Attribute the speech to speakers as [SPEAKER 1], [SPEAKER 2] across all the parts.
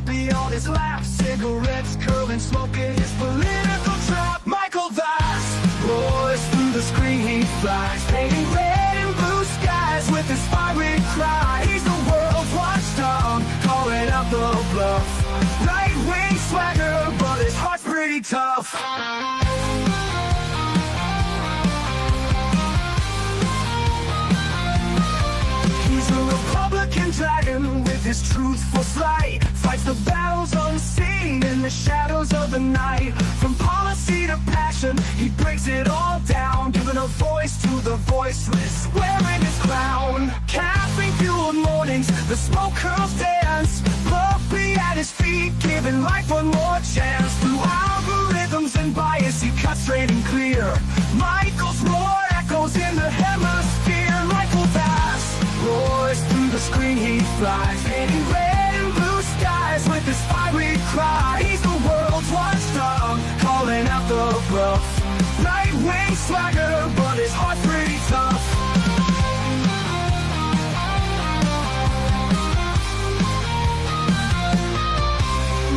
[SPEAKER 1] coffee on his lap, cigarettes curling, smoking his political trap. Michael Vass roars through the screen, he flies, painting red and blue skies with his fiery cry. He's the world's watchdog, calling out the bluff. Right-wing swagger, but his heart's pretty tough. He's a Republican dragon with his truthful slight, fights the battles unseen in the shadows of the night. From policy to passion, he breaks it all down, giving a voice to the voiceless, wearing his crown. Caffeine-fueled mornings, the smoke curls dance, Fluffy at his feet, giving life one more chance. Through algorithms and bias, he cuts straight and clear. Michael's roar echoes in the hemisphere. Michael Vass roars through the screen, he flies, painting red and blue skies with his fiery cry. He's the world's watchdog, calling out the bluff. Right-wing swagger, but his heart's pretty tough.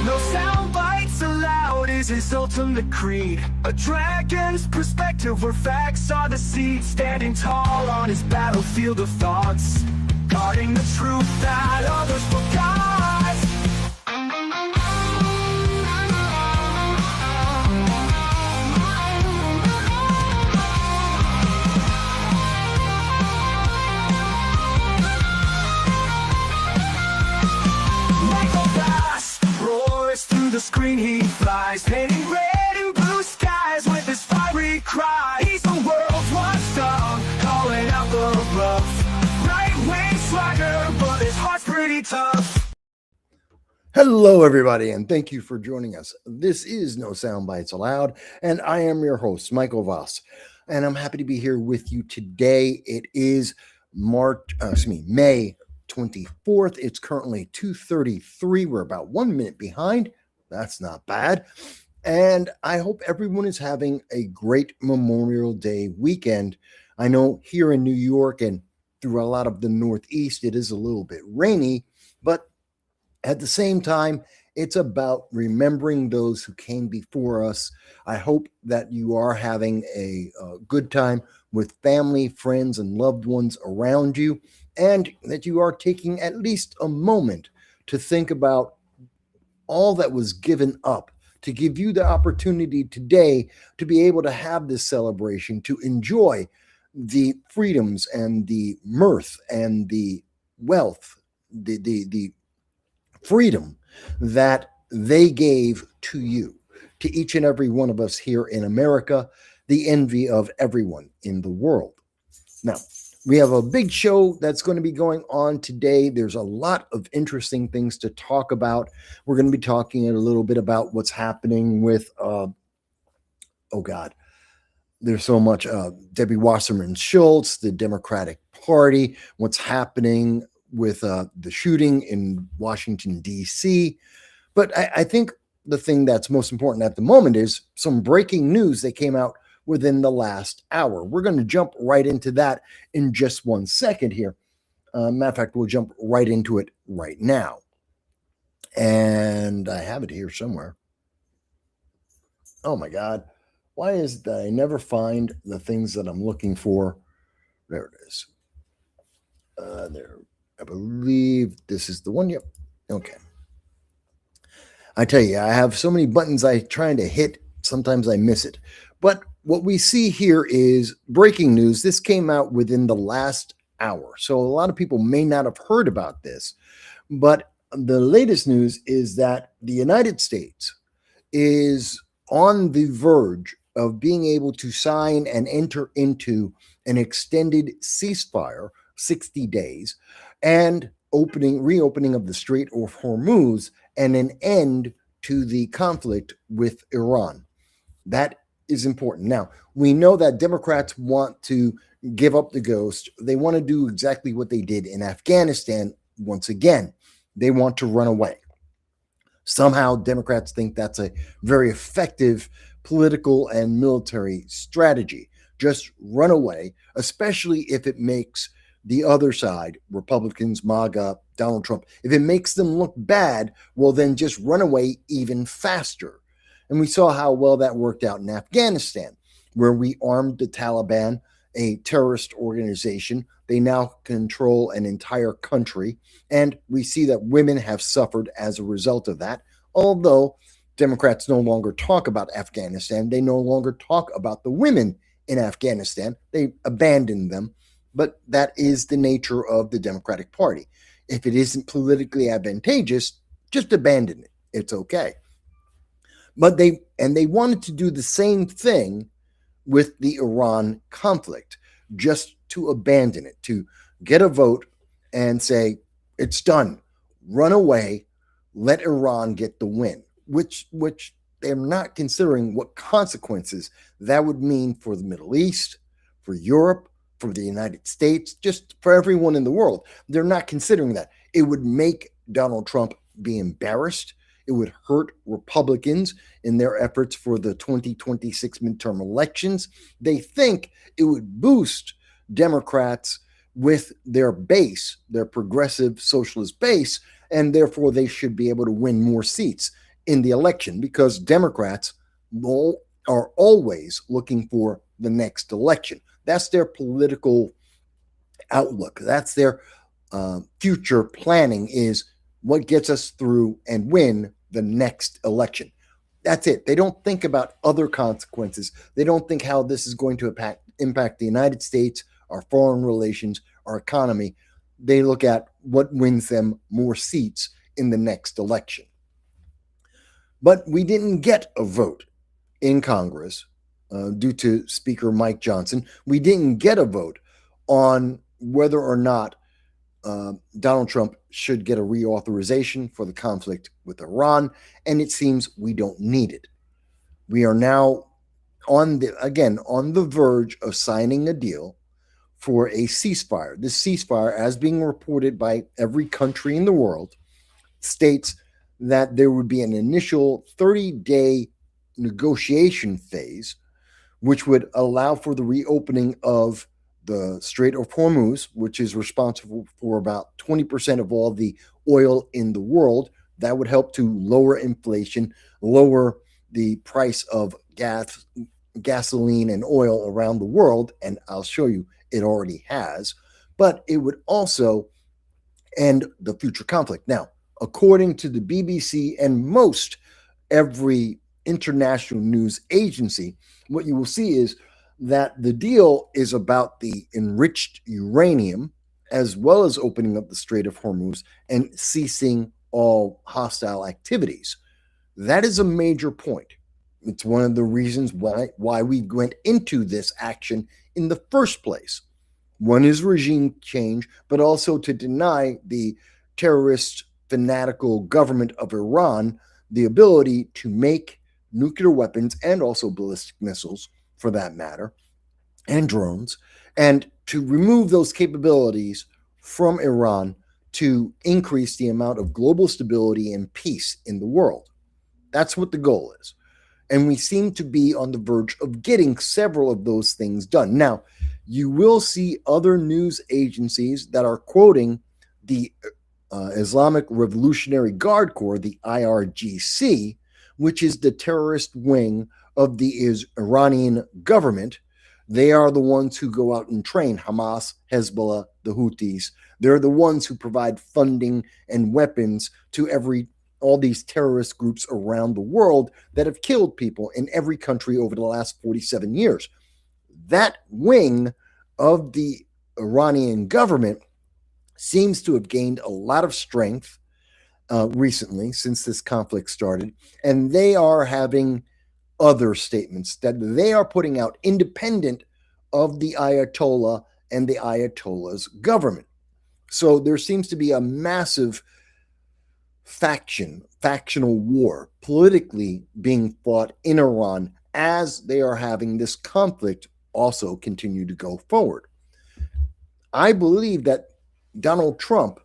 [SPEAKER 1] No sound bites allowed is his ultimate creed. A dragon's perspective where facts are the seed. Standing tall on his battlefield of thoughts, guarding the truth that others forgot. Michael Vass roars through the screen, he flies, painting red and blue skies with his fiery cry. He's the world's watchdog, calling out the bluff. Right-wing swagger, but his heart's pretty tough.
[SPEAKER 2] Hello, everybody, and thank you for joining us. This is No Soundbites Allowed, and I am your host, Michael Voss, and I'm happy to be here with you today. It is May 24th. It's currently 2:33. We're about 1 minute behind. That's not bad. And I hope everyone is having a great Memorial Day weekend. I know here in New York and through a lot of the Northeast, it is a little bit rainy, but at the same time, it's about remembering those who came before us. I hope that you are having a good time with family, friends, and loved ones around you, and that you are taking at least a moment to think about all that was given up to give you the opportunity today to be able to have this celebration, to enjoy the freedoms and the mirth and the wealth, the freedom that they gave to you, to each and every one of us here in America, the envy of everyone in the world. Now, we have a big show that's going to be going on today. There's a lot of interesting things to talk about. We're going to be talking a little bit about what's happening with, there's so much, Debbie Wasserman Schultz, the Democratic Party, what's happening with the shooting in Washington, D.C. But I think the thing that's most important at the moment is some breaking news that came out within the last hour. We're going to jump right into that in just 1 second here. Matter of fact, we'll jump right into it right now. And I have it here somewhere. Oh my God. Why is it that I never find the things that I'm looking for? There it is. There. I believe this is the one. Yep. Okay. I tell you, I have so many buttons I trying to hit. Sometimes I miss it. But what we see here is breaking news. This came out within the last hour. So a lot of people may not have heard about this. But the latest news is that the United States is on the verge of being able to sign and enter into an extended ceasefire, 60 days, and reopening of the Strait of Hormuz, and an end to the conflict with Iran. That is important. Now, we know that Democrats want to give up the ghost. They want to do exactly what they did in Afghanistan once again. They want to run away. Somehow, Democrats think that's a very effective political and military strategy. Just run away, especially if it makes the other side, Republicans, MAGA, Donald Trump. If it makes them look bad, well, then just run away even faster. And we saw how well that worked out in Afghanistan, where we armed the Taliban, a terrorist organization. They now control an entire country. And we see that women have suffered as a result of that. Although Democrats no longer talk about Afghanistan, they no longer talk about the women in Afghanistan. They abandoned them. But that is the nature of the Democratic Party. If it isn't politically advantageous, just abandon it. It's okay. But they wanted to do the same thing with the Iran conflict, just to abandon it, to get a vote and say, it's done, run away, let Iran get the win, which they're not considering what consequences that would mean for the Middle East, for Europe, for the United States, just for everyone in the world. They're not considering that. It would make Donald Trump be embarrassed. It would hurt Republicans in their efforts for the 2026 midterm elections. They think it would boost Democrats with their base, their progressive socialist base, and therefore they should be able to win more seats in the election because Democrats are always looking for the next election. That's their political outlook. That's their future planning, is what gets us through and win the next election. That's it. They don't think about other consequences. They don't think how this is going to impact the United States, our foreign relations, our economy. They look at what wins them more seats in the next election. But we didn't get a vote in Congress due to Speaker Mike Johnson. We didn't get a vote on whether or not Donald Trump should get a reauthorization for the conflict with Iran, and it seems we don't need it. We are now on the verge of signing a deal for a ceasefire. This ceasefire, as being reported by every country in the world, states that there would be an initial 30-day negotiation phase, which would allow for the reopening of the Strait of Hormuz, which is responsible for about 20% of all the oil in the world. That would help to lower inflation, lower the price of gasoline and oil around the world, and I'll show you it already has. But it would also end the future conflict. Now, according to the BBC and most every international news agency, what you will see is that the deal is about the enriched uranium, as well as opening up the Strait of Hormuz and ceasing all hostile activities. That is a major point. It's one of the reasons why we went into this action in the first place. One is regime change, but also to deny the terrorist, fanatical government of Iran the ability to make nuclear weapons and also ballistic missiles, for that matter, and drones, and to remove those capabilities from Iran to increase the amount of global stability and peace in the world. That's what the goal is. And we seem to be on the verge of getting several of those things done. Now, you will see other news agencies that are quoting the Islamic Revolutionary Guard Corps, the IRGC, which is the terrorist wing of the Iranian government. They are the ones who go out and train Hamas, Hezbollah, the Houthis. They're the ones who provide funding and weapons to all these terrorist groups around the world that have killed people in every country over the last 47 years. That wing of the Iranian government seems to have gained a lot of strength recently since this conflict started, and they are having other statements that they are putting out independent of the Ayatollah and the Ayatollah's government. So there seems to be a massive factional war politically being fought in Iran as they are having this conflict also continue to go forward. I believe that Donald Trump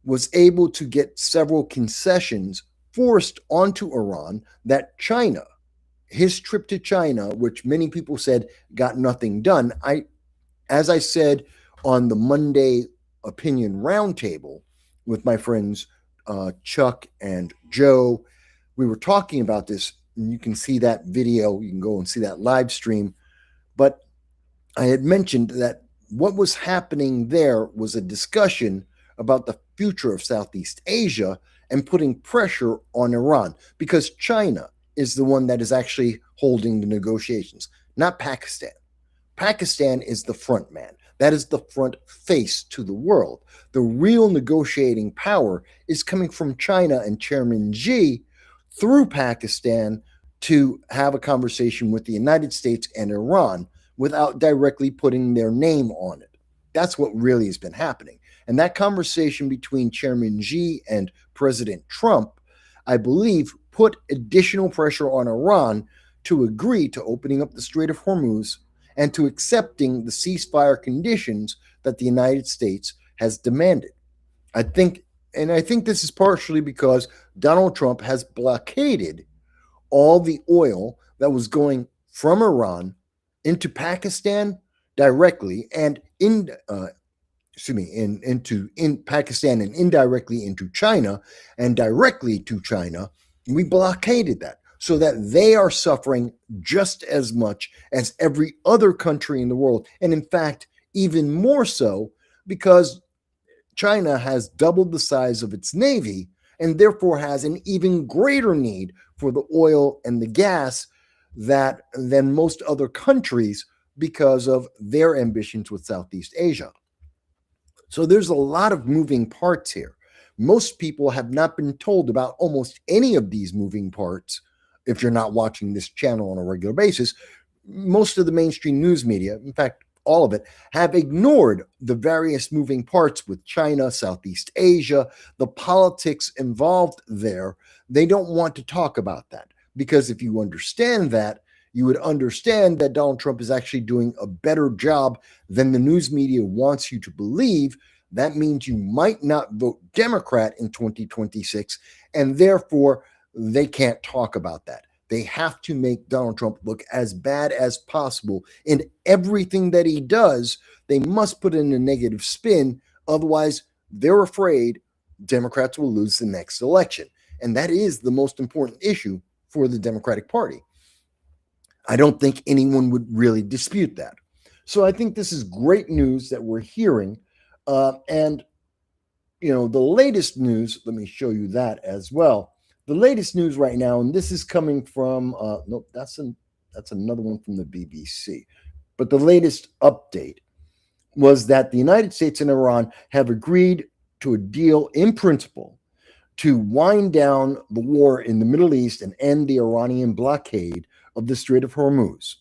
[SPEAKER 2] was able to get several concessions forced onto Iran that China, his trip to China, which many people said got nothing done. As I said on the Monday Opinion Roundtable, with my friends Chuck and Joe. We were talking about this, and you can see that video. You can go and see that live stream. But I had mentioned that what was happening there was a discussion about the future of Southeast Asia and putting pressure on Iran, because China is the one that is actually holding the negotiations, not Pakistan. Pakistan is the front man. That is the front face to the world. The real negotiating power is coming from China and Chairman Xi through Pakistan to have a conversation with the United States and Iran without directly putting their name on it. That's what really has been happening. And that conversation between Chairman Xi and President Trump, I believe, put additional pressure on Iran to agree to opening up the Strait of Hormuz and to accepting the ceasefire conditions that the United States has demanded. I think this is partially because Donald Trump has blockaded all the oil that was going from Iran into Pakistan directly and into Pakistan and indirectly into China and directly to China. We blockaded that so that they are suffering just as much as every other country in the world. And in fact, even more so, because China has doubled the size of its navy and therefore has an even greater need for the oil and the gas than most other countries because of their ambitions with Southeast Asia. So there's a lot of moving parts here. Most people have not been told about almost any of these moving parts. If you're not watching this channel on a regular basis, most of the mainstream news media, in fact, all of it, have ignored the various moving parts with China, Southeast Asia, the politics involved there. They don't want to talk about that, because if you understand that, you would understand that Donald Trump is actually doing a better job than the news media wants you to believe. That means you might not vote Democrat in 2026, and therefore they can't talk about that. They have to make Donald Trump look as bad as possible in everything that he does. They must put in a negative spin. Otherwise, they're afraid Democrats will lose the next election. And that is the most important issue for the Democratic Party. I don't think anyone would really dispute that. So I think this is great news that we're hearing. And, you know, the latest news, let me show you that as well. The latest news right now, and this is coming from, nope, that's another one from the BBC. But the latest update was that the United States and Iran have agreed to a deal in principle to wind down the war in the Middle East and end the Iranian blockade of the Strait of Hormuz.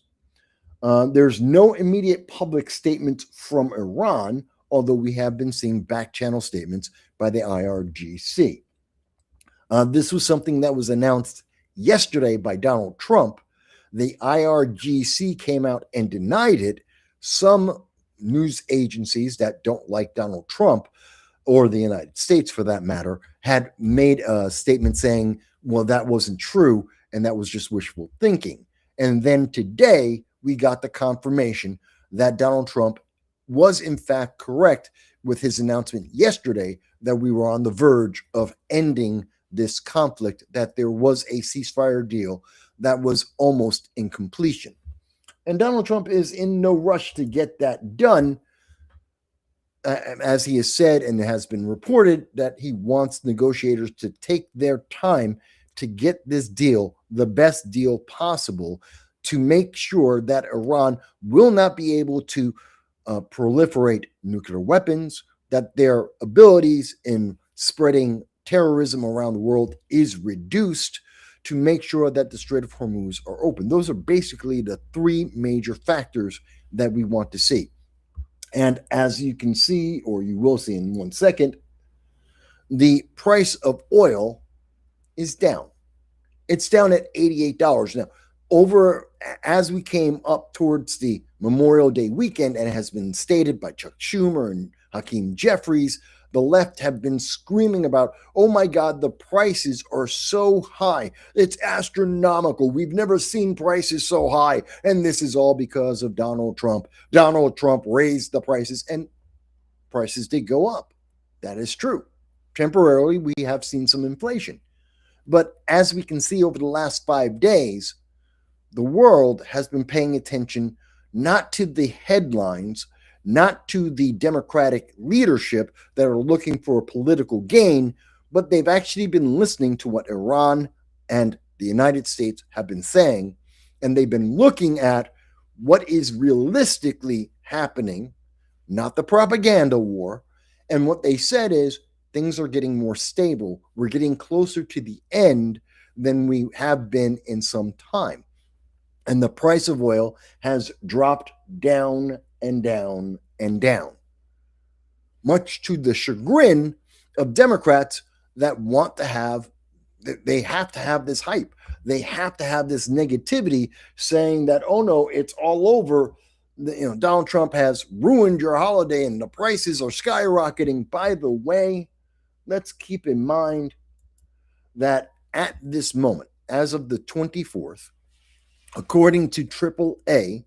[SPEAKER 2] There's no immediate public statements from Iran, although we have been seeing back channel statements by the IRGC. This was something that was announced yesterday by Donald Trump. The IRGC came out and denied it. Some news agencies that don't like Donald Trump, or the United States for that matter, had made a statement saying, well, that wasn't true and that was just wishful thinking. And then today we got the confirmation that Donald Trump was in fact correct with his announcement yesterday that we were on the verge of ending this conflict, that there was a ceasefire deal that was almost in completion. And Donald Trump is in no rush to get that done, as he has said and has been reported that he wants negotiators to take their time to get this deal, the best deal possible, to make sure that Iran will not be able to proliferate nuclear weapons, that their abilities in spreading terrorism around the world is reduced, to make sure that the Strait of Hormuz are open. Those are basically the three major factors that we want to see. And as you can see, or you will see in 1 second, the price of oil is down. It's down at $88 now. As we came up towards the Memorial Day weekend, and it has been stated by Chuck Schumer and Hakeem Jeffries, the left have been screaming about, oh my God, the prices are so high. It's astronomical. We've never seen prices so high. And this is all because of Donald Trump. Donald Trump raised the prices, and prices did go up. That is true. temporarily, we have seen some inflation. But as we can see over the last 5 days, the world has been paying attention not to the headlines, not to the Democratic leadership that are looking for a political gain, but they've actually been listening to what Iran and the United States have been saying, and they've been looking at what is realistically happening, not the propaganda war. And what they said is things are getting more stable. We're getting closer to the end than we have been in some time. And the price of oil has dropped down and down and down, much to the chagrin of Democrats that want to have, they have to have this hype. They have to have this negativity saying that, oh no, it's all over. Donald Trump has ruined your holiday and the prices are skyrocketing. By the way, let's keep in mind that at this moment, as of the 24th, according to AAA,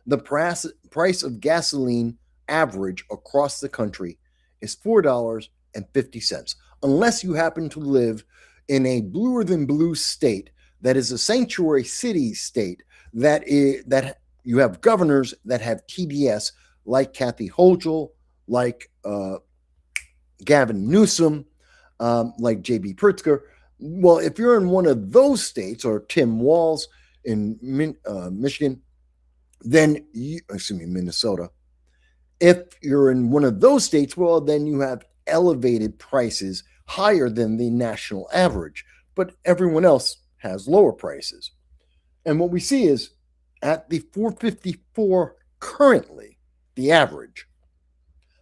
[SPEAKER 2] the price of gasoline average across the country is $4.50. Unless you happen to live in a bluer than blue state that is a sanctuary city state that you have governors that have TDS, like Kathy Hochul, like Gavin Newsom, like J.B. Pritzker. Well, if you're in one of those states, or Tim Walz in Michigan, then Minnesota. If you're in one of those states, well, then you have elevated prices higher than the national average, but everyone else has lower prices. And what we see is at the 454 currently, the average,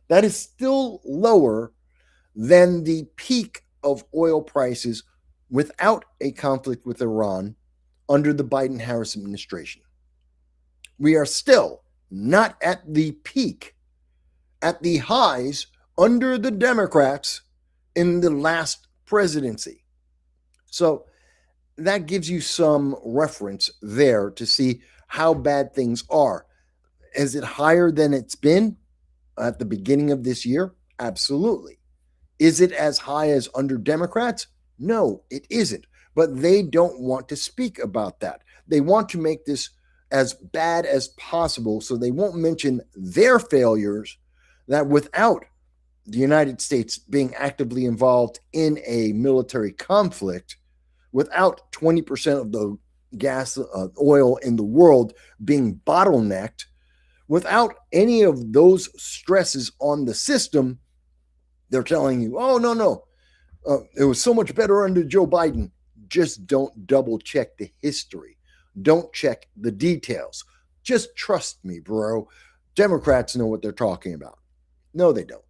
[SPEAKER 2] that is still lower than the peak of oil prices without a conflict with Iran under the Biden-Harris administration. We are still not at the peak, at the highs under the Democrats in the last presidency. So that gives you some reference there to see how bad things are. Is it higher than it's been at the beginning of this year? Absolutely. Is it as high as under Democrats? No, it isn't. But they don't want to speak about that. They want to make this as bad as possible so they won't mention their failures, that without the United States being actively involved in a military conflict, without 20% of the gas, oil in the world being bottlenecked, without any of those stresses on the system, they're telling you, oh, no, it was so much better under Joe Biden. Just don't double check the history. Don't check the details. Just trust me, bro. Democrats know what they're talking about. No, they don't.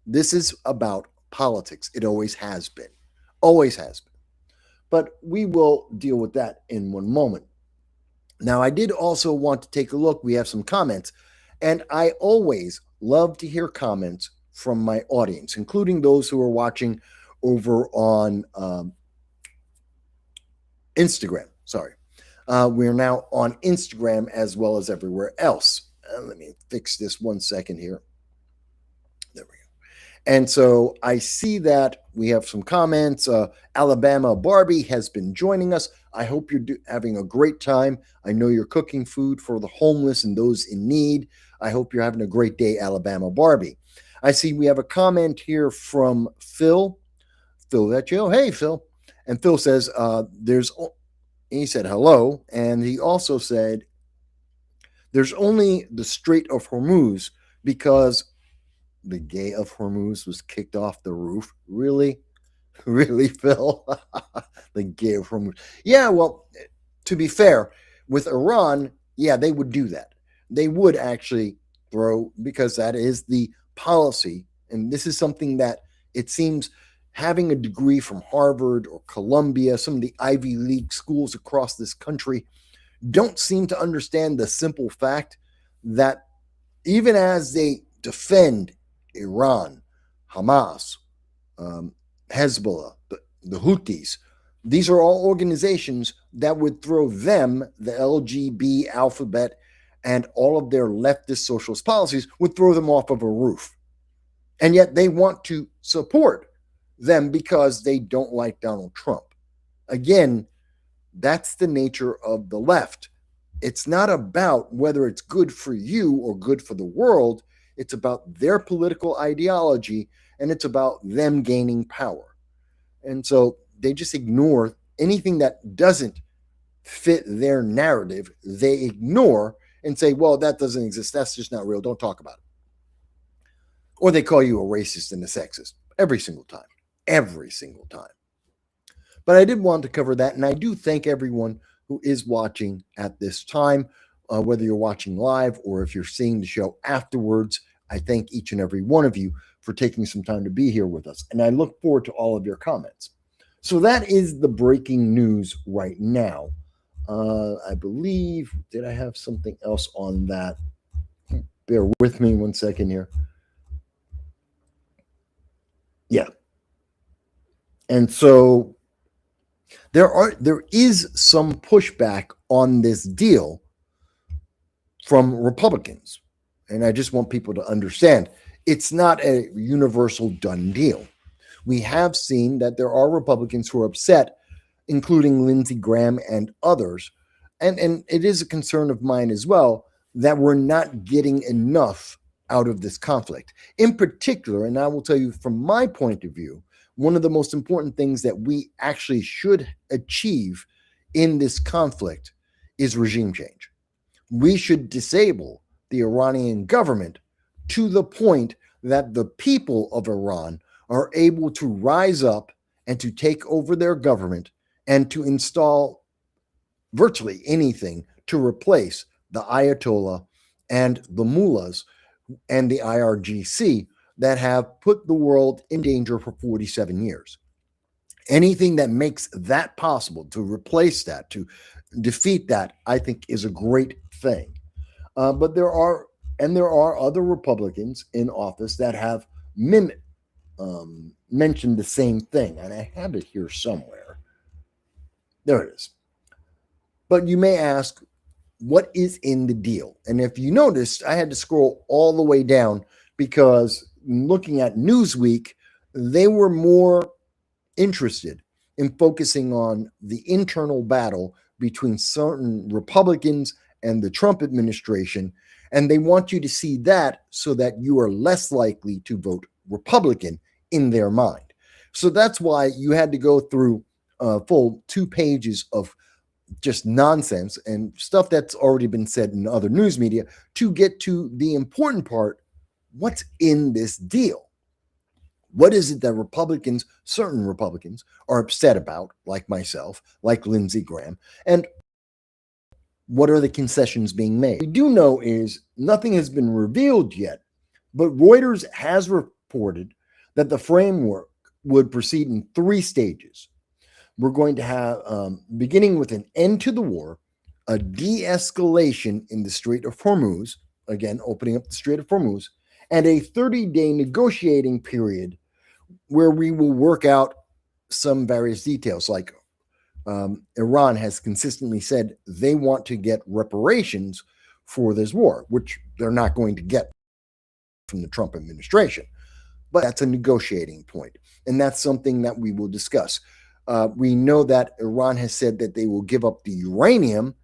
[SPEAKER 2] This is about politics. It always has been. Always has been. But we will deal with that in one moment. Now, I did also want to take a look. We have some comments, and I always love to hear comments from my audience, including those who are watching over on Instagram. Sorry. We're now on Instagram as well as everywhere else. Let me fix this 1 second here. There we go. And so I see that we have some comments. Alabama Barbie has been joining us. I hope you're having a great time. I know you're cooking food for the homeless and those in need. I hope you're having a great day, Alabama Barbie. I see we have a comment here from Phil. Phil Vecchio. Hey, Phil. And Phil says, he said hello. And he also said, there's only the Strait of Hormuz because the gay of Hormuz was kicked off the roof. Really? Really, Phil? The gay of Hormuz. Yeah, well, to be fair, with Iran, yeah, they would do that. They would actually throw, because that is the policy. And this is something that it seems having a degree from Harvard or Columbia, some of the Ivy League schools across this country, don't seem to understand the simple fact that even as they defend Iran, Hamas, Hezbollah, the Houthis, these are all organizations that would throw them, the LGB alphabet, and all of their leftist socialist policies would throw them off of a roof. And yet they want to support them because they don't like Donald Trump. Again, that's the nature of the left. It's not about whether it's good for you or good for the world. It's about their political ideology, and it's about them gaining power. And so they just ignore anything that doesn't fit their narrative. They ignore and say, well, that doesn't exist. That's just not real. Don't talk about it. Or they call you a racist and a sexist every single time. Every single time. But I did want to cover that, and I do thank everyone who is watching at this time, whether you're watching live or if you're seeing the show afterwards. I thank each and every one of you for taking some time to be here with us, and I look forward to all of your comments. So that is the breaking news right now. I believe, did I have something else on that? Bear with me one second here. Yeah. And so there is some pushback on this deal from Republicans. And I just want people to understand it's not a universal done deal. We have seen that there are Republicans who are upset, including Lindsey Graham and others. And it is a concern of mine as well that we're not getting enough out of this conflict. In particular, and I will tell you from my point of view, one of the most important things that we actually should achieve in this conflict is regime change. We should disable the Iranian government to the point that the people of Iran are able to rise up and to take over their government and to install virtually anything to replace the Ayatollah and the mullahs and the IRGC that have put the world in danger for 47 years. Anything that makes that possible, to replace that, to defeat that, I think is a great thing. But there are other Republicans in office that have mentioned the same thing, and I have it here somewhere. There it is. But you may ask, what is in the deal? And if you noticed, I had to scroll all the way down because looking at Newsweek, they were more interested in focusing on the internal battle between certain Republicans and the Trump administration. And they want you to see that so that you are less likely to vote Republican in their mind. So that's why you had to go through a full 2 pages of just nonsense and stuff that's already been said in other news media to get to the important part. What's in this deal? What is it that Republicans, certain Republicans, are upset about, like myself, like Lindsey Graham, and what are the concessions being made? What we do know is nothing has been revealed yet, but Reuters has reported that the framework would proceed in 3 stages. We're going to have, beginning with an end to the war, a de-escalation in the Strait of Hormuz, again, opening up the Strait of Hormuz, and a 30-day negotiating period where we will work out some various details. Like Iran has consistently said they want to get reparations for this war, which they're not going to get from the Trump administration. But that's a negotiating point, and that's something that we will discuss. We know that Iran has said that they will give up the uranium,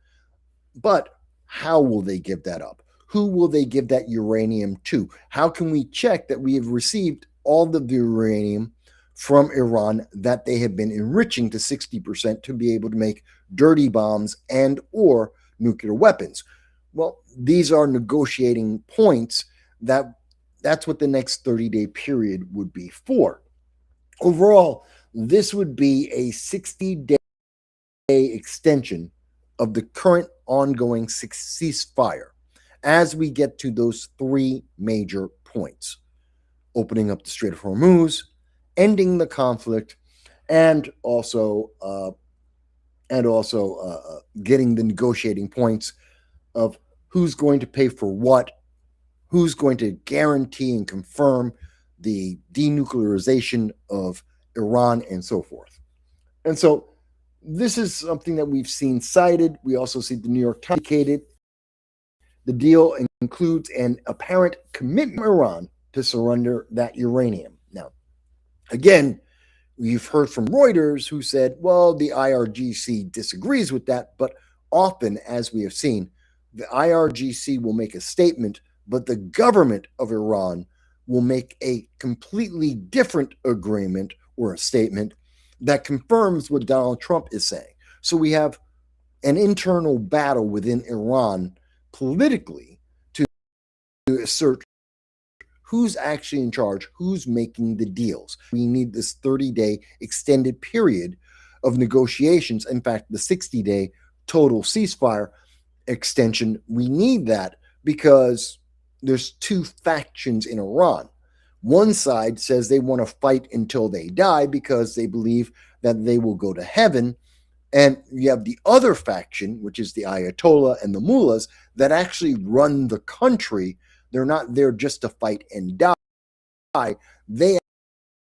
[SPEAKER 2] but how will they give that up? Who will they give that uranium to? How can we check that we have received all of the uranium from Iran that they have been enriching to 60% to be able to make dirty bombs and or nuclear weapons? Well, these are negotiating points that's what the next 30-day period would be for. Overall, this would be a 60-day extension of the current ongoing ceasefire as we get to those 3 major points: opening up the Strait of Hormuz, ending the conflict, and also getting the negotiating points of who's going to pay for what, who's going to guarantee and confirm the denuclearization of Iran, and so forth. And so this is something that we've seen cited. We also see the New York Times indicated the deal includes an apparent commitment from Iran to surrender that uranium. Now, again, You've heard from Reuters who said, well, the IRGC disagrees with that, but often, as we have seen, the IRGC will make a statement, but the government of Iran will make a completely different agreement or a statement that confirms what Donald Trump is saying. So we have an internal battle within Iran politically to assert who's actually in charge, who's making the deals. We need this 30-day extended period of negotiations. In fact, the 60-day total ceasefire extension, we need that because there's two factions in Iran. One side says they want to fight until they die because they believe that they will go to heaven. And you have the other faction, which is the Ayatollah and the mullahs, that actually run the country. They're not there just to fight and die. They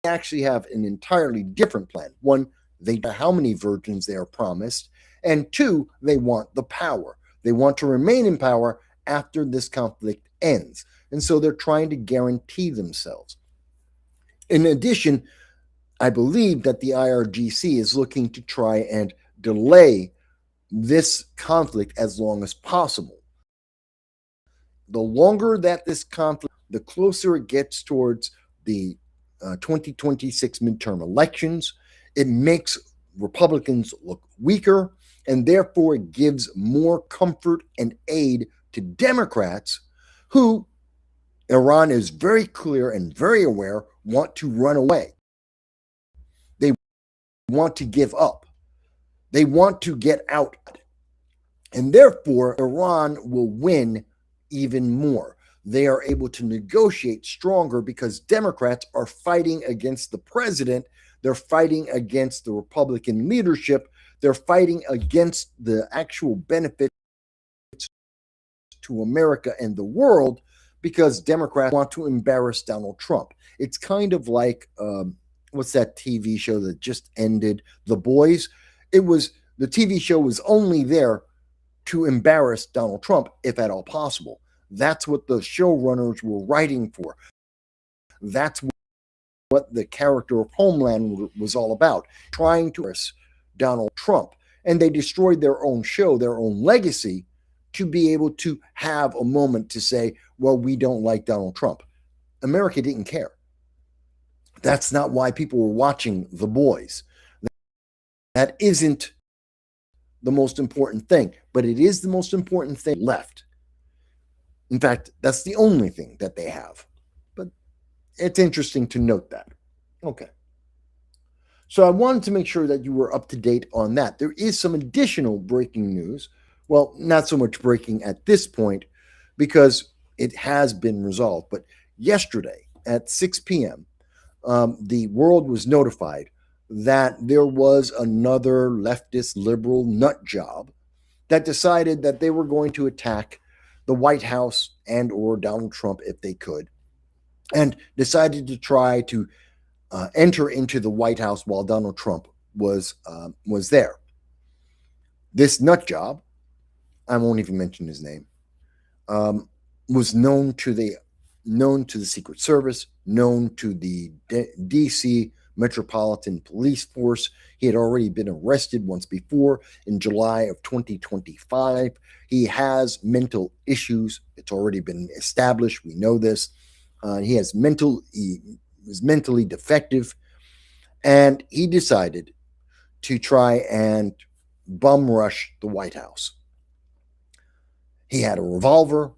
[SPEAKER 2] actually have an entirely different plan. One, they know how many virgins they are promised. And two, they want the power. They want to remain in power after this conflict ends. And so they're trying to guarantee themselves. In addition, I believe that the IRGC is looking to try and delay this conflict as long as possible. The longer that this conflict, the closer it gets towards the 2026 midterm elections, it makes Republicans look weaker, and therefore it gives more comfort and aid to Democrats who, Iran is very clear and very aware, want to run away. They want to give up. They want to get out. And therefore, Iran will win even more. They are able to negotiate stronger because Democrats are fighting against the president. They're fighting against the Republican leadership. They're fighting against the actual benefits to America and the world because Democrats want to embarrass Donald Trump. It's kind of like, what's that TV show that just ended, The Boys? The TV show was only there to embarrass Donald Trump, if at all possible. That's what the showrunners were writing for. That's what the character of Homeland was all about, trying to embarrass Donald Trump. And they destroyed their own show, their own legacy, to be able to have a moment to say, well, we don't like Donald Trump. America didn't care. That's not why people were watching The Boys. That isn't the most important thing, but it is the most important thing left. In fact, that's the only thing that they have. But it's interesting to note that. Okay. So I wanted to make sure that you were up to date on that. There is some additional breaking news. Well, not so much breaking at this point because it has been resolved. But yesterday at 6 p.m., the world was notified that there was another leftist liberal nut job that decided that they were going to attack the White House and or Donald Trump if they could, and decided to try to enter into the White House while Donald Trump was there. This nut job, I won't even mention his name, was known to the Secret Service, known to the D.C. Metropolitan Police Force. He had already been arrested once before in July of 2025. He has mental issues. It's already been established. We know this. He is mentally defective, and he decided to try and bum rush the White House. He had a revolver.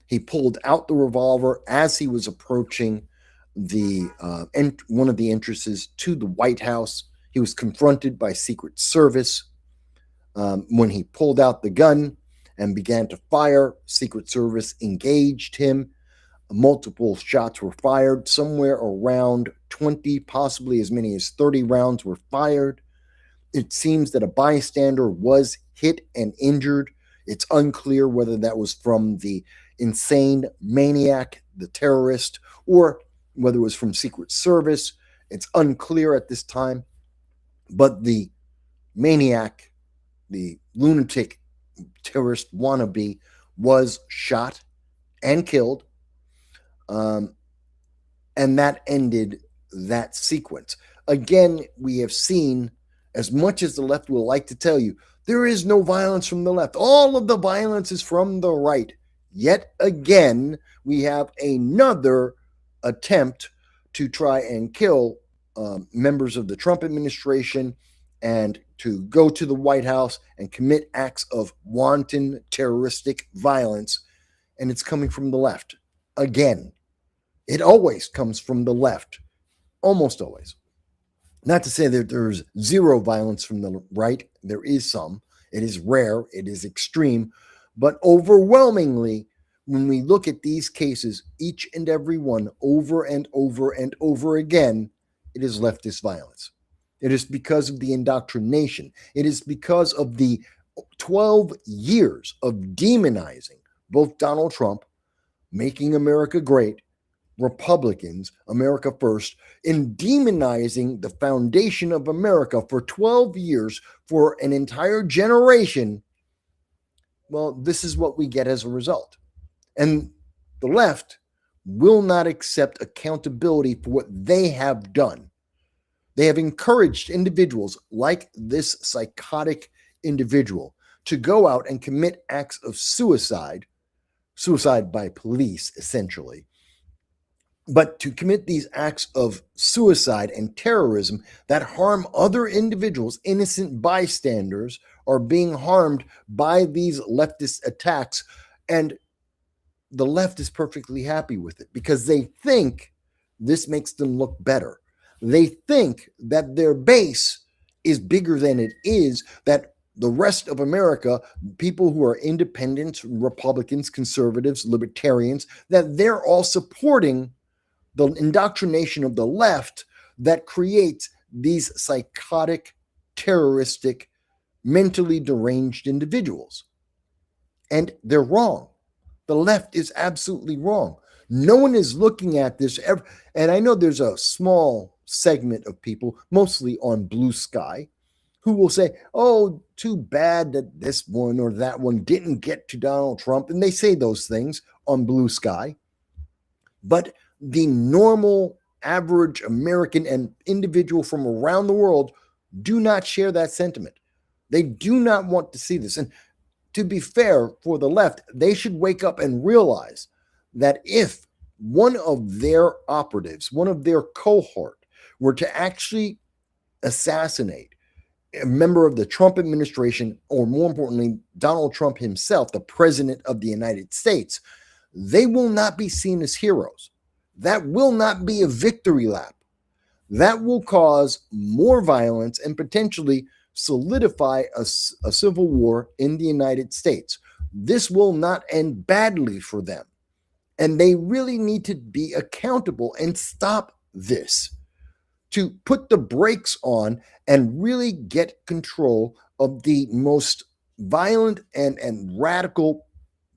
[SPEAKER 2] He pulled out the revolver as he was approaching one of the entrances to the White House. He was confronted by Secret Service. When he pulled out the gun and began to fire, Secret Service engaged him. Multiple shots were fired. Somewhere around 20, possibly as many as 30 rounds were fired. It seems that a bystander was hit and injured. It's unclear whether that was from the insane maniac, the terrorist, or whether it was from Secret Service. It's unclear at this time. But the maniac, the lunatic terrorist wannabe, was shot and killed. And that ended that sequence. Again, we have seen, as much as the left will like to tell you, there is no violence from the left. All of the violence is from the right. Yet again, we have another attempt to try and kill members of the Trump administration and to go to the White House and commit acts of wanton terroristic violence. And it's coming from the left. Again, it always comes from the left, almost always. Not to say that there's zero violence from the right. There is some. It is rare. It is extreme. But overwhelmingly, when we look at these cases, each and every one, over and over and over again, it is leftist violence. It is because of the indoctrination. It is because of the 12 years of demonizing both Donald Trump, making America great, Republicans, America first, in demonizing the foundation of America for 12 years, for an entire generation. Well, this is what we get as a result. And the left will not accept accountability for what they have done. They have encouraged individuals like this psychotic individual to go out and commit acts of suicide by police, essentially. But to commit these acts of suicide and terrorism that harm other individuals, innocent bystanders are being harmed by these leftist attacks. And the left is perfectly happy with it because they think this makes them look better. They think that their base is bigger than it is, that the rest of America, people who are independents, Republicans, conservatives, libertarians, that they're all supporting the indoctrination of the left that creates these psychotic, terroristic, mentally deranged individuals. And they're wrong. The left is absolutely wrong. No one is looking at this ever. And I know there's a small segment of people, mostly on Blue Sky, who will say, oh, too bad that this one or that one didn't get to Donald Trump. And they say those things on Blue Sky. But the normal, average American and individual from around the world do not share that sentiment. They do not want to see this. And to be fair, for the left, they should wake up and realize that if one of their operatives, one of their cohort, were to actually assassinate a member of the Trump administration, or more importantly, Donald Trump himself, the president of the United States, they will not be seen as heroes. That will not be a victory lap. That will cause more violence and potentially solidify a civil war in the United States. This will not end badly for them. And they really need to be accountable and stop this, to put the brakes on and really get control of the most violent and radical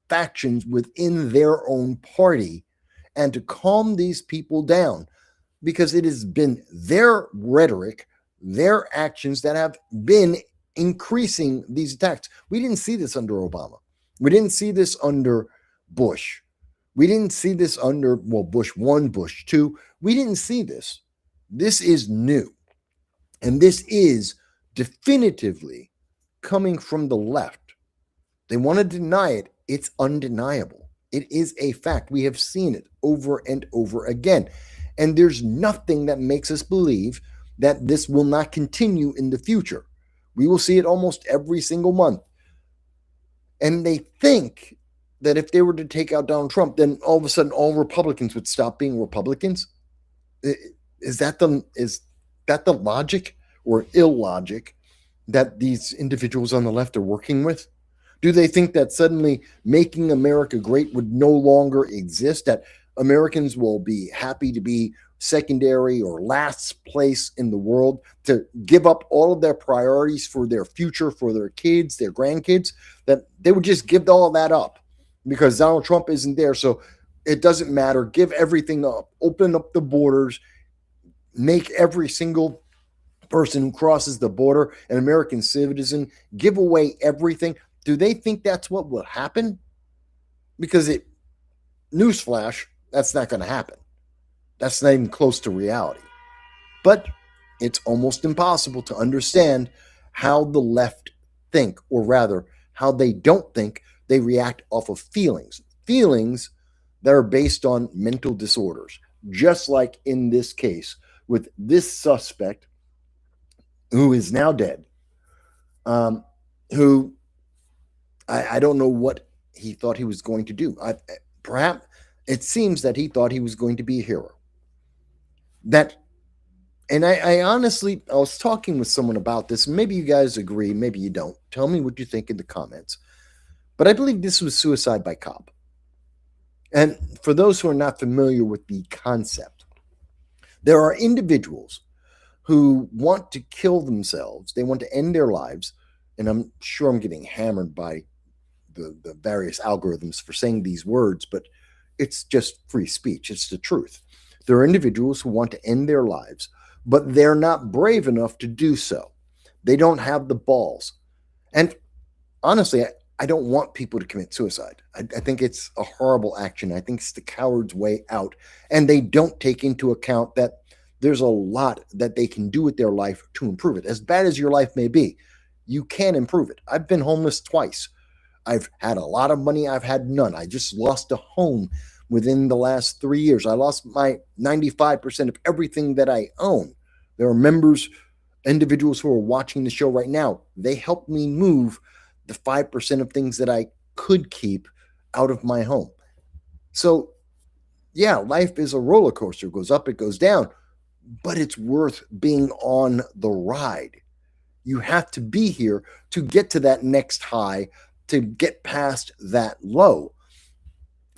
[SPEAKER 2] factions within their own party, and to calm these people down, because it has been their rhetoric, their actions that have been increasing these attacks. We didn't see this under Obama. We didn't see this under Bush. We didn't see this under, well, Bush 1, Bush 2. We didn't see this. This is new. And this is definitively coming from the left. They want to deny it. It's undeniable. It is a fact. We have seen it over and over again. And there's nothing that makes us believe that this will not continue in the future. We will see it almost every single month. And they think that if they were to take out Donald Trump, then all of a sudden all Republicans would stop being Republicans. Is that the logic or illogic that these individuals on the left are working with? Do they think that suddenly making America great would no longer exist, that Americans will be happy to be secondary or last place in the world, to give up all of their priorities for their future, for their kids, their grandkids, that they would just give all of that up because Donald Trump isn't there? So it doesn't matter. Give everything up. Open up the borders. Make every single person who crosses the border an American citizen. Give away everything. Do they think that's what will happen? Because newsflash, that's not going to happen. That's not even close to reality. But It's almost impossible to understand how the left think, or rather, how they don't think. They react off of feelings that are based on mental disorders, just like in this case with this suspect who is now dead, who I don't know what he thought he was going to do. Perhaps it seems that he thought he was going to be a hero. That, and I honestly, I was talking with someone about this. Maybe you guys agree, maybe you don't. Tell me what you think in the comments. But I believe this was suicide by cop. And for those who are not familiar with the concept, there are individuals who want to kill themselves. They want to end their lives. And I'm sure I'm getting hammered by the various algorithms for saying these words, but it's just free speech. It's the truth. There are individuals who want to end their lives, but they're not brave enough to do so. They don't have the balls. And honestly, I don't want people to commit suicide. I think it's a horrible action. I think it's the coward's way out. And they don't take into account that there's a lot that they can do with their life to improve it. As bad as your life may be, you can improve it. I've been homeless twice. I've had a lot of money. I've had none. I just lost a home within the last 3 years. I lost my 95% of everything that I own. There are members, individuals who are watching the show right now. They helped me move the 5% of things that I could keep out of my home. So, yeah, life is a roller coaster. It goes up, it goes down, but it's worth being on the ride. You have to be here to get to that next high, to get past that low.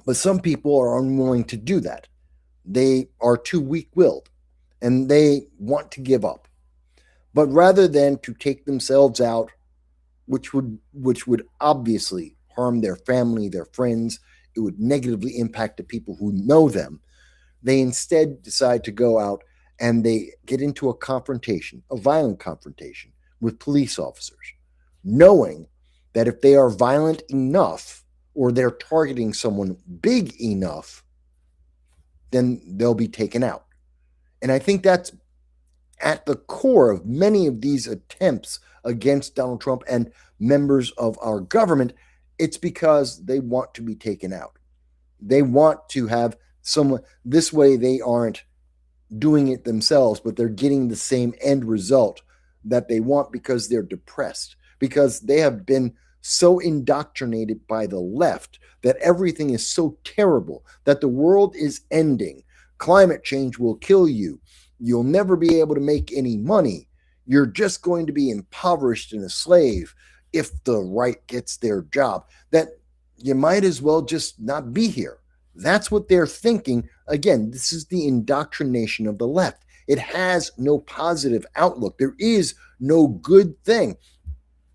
[SPEAKER 2] But some people are unwilling to do that. They are too weak-willed and they want to give up. But rather than to take themselves out, which would obviously harm their family, their friends, it would negatively impact the people who know them, they instead decide to go out and they get into a confrontation, a violent confrontation with police officers, knowing that if they are violent enough or they're targeting someone big enough, then they'll be taken out. And I think that's at the core of many of these attempts against Donald Trump and members of our government. It's because they want to be taken out. They want to have someone, this way they aren't doing it themselves, but they're getting the same end result that they want because they're depressed, because they have been so indoctrinated by the left that everything is so terrible, that the world is ending. Climate change will kill you. You'll never be able to make any money. You're just going to be impoverished and a slave if the right gets their job, that you might as well just not be here. That's what they're thinking. Again, this is the indoctrination of the left. It has no positive outlook. There is no good thing.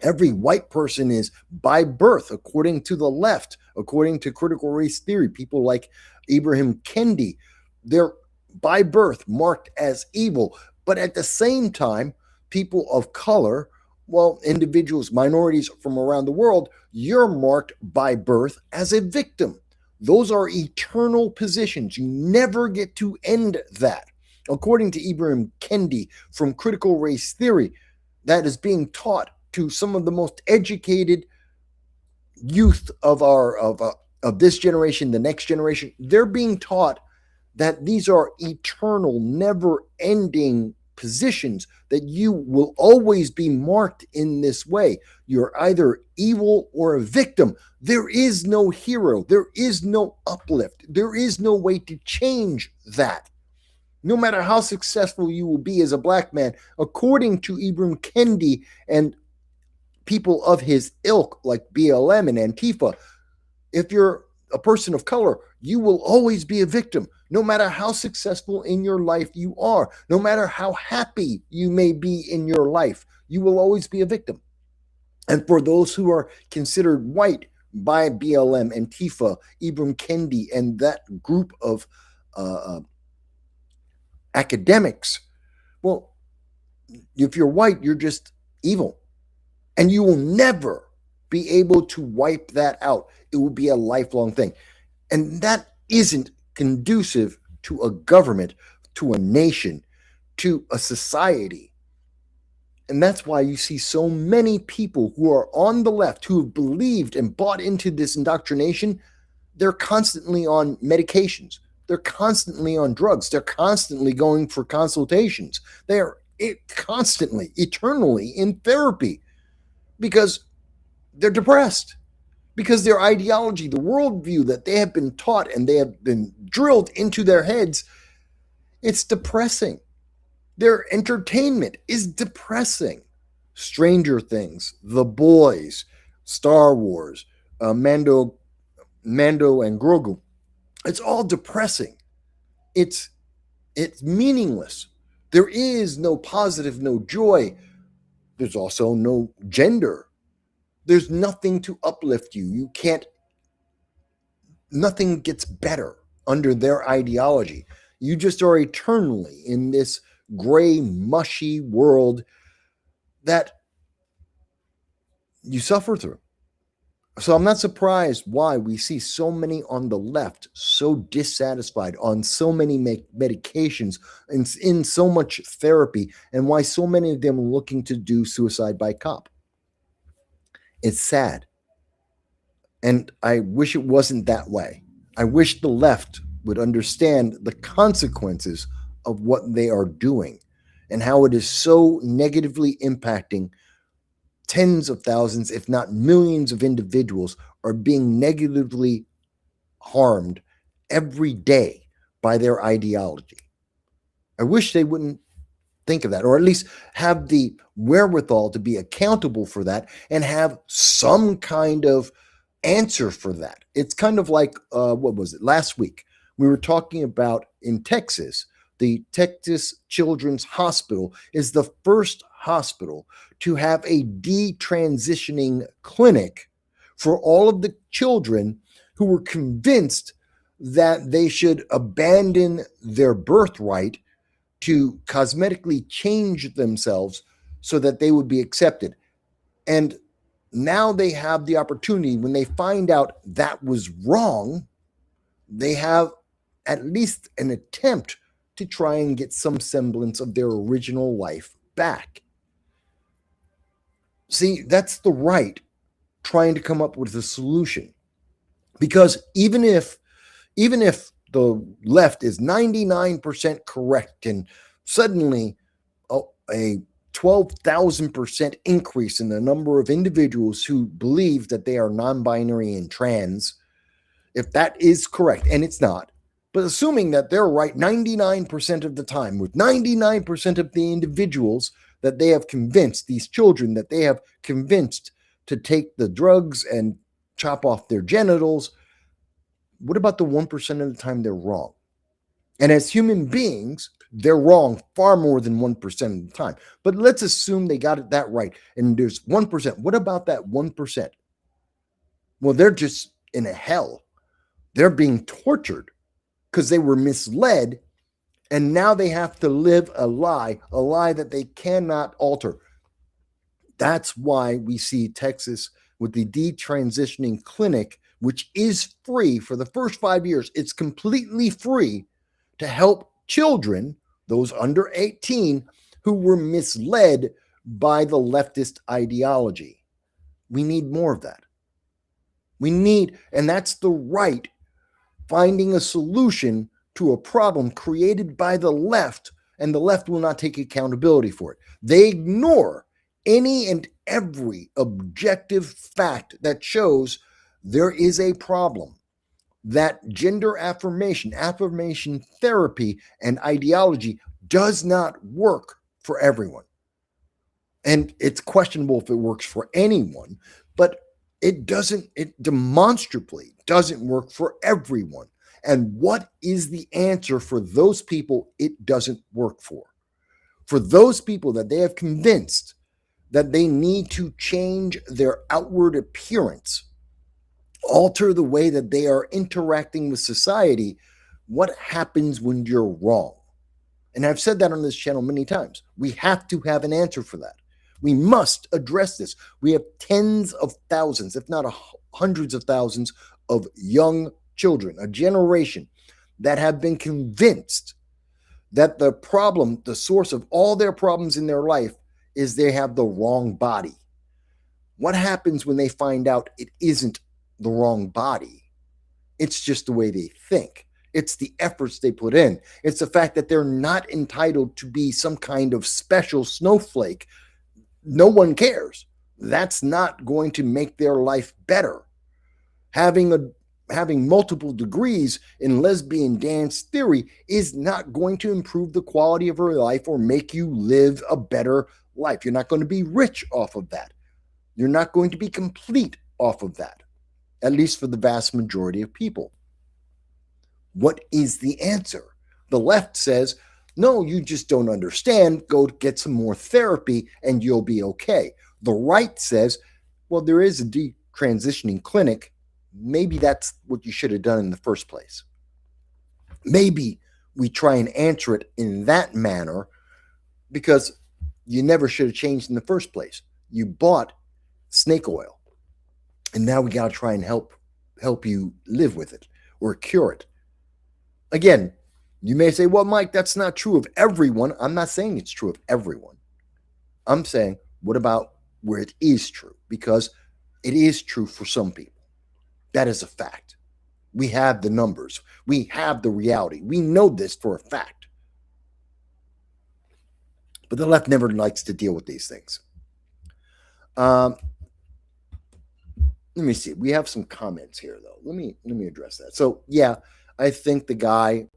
[SPEAKER 2] Every white person is by birth, according to the left, according to critical race theory. People like Ibrahim Kendi, they're by birth marked as evil. But at the same time, people of color, well, individuals, minorities from around the world, you're marked by birth as a victim. Those are eternal positions. You never get to end that. According to Ibrahim Kendi from critical race theory, that is being taught to some of the most educated youth of this generation, the next generation. They're being taught that these are eternal, never-ending positions, that you will always be marked in this way. You're either evil or a victim. There is no hero. There is no uplift. There is no way to change that. No matter how successful you will be as a black man, according to Ibrahim Kendi and people of his ilk like BLM and Antifa, if you're a person of color, you will always be a victim. No matter how successful in your life you are, no matter how happy you may be in your life, you will always be a victim. And for those who are considered white by BLM, Antifa, Ibrahim Kendi, and that group of academics, well, if you're white, you're just evil. And you will never be able to wipe that out. It will be a lifelong thing. And that isn't conducive to a government, to a nation, to a society. And that's why you see so many people who are on the left who have believed and bought into this indoctrination. They're constantly on medications. They're constantly on drugs. They're constantly going for consultations. They are constantly, eternally in therapy because they're depressed, because their ideology, the worldview that they have been taught and they have been drilled into their heads, it's depressing. Their entertainment is depressing. Stranger Things, The Boys, Star Wars, Mando and Grogu. It's all depressing. It's meaningless. There is no positive, no joy. There's also no gender. There's nothing to uplift you. You can't, nothing gets better under their ideology. You just are eternally in this gray, mushy world that you suffer through. So I'm not surprised why we see so many on the left so dissatisfied on so many medications and in so much therapy, and why so many of them are looking to do suicide by cop. It's sad. And I wish it wasn't that way. I wish the left would understand the consequences of what they are doing and how it is so negatively impacting tens of thousands, if not millions of individuals are being negatively harmed every day by their ideology. I wish they wouldn't think of that, or at least have the wherewithal to be accountable for that and have some kind of answer for that. It's kind of like, what was it? Last week, we were talking about in Texas, the Texas Children's Hospital is the first hospital to have a detransitioning clinic for all of the children who were convinced that they should abandon their birthright to cosmetically change themselves so that they would be accepted. And now they have the opportunity, when they find out that was wrong, they have at least an attempt to try and get some semblance of their original life back. See, that's the right trying to come up with a solution. Because even if the left is 99% correct and suddenly a 12,000% increase in the number of individuals who believe that they are non-binary and trans, if that is correct, and it's not, but assuming that they're right 99% of the time, with 99% of the individuals that they have convinced, these children that they have convinced to take the drugs and chop off their genitals, what about the 1% of the time they're wrong? And as human beings, they're wrong far more than 1% of the time. But let's assume they got it that right. And there's 1%. What about that 1%? Well, they're just in a hell. They're being tortured because they were misled. And now they have to live a lie that they cannot alter. That's why we see Texas with the detransitioning clinic, which is free for the first 5 years. It's completely free to help children, those under 18, who were misled by the leftist ideology. We need more of that. And that's the right finding a solution to a problem created by the left, and the left will not take accountability for it. They ignore any and every objective fact that shows there is a problem, that gender affirmation therapy, and ideology does not work for everyone. And it's questionable if it works for anyone, but it demonstrably doesn't work for everyone. And what is the answer for those people it doesn't work for? For those people that they have convinced that they need to change their outward appearance, alter the way that they are interacting with society, what happens when you're wrong? And I've said that on this channel many times. We have to have an answer for that. We must address this. We have tens of thousands, if not hundreds of thousands, of young children, a generation that have been convinced that the problem, the source of all their problems in their life, is they have the wrong body. What happens when they find out it isn't the wrong body? It's just the way they think. It's the efforts they put in. It's the fact that they're not entitled to be some kind of special snowflake. No one cares. That's not going to make their life better. Having multiple degrees in lesbian dance theory is not going to improve the quality of your life or make you live a better life. You're not going to be rich off of that. You're not going to be complete off of that, at least for the vast majority of people. What is the answer? The left says, no, you just don't understand. Go get some more therapy and you'll be okay. The right says, well, there is a detransitioning clinic. Maybe that's what you should have done in the first place. Maybe we try and answer it in that manner because you never should have changed in the first place. You bought snake oil, and now we got to try and help you live with it or cure it. Again, you may say, well, Mike, that's not true of everyone. I'm not saying it's true of everyone. I'm saying, what about where it is true? Because it is true for some people. That is a fact. We have the numbers. We have the reality. We know this for a fact. But the left never likes to deal with these things. Let me see. We have some comments here, though. Let me address that. So, yeah, I think the guy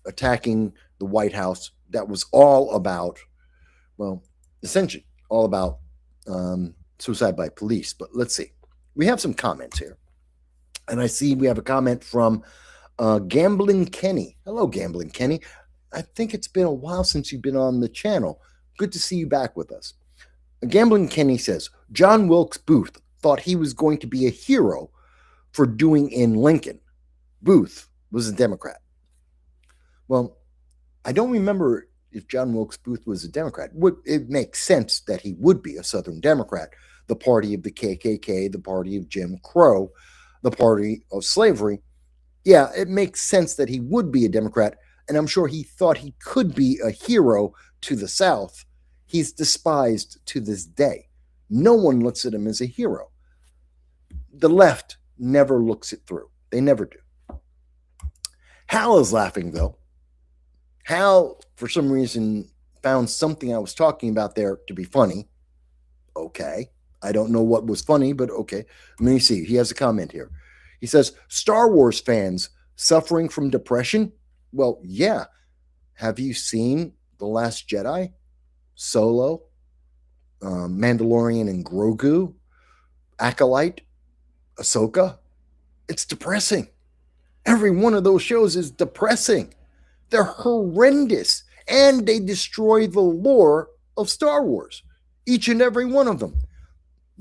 [SPEAKER 2] attacking the White House, that was all about, well, essentially all about suicide by police. But let's see. We have some comments here. And I see we have a comment from Gambling Kenny. Hello, Gambling Kenny. I think it's been a while since you've been on the channel. Good to see you back with us. Gambling Kenny says, John Wilkes Booth thought he was going to be a hero for doing in Lincoln. Booth was a Democrat. Well, I don't remember if John Wilkes Booth was a Democrat. It makes sense that he would be a Southern Democrat, the party of the KKK, the party of Jim Crow, the party of slavery. Yeah, it makes sense that he would be a Democrat, and I'm sure he thought he could be a hero to the South. He's despised to this day. No one looks at him as a hero. The left never looks it through. They never do. Hal is laughing, though. Hal, for some reason, found something I was talking about there to be funny. Okay. I don't know what was funny, but okay. Let me see. He has a comment here. He says, Star Wars fans suffering from depression? Well, yeah. Have you seen The Last Jedi? Solo? Mandalorian and Grogu? Acolyte? Ahsoka? It's depressing. Every one of those shows is depressing. They're horrendous. And they destroy the lore of Star Wars. Each and every one of them.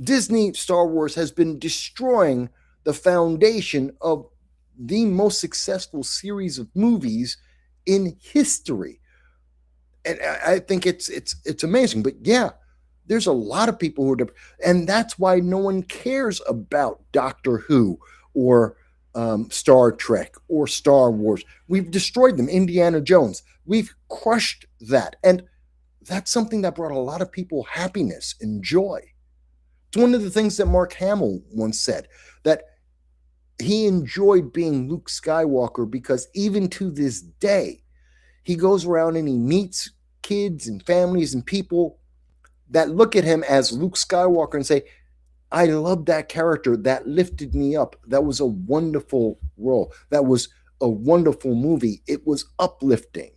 [SPEAKER 2] Disney Star Wars has been destroying the foundation of the most successful series of movies in history. And I think it's amazing. But yeah, there's a lot of people who are, and that's why no one cares about Doctor Who or Star Trek or Star Wars. We've destroyed them. Indiana Jones. We've crushed that. And that's something that brought a lot of people happiness and joy. It's one of the things that Mark Hamill once said, that he enjoyed being Luke Skywalker because even to this day, he goes around and he meets kids and families and people that look at him as Luke Skywalker and say, I love that character. That lifted me up. That was a wonderful role. That was a wonderful movie. It was uplifting.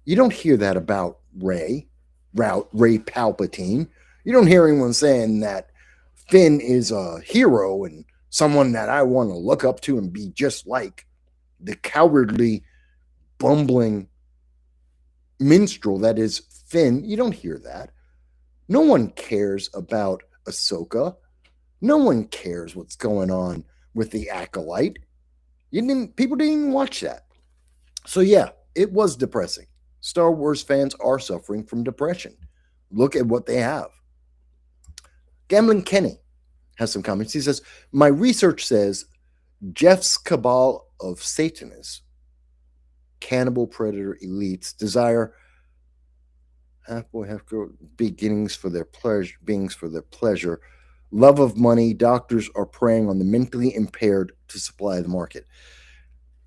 [SPEAKER 2] You don't hear that about Ray Palpatine. You don't hear anyone saying that Finn is a hero and someone that I want to look up to and be just like. The cowardly, bumbling minstrel that is Finn. You don't hear that. No one cares about Ahsoka. No one cares what's going on with the Acolyte. People didn't even watch that. So yeah, it was depressing. Star Wars fans are suffering from depression. Look at what they have. Gambling Kenny has some comments. He says, my research says Jeff's cabal of Satanists cannibal predator elites desire half beings for their pleasure, love of money. Doctors are preying on the mentally impaired to supply the market.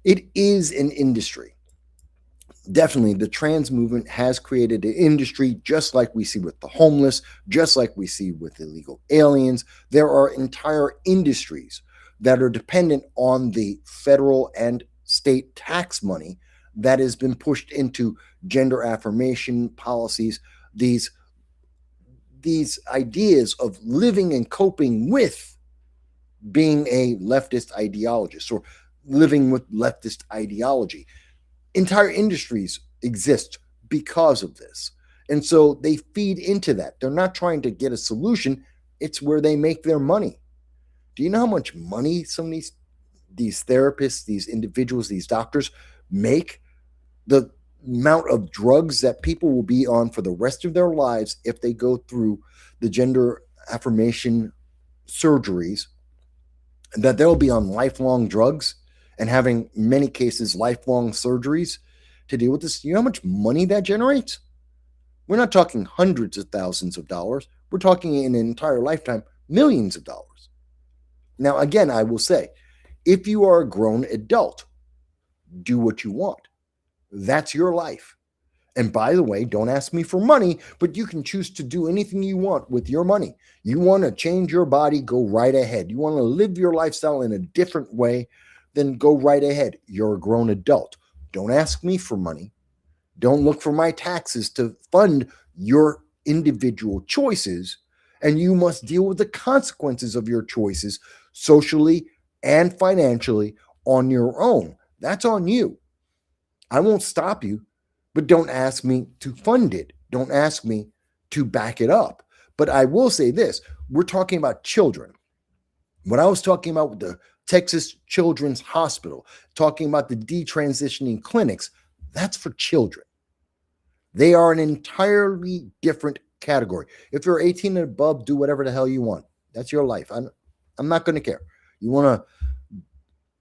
[SPEAKER 2] It is an industry. Definitely, the trans movement has created an industry just like we see with the homeless, just like we see with illegal aliens. There are entire industries that are dependent on the federal and state tax money that has been pushed into gender affirmation policies, these ideas of living and coping with being a leftist ideologist or living with leftist ideology. Entire industries exist because of this. And so they feed into that. They're not trying to get a solution, it's where they make their money. Do you know how much money some of these therapists, these individuals, these doctors make? The amount of drugs that people will be on for the rest of their lives if they go through the gender affirmation surgeries, that they'll be on lifelong drugs and having, in many cases, lifelong surgeries to deal with this. You know how much money that generates? We're not talking hundreds of thousands of dollars. We're talking in an entire lifetime, millions of dollars. Now, again, I will say, if you are a grown adult, do what you want. That's your life. And by the way, don't ask me for money, but you can choose to do anything you want with your money. You want to change your body, go right ahead. You want to live your lifestyle in a different way, then go right ahead. You're a grown adult. Don't ask me for money. Don't look for my taxes to fund your individual choices. And you must deal with the consequences of your choices socially and financially on your own. That's on you. I won't stop you, but don't ask me to fund it. Don't ask me to back it up. But I will say this, we're talking about children. When I was talking about with the Texas Children's Hospital, talking about the detransitioning clinics, that's for children. They are an entirely different category. If you're 18 and above, do whatever the hell you want. That's your life. I'm not going to care. You want to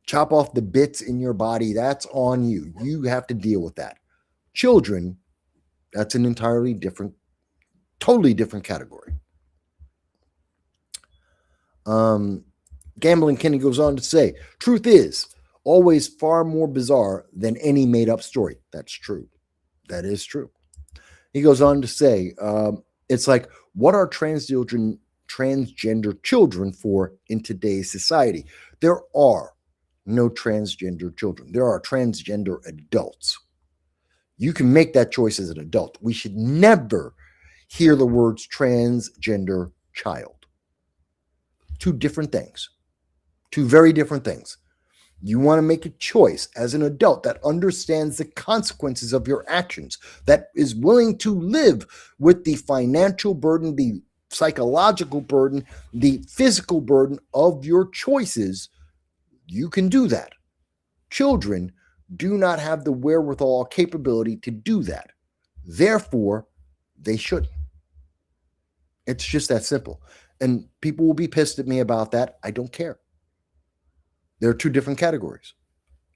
[SPEAKER 2] chop off the bits in your body, that's on you. You have to deal with that. Children, that's an entirely different, totally different category. Gambling Kenny goes on to say, truth is always far more bizarre than any made-up story. That's true. That is true. He goes on to say, it's like, what are transgender children for in today's society? There are no transgender children. There are transgender adults. You can make that choice as an adult. We should never hear the words transgender child. Two different things. Two very different things. You want to make a choice as an adult that understands the consequences of your actions, that is willing to live with the financial burden, the psychological burden, the physical burden of your choices. You can do that. Children do not have the wherewithal or capability to do that. Therefore, they shouldn't. It's just that simple. And people will be pissed at me about that. I don't care. There are two different categories.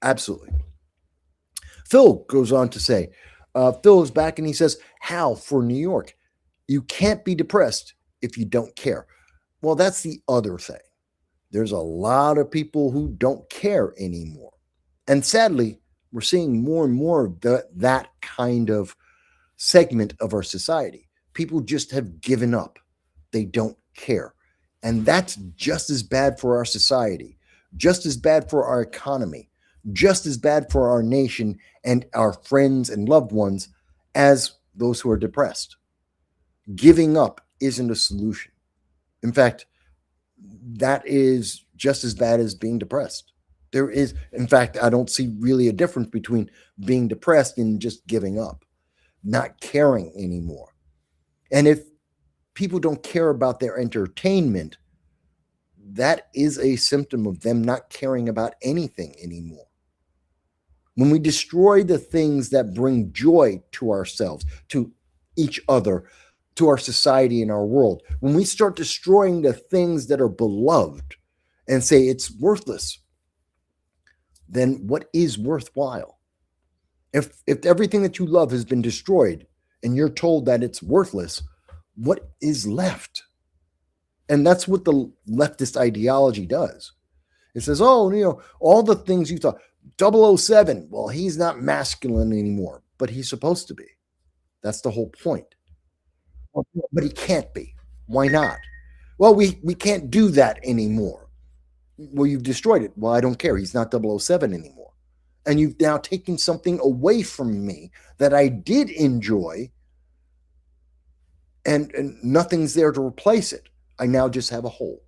[SPEAKER 2] Absolutely. Phil goes on to say, Phil is back and he says, how for New York? You can't be depressed if you don't care. Well, that's the other thing. There's a lot of people who don't care anymore. And sadly, we're seeing more and more of that kind of segment of our society. People just have given up. They don't care. And that's just as bad for our society, just as bad for our economy, just as bad for our nation and our friends and loved ones as those who are depressed. Giving up isn't a solution. In fact, that is just as bad as being depressed. There is, in fact, I don't see really a difference between being depressed and just giving up, not caring anymore. And if people don't care about their entertainment, that is a symptom of them not caring about anything anymore. When we destroy the things that bring joy to ourselves, to each other, to our society and our world, when we start destroying the things that are beloved and say it's worthless, then what is worthwhile? If everything that you love has been destroyed and you're told that it's worthless, what is left? And that's what the leftist ideology does. It says, oh, all the things you thought. 007, well, he's not masculine anymore, but he's supposed to be. That's the whole point. But he can't be. Why not? Well, we can't do that anymore. Well, you've destroyed it. Well, I don't care. He's not 007 anymore. And you've now taken something away from me that I did enjoy, and nothing's there to replace it. I now just have a hole.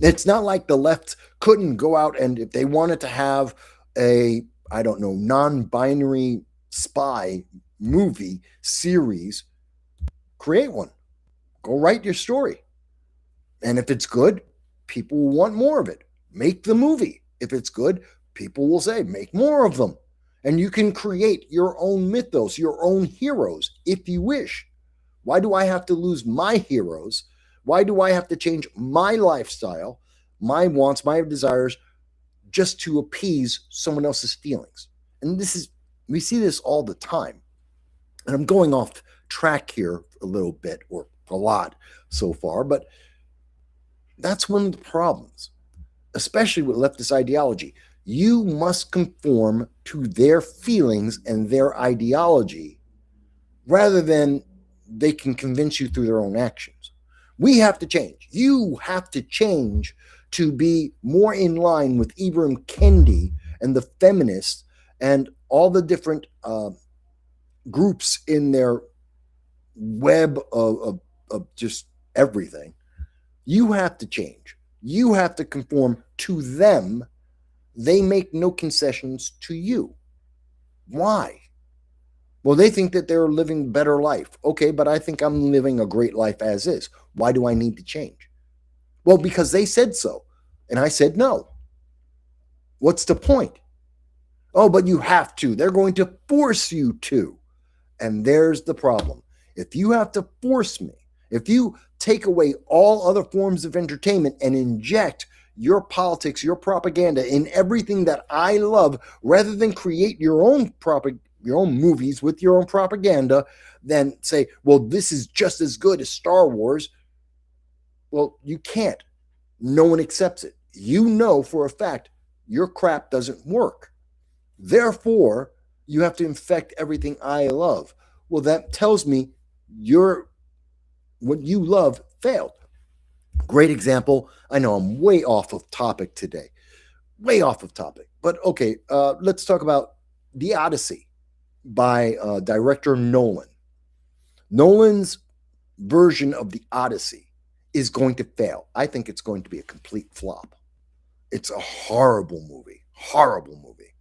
[SPEAKER 2] It's not like the left couldn't go out and if they wanted to have a, I don't know, non-binary spy movie series, create one. Go write your story. And if it's good, people will want more of it. Make the movie. If it's good, people will say, make more of them. And you can create your own mythos, your own heroes, if you wish. Why do I have to lose my heroes? Why do I have to change my lifestyle, my wants, my desires, just to appease someone else's feelings? And we see this all the time. And I'm going off track here a little bit, or a lot so far, but that's one of the problems, especially with leftist ideology. You must conform to their feelings and their ideology rather than they can convince you through their own actions. We have to change. You have to change to be more in line with Ibram Kendi and the feminists and all the different groups in their web of just everything. You have to change. You have to conform to them. They make no concessions to you. Why? Well, they think that they're living a better life. Okay, but I think I'm living a great life as is. Why do I need to change? Well, because they said so. And I said no. What's the point? Oh, but you have to. They're going to force you to. And there's the problem. If you have to force me, if you take away all other forms of entertainment and inject your politics, your propaganda in everything that I love, rather than create your own movies with your own propaganda, then say, well, this is just as good as Star Wars. Well, you can't. No one accepts it. You know for a fact your crap doesn't work. Therefore, you have to infect everything I love. Well, that tells me what you love failed. Great example. I know I'm way off of topic today. Way off of topic. But okay, let's talk about The Odyssey by director Nolan. Nolan's version of The Odyssey is going to fail. I think it's going to be a complete flop. It's a horrible movie. Horrible movie.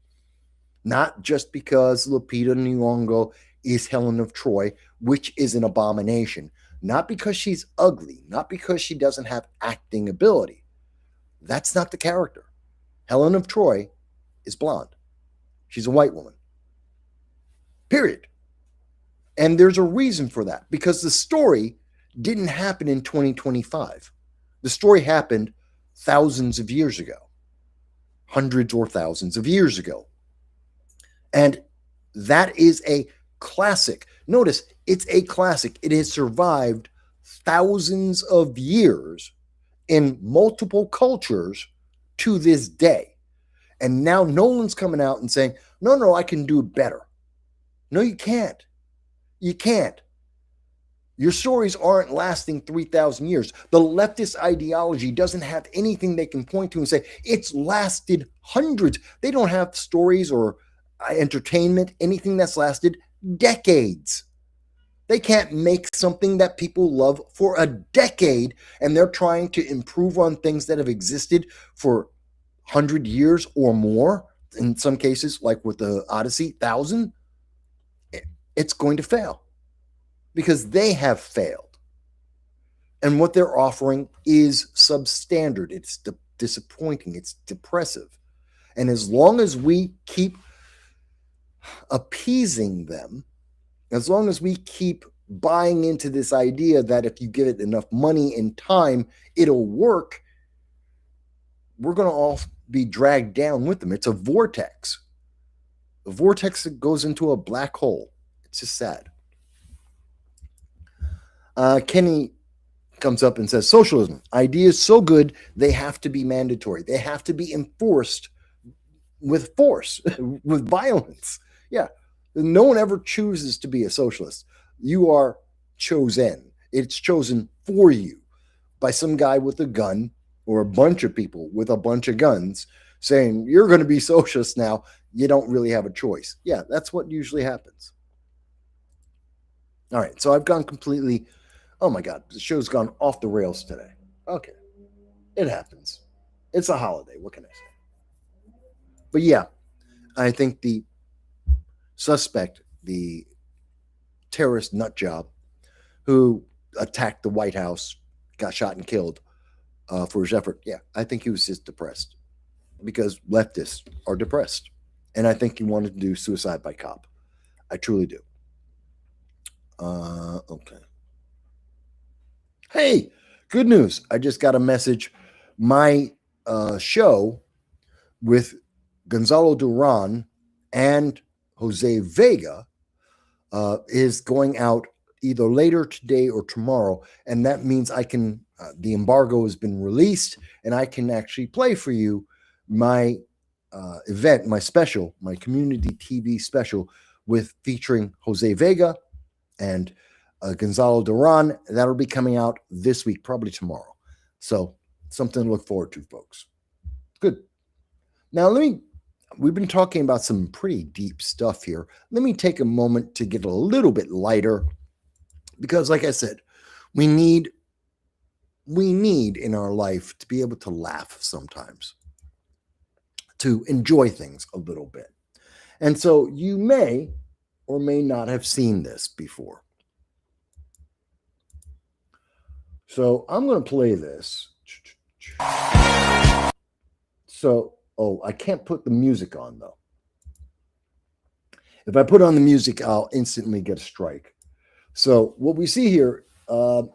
[SPEAKER 2] Not just because Lupita Nyong'o is Helen of Troy, which is an abomination. Not because she's ugly. Not because she doesn't have acting ability. That's not the character. Helen of Troy is blonde. She's a white woman. Period. And there's a reason for that. Because the story didn't happen in 2025. The story happened thousands of years ago. Hundreds or thousands of years ago. And that is a classic. Notice, it's a classic. It has survived thousands of years in multiple cultures to this day. And now Nolan's coming out and saying, no, I can do it better. No, you can't. You can't. Your stories aren't lasting 3,000 years. The leftist ideology doesn't have anything they can point to and say, it's lasted hundreds. They don't have stories or entertainment, anything that's lasted decades. They can't make something that people love for a decade, and they're trying to improve on things that have existed for 100 years or more. In some cases, like with the Odyssey, 1,000, it's going to fail because they have failed. And what they're offering is substandard. It's disappointing. It's depressive. And as long as we keep appeasing them, as long as we keep buying into this idea that if you give it enough money and time, it'll work, we're going to all be dragged down with them. It's a vortex. a vortex that goes into a black hole. It's just sad. Kenny comes up and says, socialism, ideas so good, they have to be mandatory. They have to be enforced with force, with violence. Yeah. No one ever chooses to be a socialist. You are chosen. It's chosen for you by some guy with a gun or a bunch of people with a bunch of guns saying, you're going to be socialist now. You don't really have a choice. Yeah, that's what usually happens. All right. So I've gone completely, oh my God, the show's gone off the rails today. Okay. It happens. It's a holiday. What can I say? But yeah, I think the suspect, the terrorist nut job who attacked the White House, got shot and killed for his effort. Yeah, I think he was just depressed because leftists are depressed. And I think he wanted to do suicide by cop. I truly do. Okay. Hey, good news. I just got a message. My show with Gonzalo Duran and Jose Vega is going out either later today or tomorrow. And that means I can, the embargo has been released and I can actually play for you my event, my special, my community TV special with featuring Jose Vega and Gonzalo Duran. That'll be coming out this week, probably tomorrow. So something to look forward to, folks. Good. Now, we've been talking about some pretty deep stuff here. Let me take a moment to get a little bit lighter because, like I said, we need in our life to be able to laugh sometimes, to enjoy things a little bit. And so you may or may not have seen this before. So I'm going to play this. So, I can't put the music on, though. If I put on the music, I'll instantly get a strike. So what we see here, I'm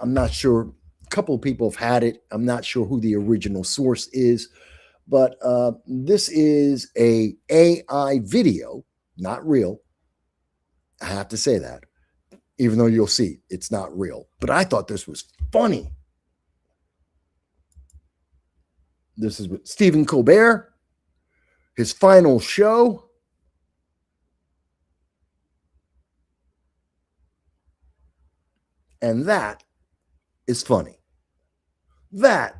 [SPEAKER 2] not sure. A couple of people have had it. I'm not sure who the original source is. But this is a AI video, not real. I have to say that, even though you'll see it's not real. But I thought this was funny. This is with Stephen Colbert, his final show. And that is funny. That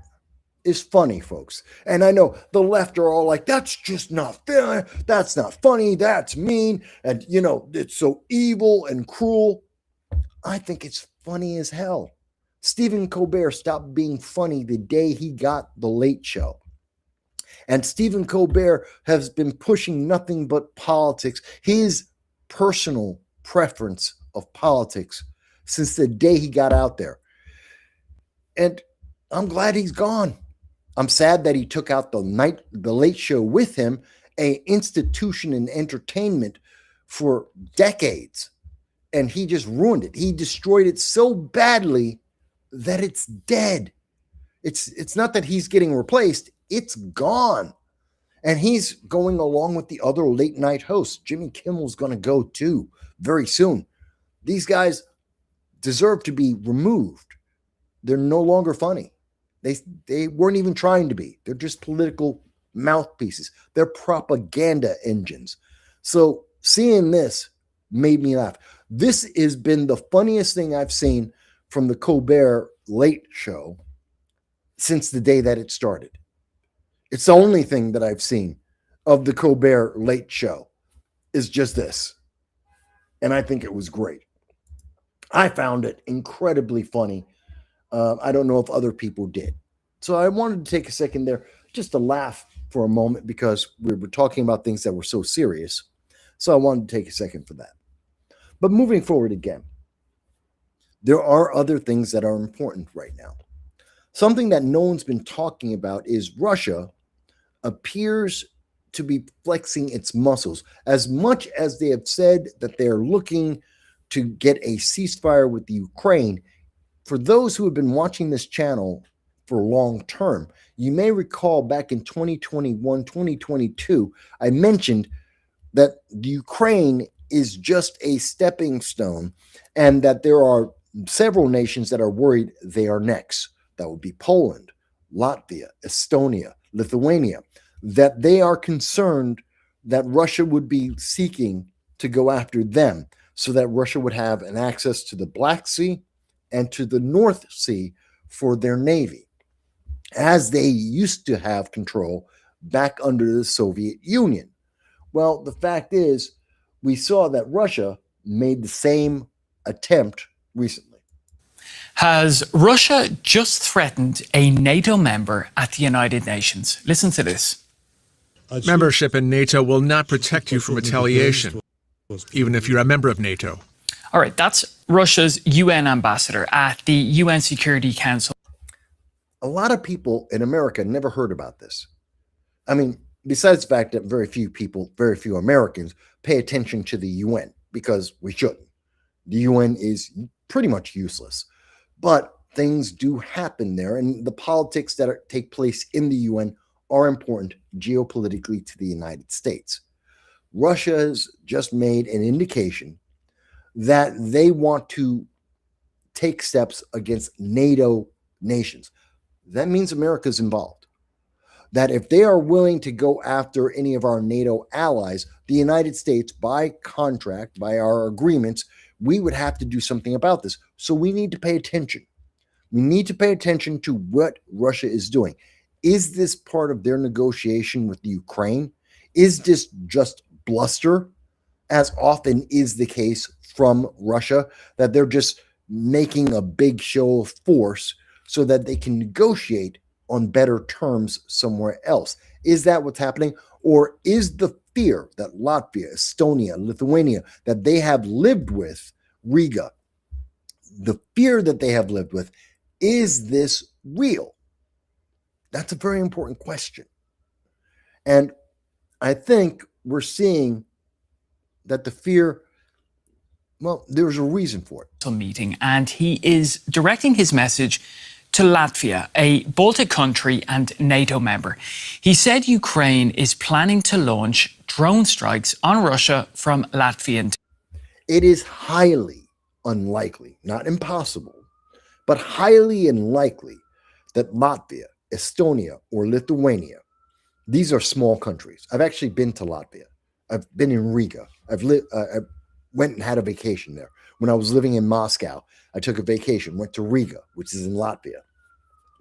[SPEAKER 2] is funny, folks. And I know the left are all like, that's just not fair. That's not funny. That's mean. And, it's so evil and cruel. I think it's funny as hell. Stephen Colbert stopped being funny the day he got The Late Show. And Stephen Colbert has been pushing nothing but politics, his personal preference of politics, since the day he got out there. And I'm glad he's gone. I'm sad that he took out the Late Show with him, an institution in entertainment for decades. And he just ruined it. He destroyed it so badly that it's dead. It's not that he's getting replaced. It's gone. And he's going along with the other late night hosts. Jimmy Kimmel's going to go too very soon. These guys deserve to be removed. They're no longer funny. They weren't even trying to be. They're just political mouthpieces. They're propaganda engines. So seeing this made me laugh. This has been the funniest thing I've seen from the Colbert Late Show since the day that it started. It's the only thing that I've seen of the Colbert Late Show is just this. And I think it was great. I found it incredibly funny. I don't know if other people did. So I wanted to take a second there just to laugh for a moment because we were talking about things that were so serious. So I wanted to take a second for that. But moving forward again, there are other things that are important right now. Something that no one's been talking about is Russia appears to be flexing its muscles. As much as they have said that they're looking to get a ceasefire with the Ukraine, for those who have been watching this channel for long term, you may recall back in 2021, 2022, I mentioned that the Ukraine is just a stepping stone, and that there are several nations that are worried they are next. That would be Poland, Latvia, Estonia, Lithuania, that they are concerned that Russia would be seeking to go after them, so that Russia would have an access to the Black Sea and to the North Sea for their navy, as they used to have control back under the Soviet Union. Well, the fact is, we saw that Russia made the same attempt recently.
[SPEAKER 3] Has Russia just threatened a NATO member at the United Nations? Listen to this.
[SPEAKER 4] Membership in NATO will not protect you from retaliation, even if you're a member of NATO.
[SPEAKER 3] All right, that's Russia's UN ambassador at the UN Security Council.
[SPEAKER 2] A lot of people in America never heard about this. I mean, besides the fact that very few people, very few Americans pay attention to the UN, because we shouldn't. The UN is pretty much useless. But things do happen there, and the politics that take place in the UN are important geopolitically to the United States. Russia has just made an indication that they want to take steps against NATO nations. That means America's involved. That if they are willing to go after any of our NATO allies, the United States, by contract, by our agreements, we would have to do something about this. So we need to pay attention. We need to pay attention to what Russia is doing. Is this part of their negotiation with the Ukraine? Is this just bluster, as often is the case from Russia, that they're just making a big show of force so that they can negotiate on better terms somewhere else? Is that what's happening? Or is the fear that Latvia, Estonia, Lithuania, that they have lived with, Riga, the fear that they have lived with, is this real? That's a very important question. And I think we're seeing that the fear, well, there's a reason for it.
[SPEAKER 3] Meeting, and he is directing his message to Latvia, a Baltic country and NATO member. He said Ukraine is planning to launch drone strikes on Russia from Latvian.
[SPEAKER 2] It is highly unlikely, not impossible, but highly unlikely that Latvia, Estonia, or Lithuania, these are small countries. I've actually been to Latvia. I've been in Riga. I went and had a vacation there. When I was living in Moscow, I took a vacation, went to Riga, which is in Latvia.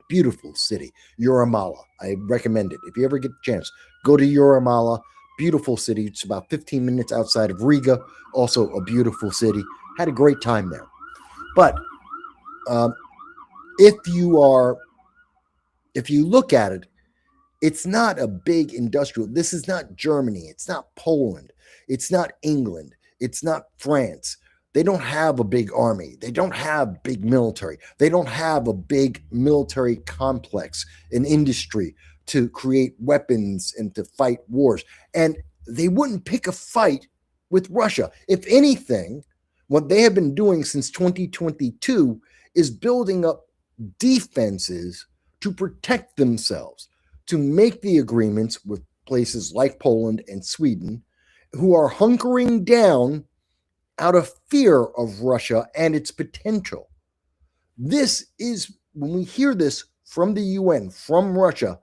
[SPEAKER 2] Beautiful city. Yuramala. I recommend it. If you ever get a chance, go to Yuramala. Beautiful city. It's about 15 minutes outside of Riga. Also a beautiful city. Had a great time there. But if you look at it, it's not a big industrial. This is not Germany. It's not Poland. It's not England. It's not France. They don't have a big army. They don't have big military. They don't have a big military complex, an industry to create weapons and to fight wars. And they wouldn't pick a fight with Russia. If anything, what they have been doing since 2022 is building up defenses to protect themselves, to make the agreements with places like Poland and Sweden, who are hunkering down out of fear of Russia and its potential. This is, when we hear this from the UN, from Russia,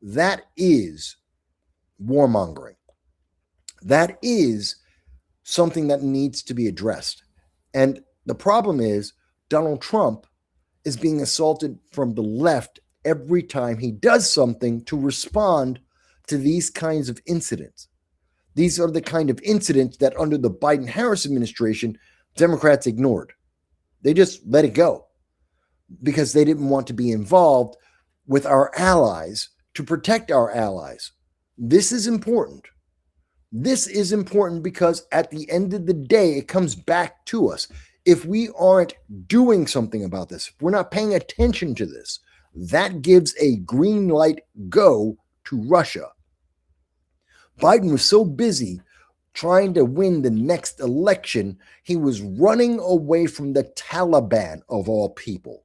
[SPEAKER 2] that is warmongering. That is something that needs to be addressed. And the problem is Donald Trump is being assaulted from the left every time he does something to respond to these kinds of incidents. These are the kind of incidents that under the Biden-Harris administration, Democrats ignored. They just let it go because they didn't want to be involved with our allies to protect our allies. This is important. This is important because at the end of the day, it comes back to us. If we aren't doing something about this, if we're not paying attention to this, that gives a green light go to Russia. Biden was so busy trying to win the next election, he was running away from the Taliban, of all people.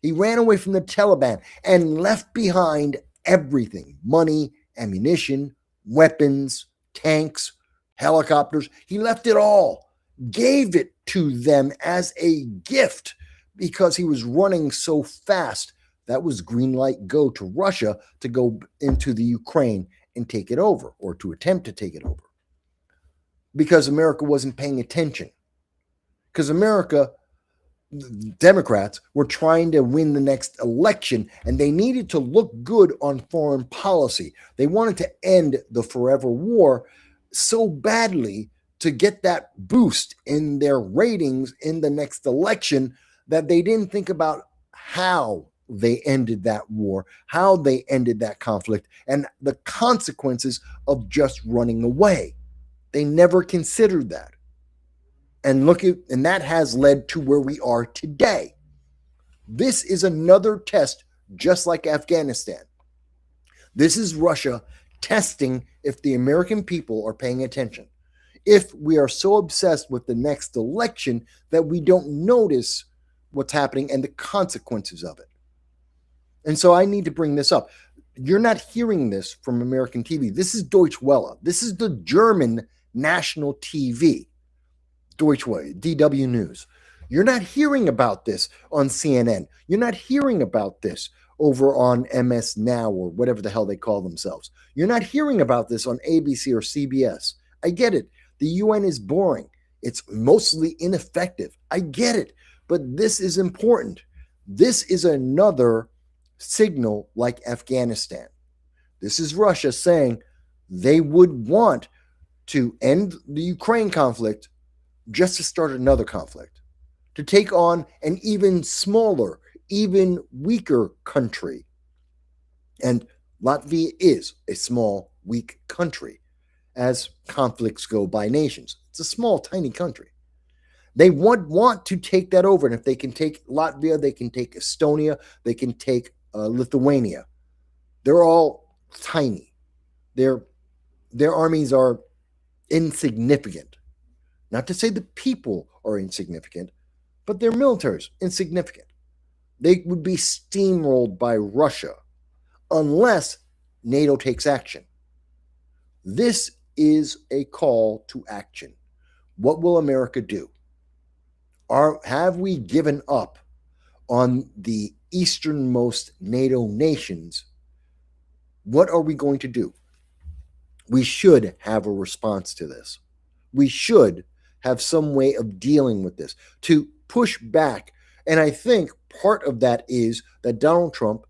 [SPEAKER 2] He ran away from the Taliban and left behind everything: money, ammunition, weapons, tanks. helicopters. He left it all, gave it to them as a gift because he was running so fast. That was green light go to Russia to go into the Ukraine and take it over, or to attempt to take it over, because America wasn't paying attention. Because America, Democrats, were trying to win the next election, and they needed to look good on foreign policy. They wanted to end the forever war so badly to get that boost in their ratings in the next election that they didn't think about how they ended that war, how they ended that conflict, and the consequences of just running away. They never considered that. And that has led to where we are today. This is another test, just like Afghanistan. This is Russia testing if the American people are paying attention. If we are so obsessed with the next election that we don't notice what's happening and the consequences of it. And so I need to bring this up. You're not hearing this from American TV. This is Deutsche Welle. This is the German national TV. Deutsche Welle, DW News. You're not hearing about this on CNN. You're not hearing about this over on MS Now or whatever the hell they call themselves. You're not hearing about this on ABC or CBS. I get it. The UN is boring. It's mostly ineffective. I get it. But this is important. This is another signal like Afghanistan. This is Russia saying they would want to end the Ukraine conflict just to start another conflict, to take on an even smaller, even weaker country. And Latvia is a small, weak country as conflicts go by nations. It's a small, tiny country. They would want to take that over. And if they can take Latvia, they can take Estonia, they can take Lithuania. They're all tiny. Their armies are insignificant. Not to say the people are insignificant, but their military is insignificant. They would be steamrolled by Russia unless NATO takes action. This is a call to action. What will America do? Have we given up on the easternmost NATO nations? What are we going to do? We should have a response to this. We should have some way of dealing with this, to push back. And I think part of that is that Donald Trump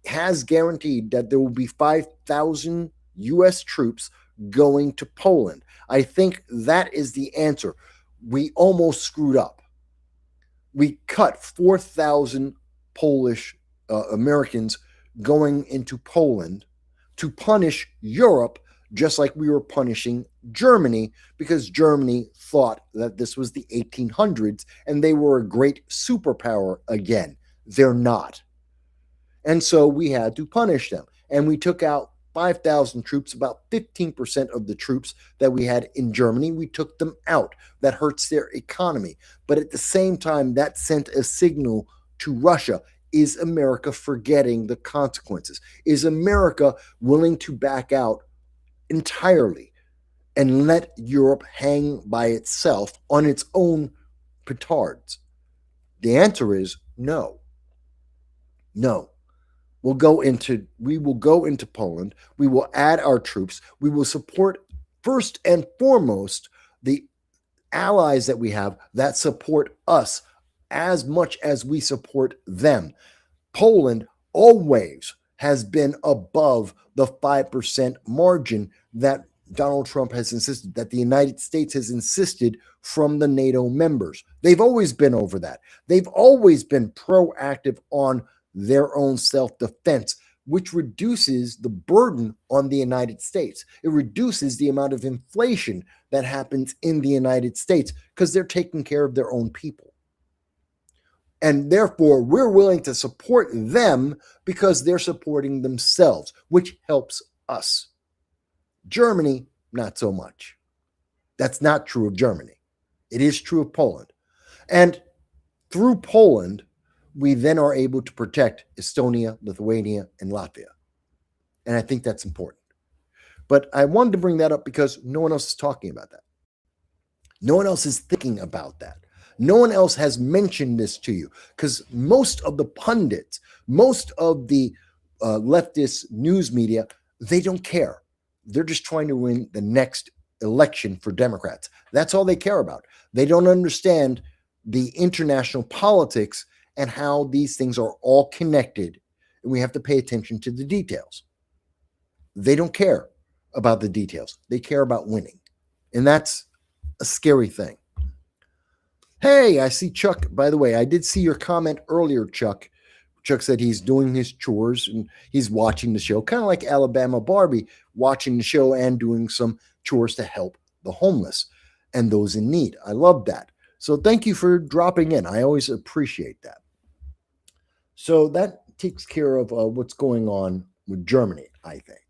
[SPEAKER 2] has guaranteed that there will be 5,000 U.S. troops going to Poland. I think that is the answer. We almost screwed up. We cut 4,000 Polish Americans going into Poland to punish Europe, just like we were punishing Germany, because Germany thought that this was the 1800s and they were a great superpower again. They're not. And so we had to punish them. And we took out 5,000 troops, about 15% of the troops that we had in Germany. We took them out. That hurts their economy. But at the same time, that sent a signal to Russia. Is America forgetting the consequences? Is America willing to back out entirely and let Europe hang by itself on its own petards? The answer is no. No. We will go into Poland. We will add our troops. We will support first and foremost the allies that we have that support us as much as we support them. Poland always has been above the 5% margin that Donald Trump has insisted, that the United States has insisted from the NATO members. They've always been over that. They've always been proactive on their own self-defense, which reduces the burden on the United States. It reduces the amount of inflation that happens in the United States because they're taking care of their own people. And therefore, we're willing to support them because they're supporting themselves, which helps us. Germany, not so much. That's not true of Germany. It is true of Poland. And through Poland, we then are able to protect Estonia, Lithuania, and Latvia. And I think that's important. But I wanted to bring that up because no one else is talking about that. No one else is thinking about that. No one else has mentioned this to you because most of the pundits, most of the leftist news media, they don't care. They're just trying to win the next election for Democrats. That's all they care about. They don't understand the international politics and how these things are all connected, and we have to pay attention to the details. They don't care about the details. They care about winning, and that's a scary thing. Hey, I see Chuck. By the way, I did see your comment earlier, Chuck. Chuck said he's doing his chores and he's watching the show, kind of like Alabama Barbie, watching the show and doing some chores to help the homeless and those in need. I love that. So thank you for dropping in. I always appreciate that. So that takes care of what's going on with Germany, I think.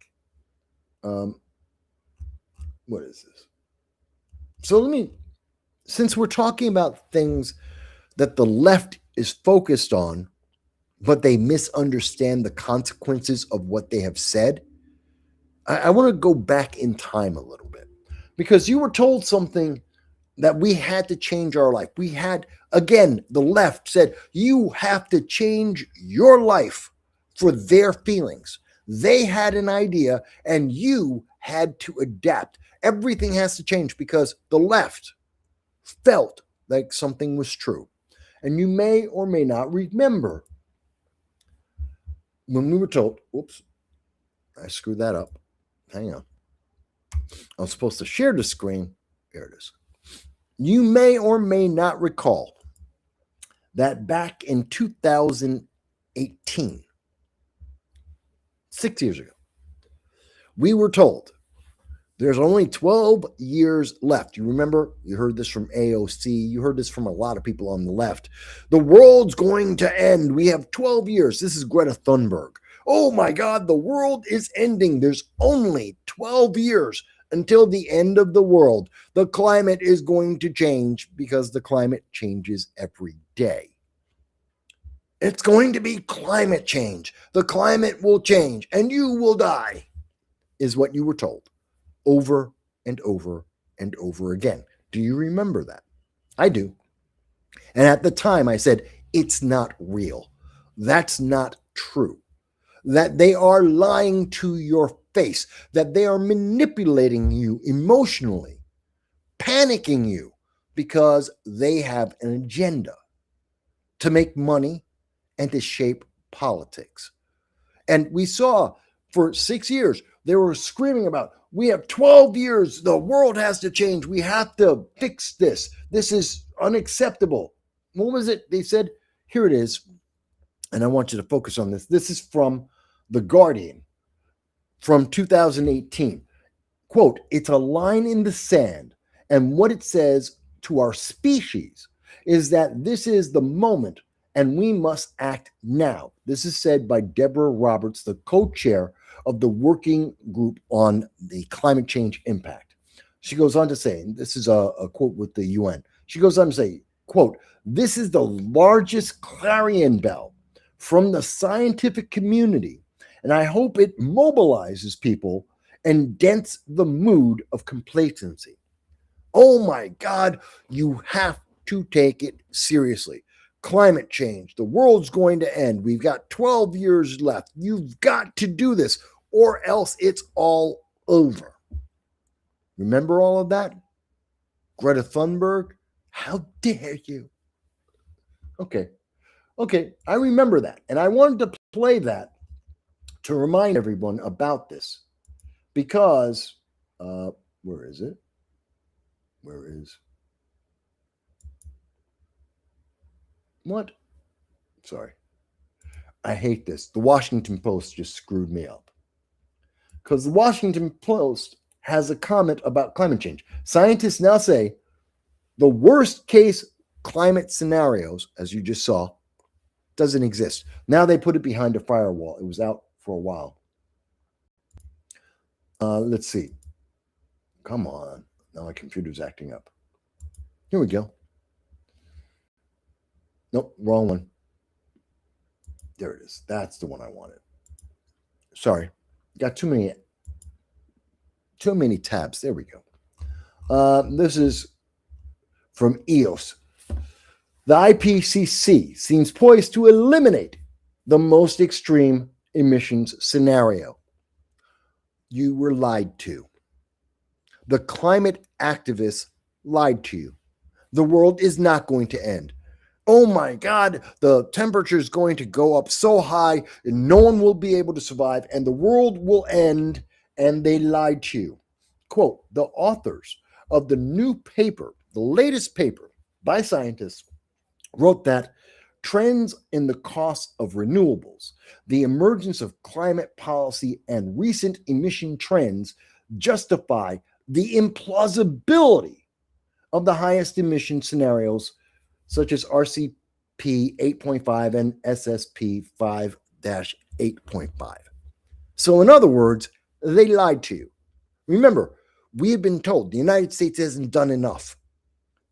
[SPEAKER 2] What is this? So since we're talking about things that the left is focused on, but they misunderstand the consequences of what they have said, I want to go back in time a little bit, because you were told something that we had to change our life. We had, again, the left said, you have to change your life for their feelings. They had an idea and you had to adapt. Everything has to change because the left felt like something was true. And you may or may not remember when we were told, oops, I screwed that up. Hang on. I was supposed to share the screen. Here it is. You may or may not recall that back in 2018, 6 years ago, we were told there's only 12 years left. You remember, you heard this from AOC. You heard this from a lot of people on the left. The world's going to end. We have 12 years. This is Greta Thunberg. Oh my God, the world is ending. There's only 12 years until the end of the world. The climate is going to change because the climate changes every day. It's going to be climate change. The climate will change and you will die, is what you were told over and over and over again. Do you remember that? I do. And at the time I said, it's not real. That's not true. That they are lying to your face, that they are manipulating you emotionally, panicking you because they have an agenda to make money and to shape politics. And we saw for 6 years, they were screaming about, we have 12 years, the world has to change, we have to fix this, this is unacceptable. What was it they said? Here it is, and I want you to focus on this. This is from The Guardian from 2018. Quote, it's a line in the sand, and what it says to our species is that this is the moment and we must act now. This is said by Deborah Roberts, the co-chair of the working group on the climate change impact. She goes on to say, and this is a quote with the UN, she goes on to say, quote, this is the largest clarion bell from the scientific community, and I hope it mobilizes people and dents the mood of complacency. Oh my God, you have to take it seriously. Climate change, the world's going to end. We've got 12 years left. You've got to do this or else it's all over. Remember all of that? Greta Thunberg, how dare you? Okay, I remember that. And I wanted to play that to remind everyone about this because, where is it? Where is? What? Sorry. I hate this. The Washington Post just screwed me up. Because the Washington Post has a comment about climate change. Scientists now say the worst case climate scenarios, as you just saw, doesn't exist. Now they put it behind a firewall. It was out for a while. Let's see. Come on. Now my computer's acting up. Here we go. Nope, wrong one. There it is. That's the one I wanted. Sorry. Got too many Too many tabs. There we go. This is from EOS. The IPCC seems poised to eliminate the most extreme emissions scenario. You were lied to. The climate activists lied to you. The world is not going to end. Oh my God, the temperature is going to go up so high and no one will be able to survive and the world will end, and they lied to you. Quote, the authors of the new paper, the latest paper by scientists, wrote that trends in the cost of renewables, the emergence of climate policy, and recent emission trends justify the implausibility of the highest emission scenarios, such as RCP 8.5 and SSP 5-8.5. So, in other words, they lied to you. Remember, we have been told the United States hasn't done enough,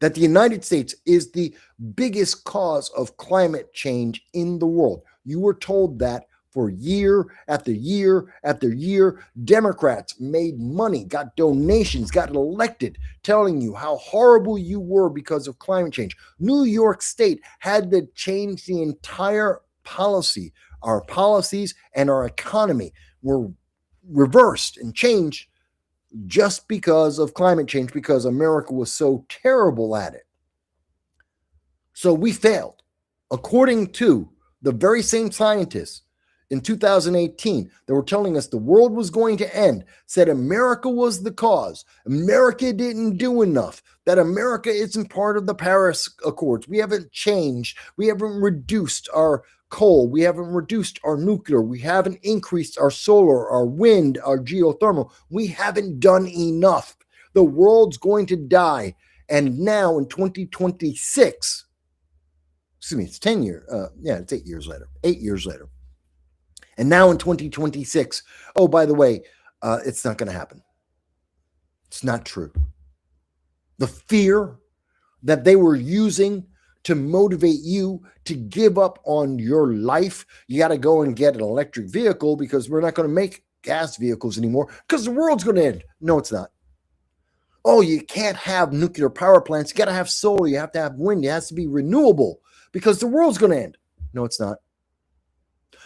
[SPEAKER 2] that the United States is the biggest cause of climate change in the world. You were told that for year after year after year. Democrats made money, got donations, got elected, telling you how horrible you were because of climate change. New York State had to change the entire policy. Our policies and our economy were reversed and changed just because of climate change, because America was so terrible at it. So we failed. According to the very same scientists in 2018, they were telling us the world was going to end, said America was the cause. America didn't do enough, that America isn't part of the Paris Accords. We haven't changed. We haven't reduced our coal. We haven't reduced our nuclear. We haven't increased our solar, our wind, our geothermal. We haven't done enough. The world's going to die. And now in 2026, excuse me, it's 10 years. It's 8 years later. 8 years later. And now in 2026, oh, by the way, it's not going to happen. It's not true. The fear that they were using to motivate you to give up on your life, you got to go and get an electric vehicle because we're not going to make gas vehicles anymore because the world's going to end. No, it's not. Oh, you can't have nuclear power plants. You got to have solar. You have to have wind. It has to be renewable because the world's going to end. No, it's not.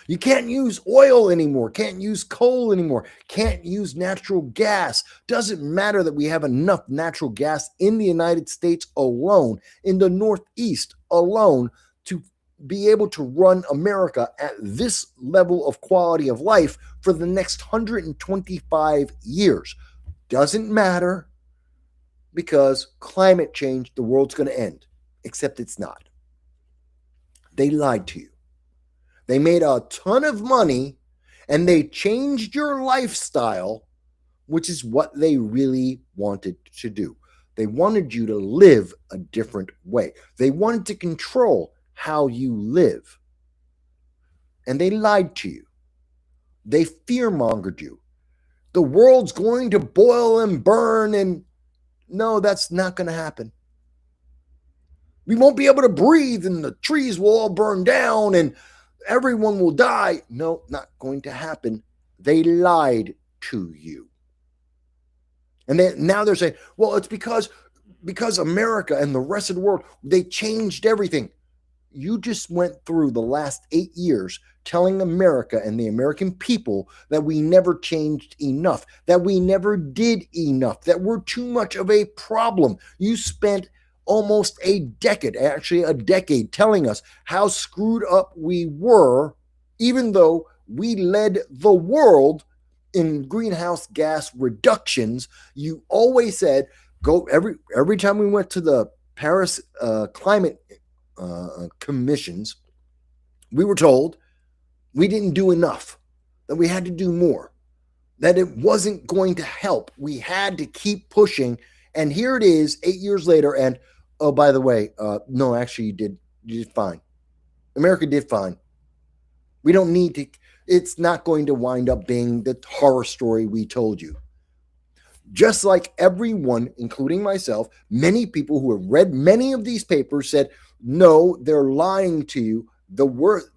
[SPEAKER 2] You can't use oil anymore, can't use coal anymore, can't use natural gas. Doesn't matter that we have enough natural gas in the United States alone, in the Northeast alone, to be able to run America at this level of quality of life for the next 125 years. Doesn't matter because climate change, the world's going to end, except it's not. They lied to you. They made a ton of money and they changed your lifestyle, which is what they really wanted to do. They wanted you to live a different way. They wanted to control how you live. And they lied to you. They fear-mongered you. The world's going to boil and burn, and no, that's not going to happen. We won't be able to breathe and the trees will all burn down and everyone will die. No, not going to happen. They lied to you. And now they're saying, well, it's because America and the rest of the world, they changed everything. You just went through the last 8 years telling America and the American people that we never changed enough, that we never did enough, that we're too much of a problem. You spent almost a decade, telling us how screwed up we were, even though we led the world in greenhouse gas reductions. You always said, go every time we went to the Paris climate commissions, we were told we didn't do enough, that we had to do more, that it wasn't going to help. We had to keep pushing. And here it is 8 years later. And oh, by the way, no, actually you did fine. America did fine. We don't need to, it's not going to wind up being the horror story we told you. Just like everyone, including myself, many people who have read many of these papers said, no, they're lying to you.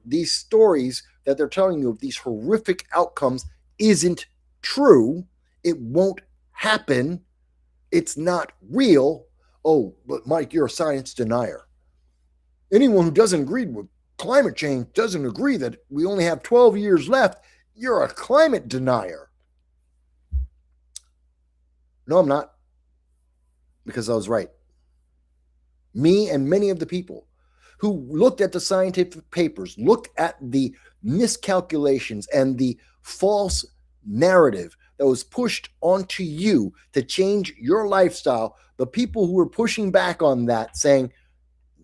[SPEAKER 2] These stories that they're telling you of these horrific outcomes isn't true. It won't happen. It's not real. Oh, but Mike, you're a science denier. Anyone who doesn't agree with climate change doesn't agree that we only have 12 years left. You're a climate denier. No, I'm not. Because I was right. Me and many of the people who looked at the scientific papers, looked at the miscalculations and the false narrative that was pushed onto you to change your lifestyle, the people who were pushing back on that, saying,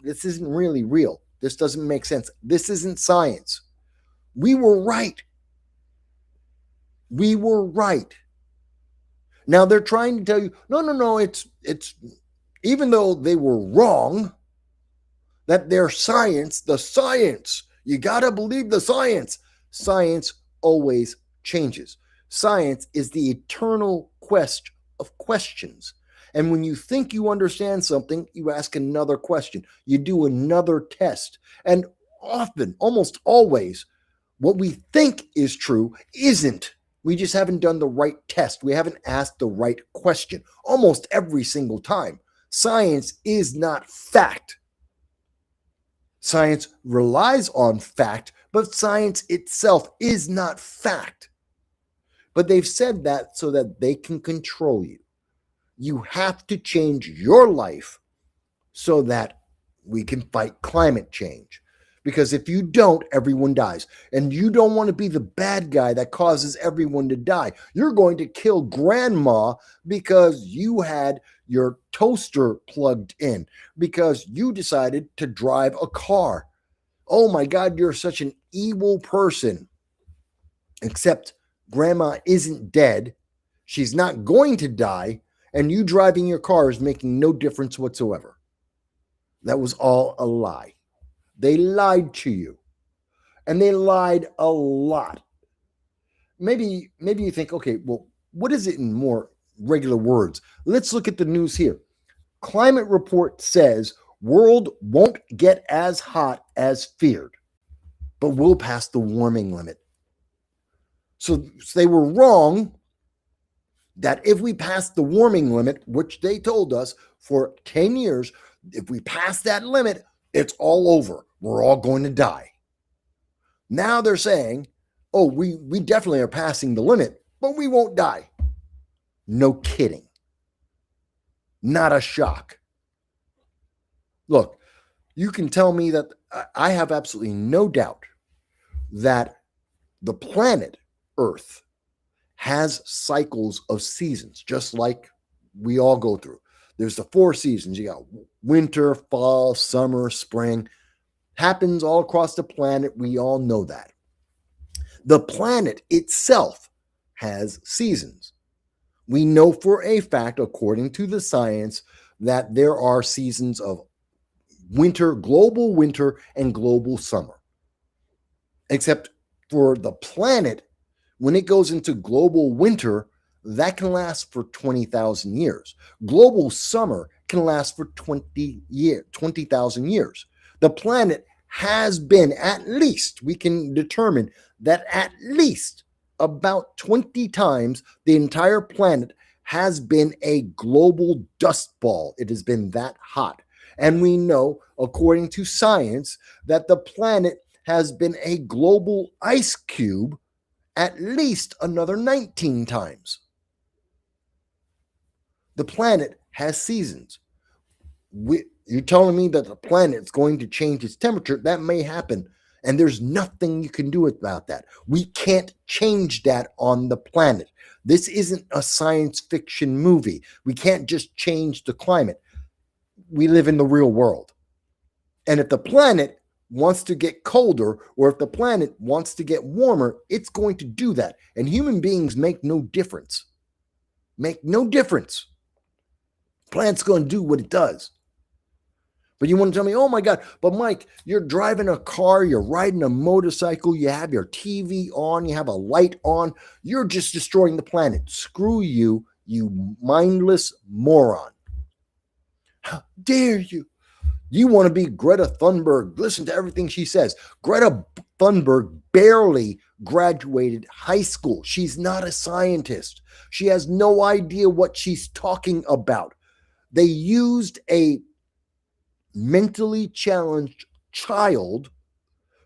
[SPEAKER 2] this isn't really real. This doesn't make sense. This isn't science. We were right. We were right. Now they're trying to tell you, no, it's even though they were wrong, that their science, the science, you got to believe the science. Science always changes. Science is the eternal quest of questions. And when you think you understand something, you ask another question. You do another test. And often, almost always, what we think is true isn't. We just haven't done the right test. We haven't asked the right question almost every single time. Science is not fact. Science relies on fact, but science itself is not fact. But they've said that so that they can control you. You have to change your life so that we can fight climate change. Because if you don't, everyone dies. And you don't want to be the bad guy that causes everyone to die. You're going to kill grandma because you had your toaster plugged in, because you decided to drive a car. Oh my God, you're such an evil person. Except grandma isn't dead. She's not going to die. And you driving your car is making no difference whatsoever. That was all a lie. They lied to you. And they lied a lot. Maybe you think, okay, well, what is it in more regular words? Let's look at the news here. Climate report says world won't get as hot as feared, but we'll pass the warming limit. So they were wrong that if we pass the warming limit, which they told us for 10 years, if we pass that limit, it's all over. We're all going to die. Now they're saying, oh, we definitely are passing the limit, but we won't die. No kidding. Not a shock. Look, you can tell me that I have absolutely no doubt that the planet Earth has cycles of seasons, just like we all go through. There's the 4 seasons. You got winter, fall, summer, spring. Happens all across the planet. We all know that. The planet itself has seasons. We know for a fact, according to the science, that there are seasons of winter, and global summer. Except for the planet, when it goes into global winter, that can last for 20,000 years. Global summer can last for 20,000 years. The planet has been, at least, we can determine that at least about 20 times the entire planet has been a global dust ball. It has been that hot. And we know, according to science, that the planet has been a global ice cube at least another 19 times. The planet has seasons. You're telling me that the planet is going to change its temperature? That may happen, and there's nothing you can do about that. We can't change that on the planet. This isn't a science fiction movie. We can't just change the climate. We live in the real world. And if the planet wants to get colder, or if the planet wants to get warmer, it's going to do that. And human beings make no difference. Make no difference. Planet's going to do what it does. But you want to tell me, oh my God, but Mike, you're driving a car, you're riding a motorcycle, you have your TV on, you have a light on, you're just destroying the planet. Screw you, you mindless moron. How dare you? You want to be Greta Thunberg. Listen to everything she says. Greta Thunberg barely graduated high school. She's not a scientist. She has no idea what she's talking about. They used a mentally challenged child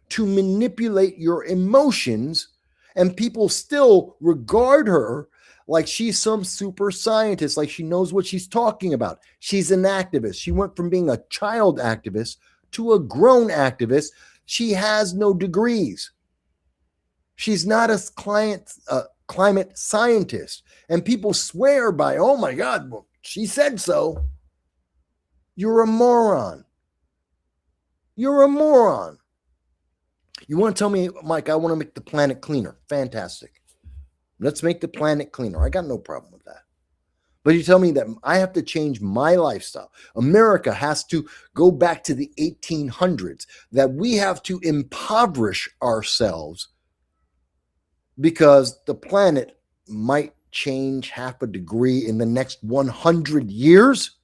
[SPEAKER 2] to manipulate your emotions, and people still regard her like she's some super scientist, like she knows what she's talking about. She's an activist. She went from being a child activist to a grown activist. She has no degrees. She's not a climate scientist. And people swear by, oh my God, well, she said so. You're a moron. You're a moron. You want to tell me, Mike, I want to make the planet cleaner. Fantastic. Let's make the planet cleaner. I got no problem with that. But you tell me that I have to change my lifestyle. America has to go back to the 1800s, that we have to impoverish ourselves because the planet might change half a degree in the next 100 years?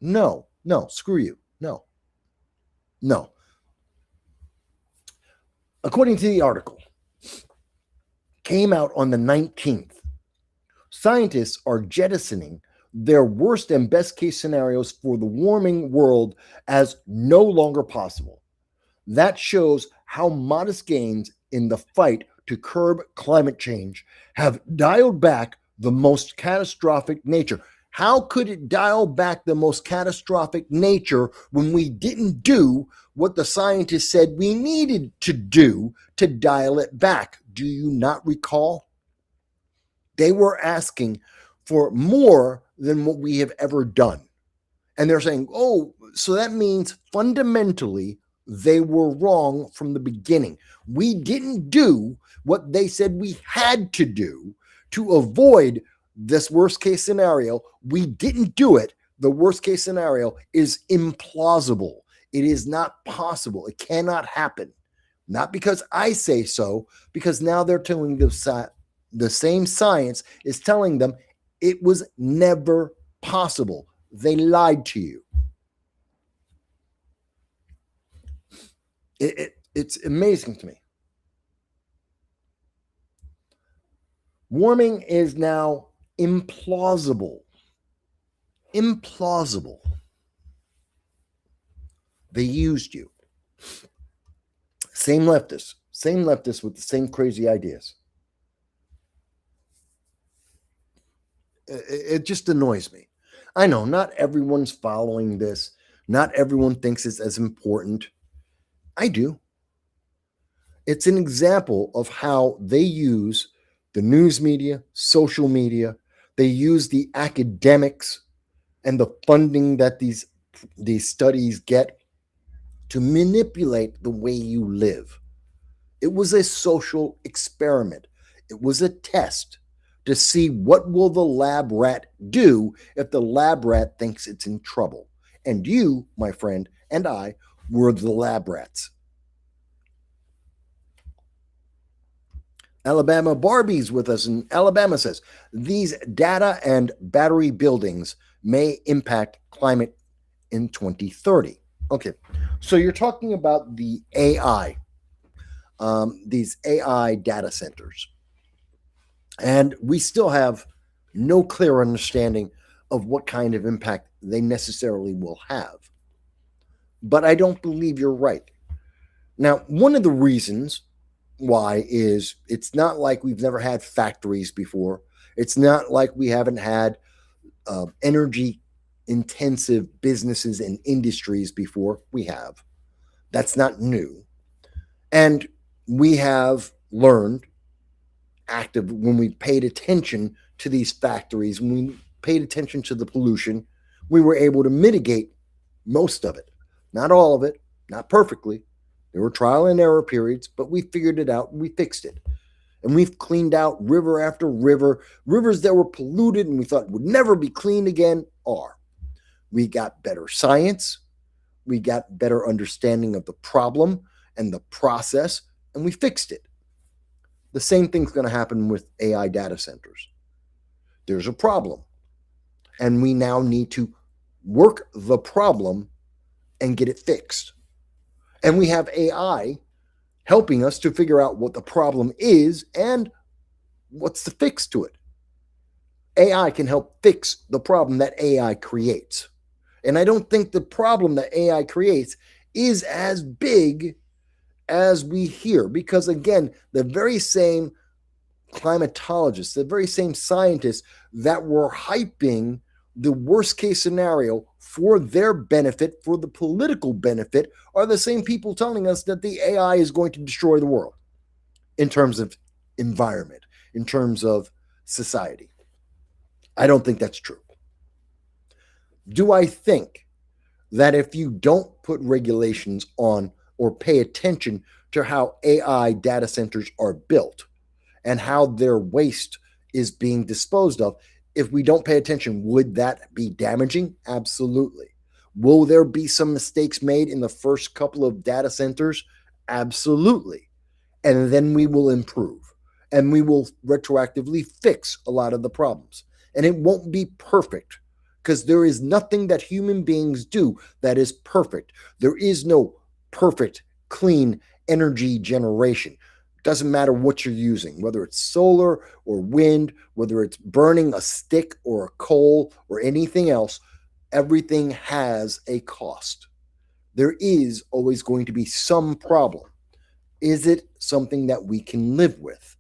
[SPEAKER 2] No, screw you. No. According to the article, came out on the 19th, scientists are jettisoning their worst and best case scenarios for the warming world as no longer possible. That shows how modest gains in the fight to curb climate change have dialed back the most catastrophic nature. How could it dial back the most catastrophic nature when we didn't do what the scientists said we needed to do to dial it back? Do you not recall? They were asking for more than what we have ever done. And they're saying, oh, so that means fundamentally they were wrong from the beginning. We didn't do what they said we had to do to avoid this worst case scenario. We didn't do it. The worst case scenario is implausible. It is not possible. It cannot happen. Not because I say so, because now they're telling the same science is telling them it was never possible. They lied to you. It's amazing to me. Warming is now implausible. Implausible. They used you. Same leftists with the same crazy ideas. It just annoys me. I know not everyone's following this. Not everyone thinks it's as important. I do. It's an example of how they use the news media, social media. They use the academics and the funding that these studies get to manipulate the way you live. It was a social experiment. It was a test to see what will the lab rat do if the lab rat thinks it's in trouble. And you, my friend, and I were the lab rats. Alabama Barbie's with us, and Alabama says, these data and battery buildings may impact climate in 2030. Okay, so you're talking about the AI, these AI data centers. And we still have no clear understanding of what kind of impact they necessarily will have. But I don't believe you're right. Now, one of the reasons why is it's not like we've never had factories before. It's not like we haven't had energy intensive businesses and industries before. We have. That's not new. And we have learned when we paid attention to these factories, when we paid attention to the pollution, we were able to mitigate most of it. Not all of it, not perfectly. There were trial and error periods, but we figured it out and we fixed it. And we've cleaned out river after river. Rivers that were polluted and we thought would never be clean again are. We got better science. We got better understanding of the problem and the process, and we fixed it. The same thing's going to happen with AI data centers. There's a problem, and we now need to work the problem and get it fixed. And we have AI helping us to figure out what the problem is and what's the fix to it. AI can help fix the problem that AI creates. And I don't think the problem that AI creates is as big as we hear, because again, the very same climatologists, the very same scientists that were hyping the worst case scenario for their benefit, for the political benefit, are the same people telling us that the AI is going to destroy the world in terms of environment, in terms of society. I don't think that's true. Do I think that if you don't put regulations on or pay attention to how AI data centers are built and how their waste is being disposed of, if we don't pay attention, would that be damaging? Absolutely. Will there be some mistakes made in the first couple of data centers? Absolutely. And then we will improve and we will retroactively fix a lot of the problems. And it won't be perfect, because there is nothing that human beings do that is perfect. There is no perfect, clean energy generation. Doesn't matter what you're using, whether it's solar or wind, whether it's burning a stick or a coal or anything else, everything has a cost. There is always going to be some problem. Is it something that we can live with?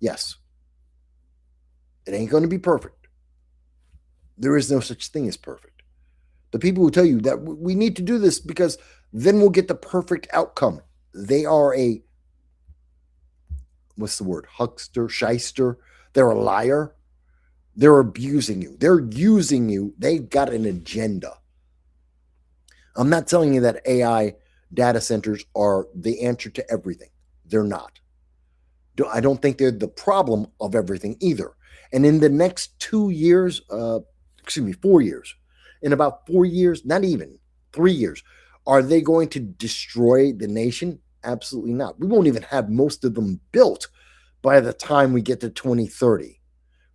[SPEAKER 2] Yes. It ain't going to be perfect. There is no such thing as perfect. The people who tell you that we need to do this because then we'll get the perfect outcome, they are a, what's the word? Huckster, shyster. They're a liar. They're abusing you. They're using you. They've got an agenda. I'm not telling you that AI data centers are the answer to everything. They're not. I don't think they're the problem of everything either. And in the next 4 years, in about 4 years, not even 3 years, are they going to destroy the nation? Absolutely not. We won't even have most of them built by the time we get to 2030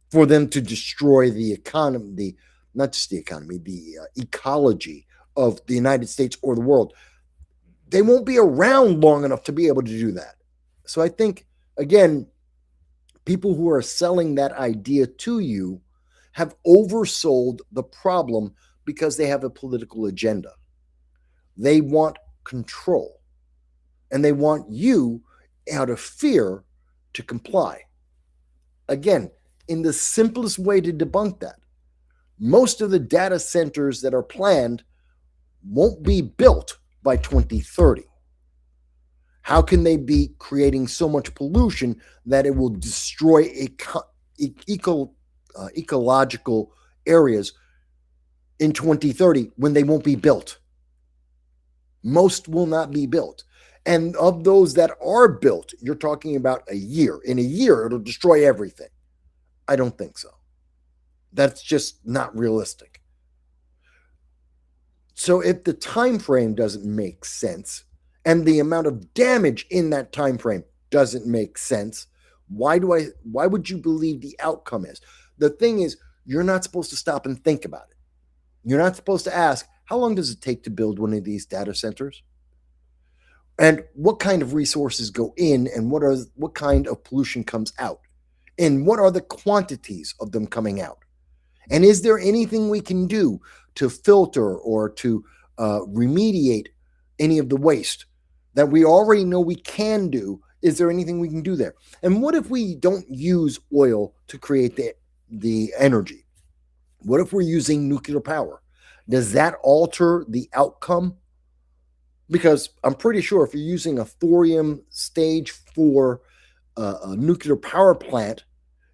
[SPEAKER 2] for them to destroy the economy, not just the economy, the ecology of the United States or the world. They won't be around long enough to be able to do that. So I think, again, people who are selling that idea to you have oversold the problem because they have a political agenda. They want control. And they want you, out of fear, to comply. Again, in the simplest way to debunk that, most of the data centers that are planned won't be built by 2030. How can they be creating so much pollution that it will destroy ecological areas in 2030 when they won't be built? Most will not be built. And of those that are built, you're talking about a year. In a year, it'll destroy everything. I don't think so. That's just not realistic. So if the time frame doesn't make sense and the amount of damage in that time frame doesn't make sense, why would you believe the outcome is? The thing is, you're not supposed to stop and think about it. You're not supposed to ask, how long does it take to build one of these data centers? And what kind of resources go in, and what kind of pollution comes out? And what are the quantities of them coming out? And is there anything we can do to filter or to remediate any of the waste that we already know we can do? Is there anything we can do there? And what if we don't use oil to create the energy? What if we're using nuclear power? Does that alter the outcome? Because I'm pretty sure if you're using a thorium stage for a nuclear power plant,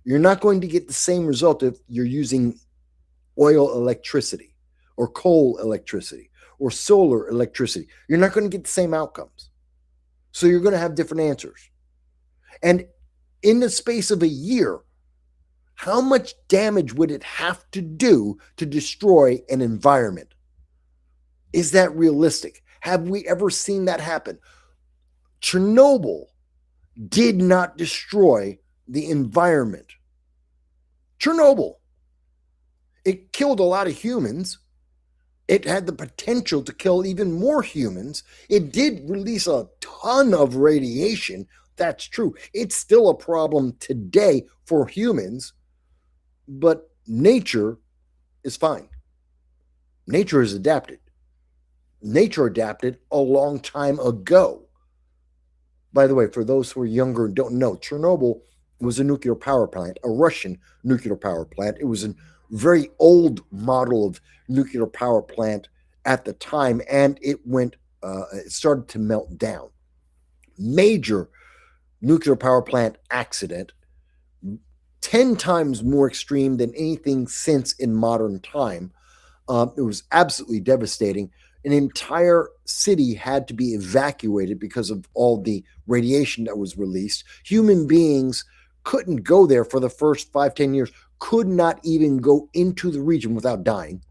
[SPEAKER 2] you're not going to get the same result if you're using oil electricity or coal electricity or solar electricity. You're not going to get the same outcomes. So you're going to have different answers. And in the space of a year, how much damage would it have to do to destroy an environment? Is that realistic? Have we ever seen that happen? Chernobyl did not destroy the environment. Chernobyl. It killed a lot of humans, It had the potential to kill even more humans. It did release a ton of radiation. That's true. It's still a problem today for humans, but nature is fine. Nature has adapted. Nature adapted a long time ago. By the way, for those who are younger and don't know, Chernobyl was a nuclear power plant, a Russian nuclear power plant. It was a very old model of nuclear power plant at the time, and it started to melt down. Major nuclear power plant accident, 10 times more extreme than anything since in modern time. It was absolutely devastating. An entire city had to be evacuated because of all the radiation that was released. Human beings couldn't go there for the first 5-10 years, could not even go into the region without dying.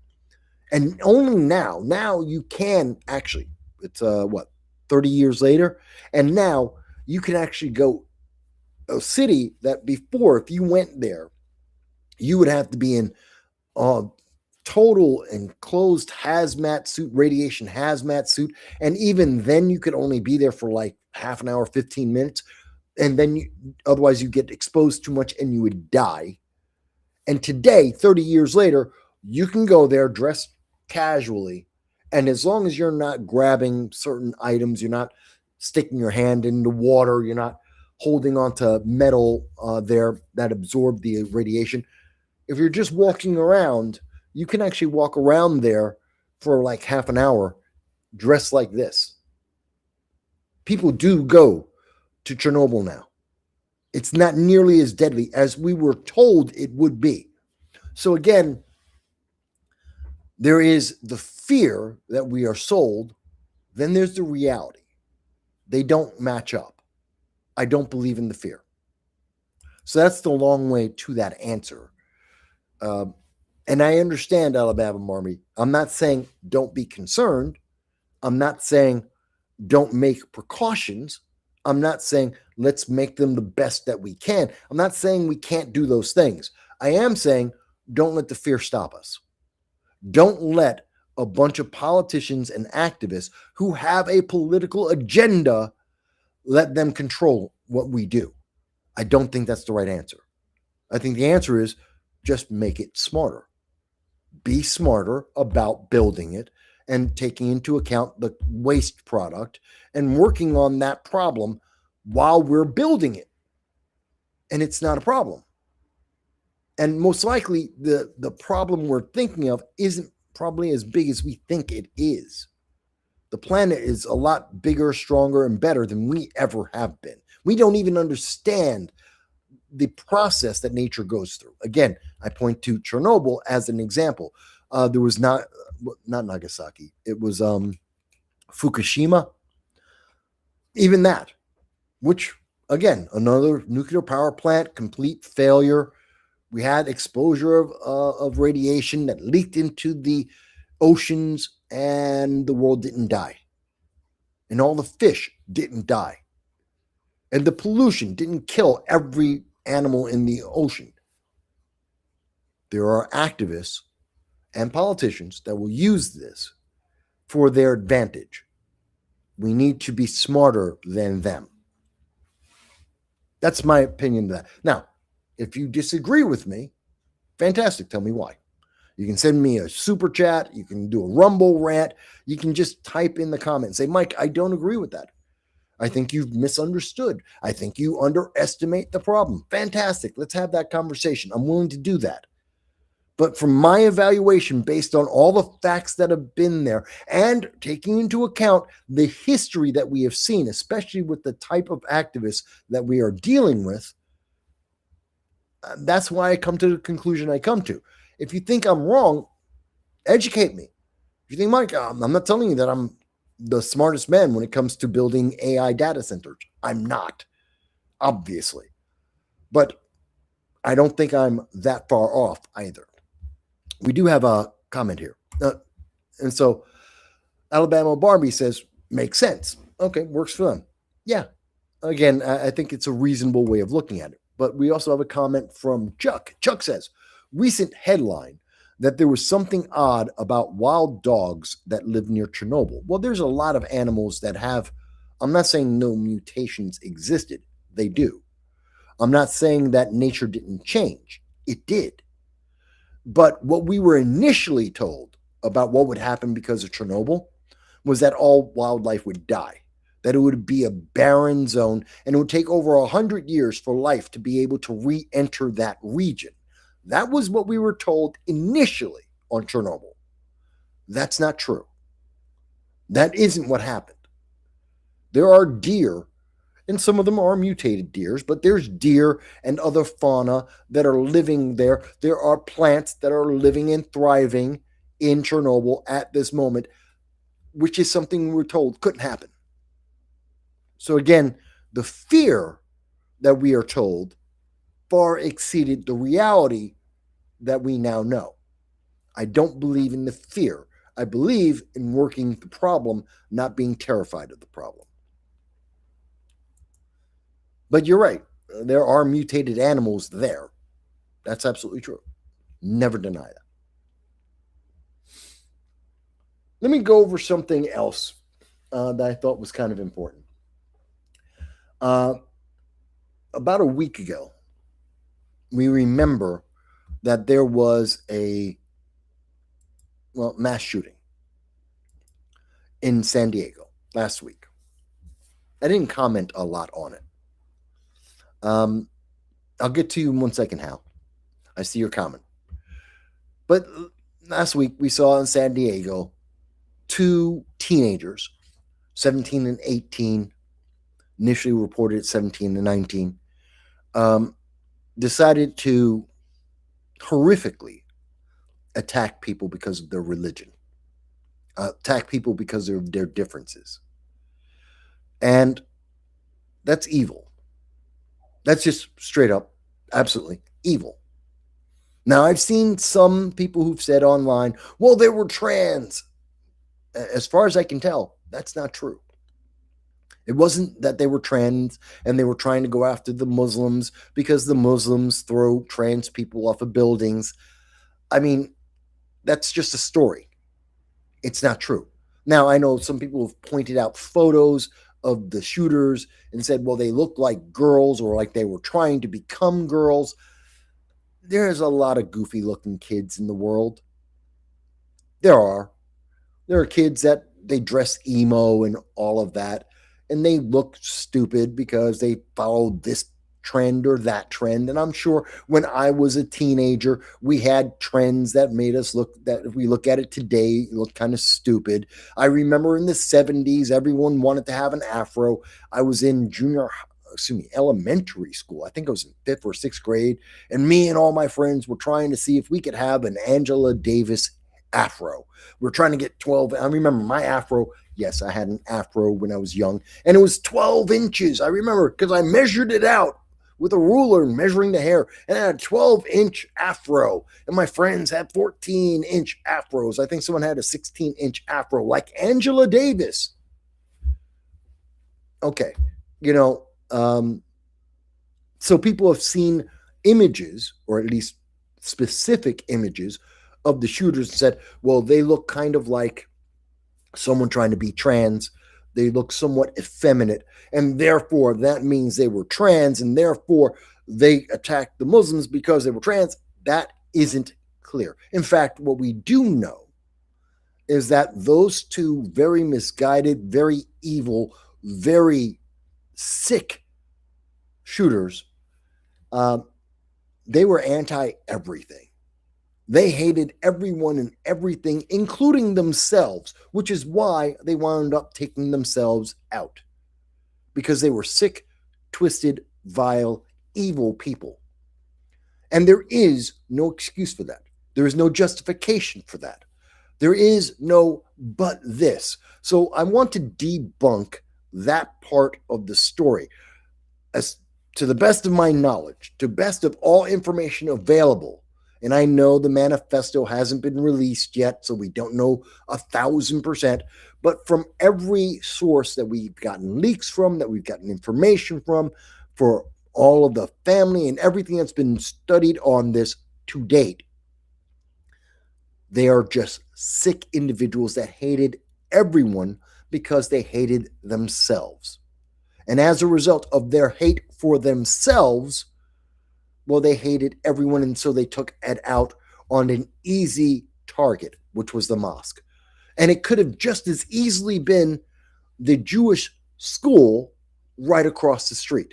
[SPEAKER 2] And only now you can actually, it's 30 years later, and now you can actually go a city that before, if you went there, you would have to be in total enclosed hazmat suit, radiation hazmat suit. And even then you could only be there for like half an hour, 15 minutes. And then otherwise you get exposed too much and you would die. And today, 30 years later, you can go there dressed casually. And as long as you're not grabbing certain items, you're not sticking your hand in the water, you're not holding onto metal there that absorb the radiation. If you're just walking around, you can actually walk around there for like half an hour dressed like this. People do go to Chernobyl now. It's not nearly as deadly as we were told it would be. So again, there is the fear that we are sold, then there's the reality. They don't match up. I don't believe in the fear. So that's the long way to that answer. And I understand, Alabama Marmy. I'm not saying don't be concerned. I'm not saying don't make precautions. I'm not saying let's make them the best that we can. I'm not saying we can't do those things. I am saying don't let the fear stop us. Don't let a bunch of politicians and activists who have a political agenda, let them control what we do. I don't think that's the right answer. I think the answer is just make it smarter. Be smarter about building it and taking into account the waste product and working on that problem while we're building it. And it's not a problem. And most likely the problem we're thinking of isn't probably as big as we think it is. The planet is a lot bigger, stronger, and better than we ever have been. We don't even understand the process that nature goes through. Again, I point to Chernobyl as an example. There was not Nagasaki. It was Fukushima. Even that, which again, another nuclear power plant, complete failure. We had exposure of radiation that leaked into the oceans and the world didn't die. And all the fish didn't die. And the pollution didn't kill every animal in the ocean. There are activists and politicians that will use this for their advantage. We need to be smarter than them. That's my opinion of that. Now, if you disagree with me, fantastic. Tell me why. You can send me a super chat. You can do a Rumble rant. You can just type in the comment and say, Mike, I don't agree with that. I think you've misunderstood. I think you underestimate the problem. Fantastic. Let's have that conversation. I'm willing to do that. But from my evaluation, based on all the facts that have been there and taking into account the history that we have seen, especially with the type of activists that we are dealing with, that's why I come to the conclusion I come to. If you think I'm wrong, educate me. If you think, Mike, I'm not telling you that I'm the smartest man when it comes to building AI data centers. I'm not, obviously. But I don't think I'm that far off either. We do have a comment here. And so Alabama Barbie says, makes sense. Okay, works for them. Yeah. Again, I think it's a reasonable way of looking at it. But we also have a comment from Chuck. Chuck says, recent headline, that there was something odd about wild dogs that live near Chernobyl. Well, there's a lot of animals that have, I'm not saying no mutations existed, they do. I'm not saying that nature didn't change, it did. But what we were initially told about what would happen because of Chernobyl was that all wildlife would die, that it would be a barren zone, and it would take over 100 years for life to be able to re-enter that region. That was what we were told initially on Chernobyl. That's not true. That isn't what happened. There are deer, and some of them are mutated deers, but there's deer and other fauna that are living there. There are plants that are living and thriving in Chernobyl at this moment, which is something we were told couldn't happen. So again, the fear that we are told far exceeded the reality that we now know. I don't believe in the fear. I believe in working the problem, not being terrified of the problem. But you're right. There are mutated animals there. That's absolutely true. Never deny that. Let me go over something else that I thought was kind of important. About a week ago, we remember that there was a mass shooting in San Diego last week. I didn't comment a lot on it. I'll get to you in 1 second, Hal. I see your comment. But last week we saw in San Diego 2 teenagers, 17 and 18, initially reported at 17 and 19, decided to horrifically attack people because of their religion, attack people because of their differences. And that's evil. That's just straight up, absolutely evil. Now, I've seen some people who've said online, well, they were trans. As far as I can tell, that's not true. It wasn't that they were trans and they were trying to go after the Muslims because the Muslims throw trans people off of buildings. I mean, that's just a story. It's not true. Now, I know some people have pointed out photos of the shooters and said, well, they look like girls or like they were trying to become girls. There's a lot of goofy looking kids in the world. There are kids that they dress emo and all of that, and they look stupid because they follow this trend or that trend. And I'm sure when I was a teenager, we had trends that made us look, that if we look at it today, look kind of stupid. I remember in the 70s, everyone wanted to have an afro. I was in elementary school. I think I was in 5th or 6th grade. And me and all my friends were trying to see if we could have an Angela Davis afro. We're trying to get 12. I remember my afro. Yes, I had an afro when I was young, and it was 12 inches. I remember because I measured it out with a ruler measuring the hair, and I had a 12-inch afro, and my friends had 14-inch afros. I think someone had a 16-inch afro like Angela Davis. Okay, so people have seen images, or at least specific images of the shooters and said, well, they look kind of like someone trying to be trans. They look somewhat effeminate, and therefore that means they were trans, and therefore they attacked the Muslims because they were trans. That isn't clear. In fact, what we do know is that those 2 very misguided, very evil, very sick shooters, they were anti-everything. They hated everyone and everything, including themselves, which is why they wound up taking themselves out. Because they were sick, twisted, vile, evil people. And there is no excuse for that. There is no justification for that. There is no but this. So I want to debunk that part of the story. As to the best of my knowledge, to best of all information available, and I know the manifesto hasn't been released yet, so we don't know 1,000%. But from every source that we've gotten leaks from, that we've gotten information from, for all of the family and everything that's been studied on this to date, They are just sick individuals that hated everyone because they hated themselves. And as a result of their hate for themselves, well, they hated everyone, and so they took it out on an easy target, which was the mosque. And it could have just as easily been the Jewish school right across the street.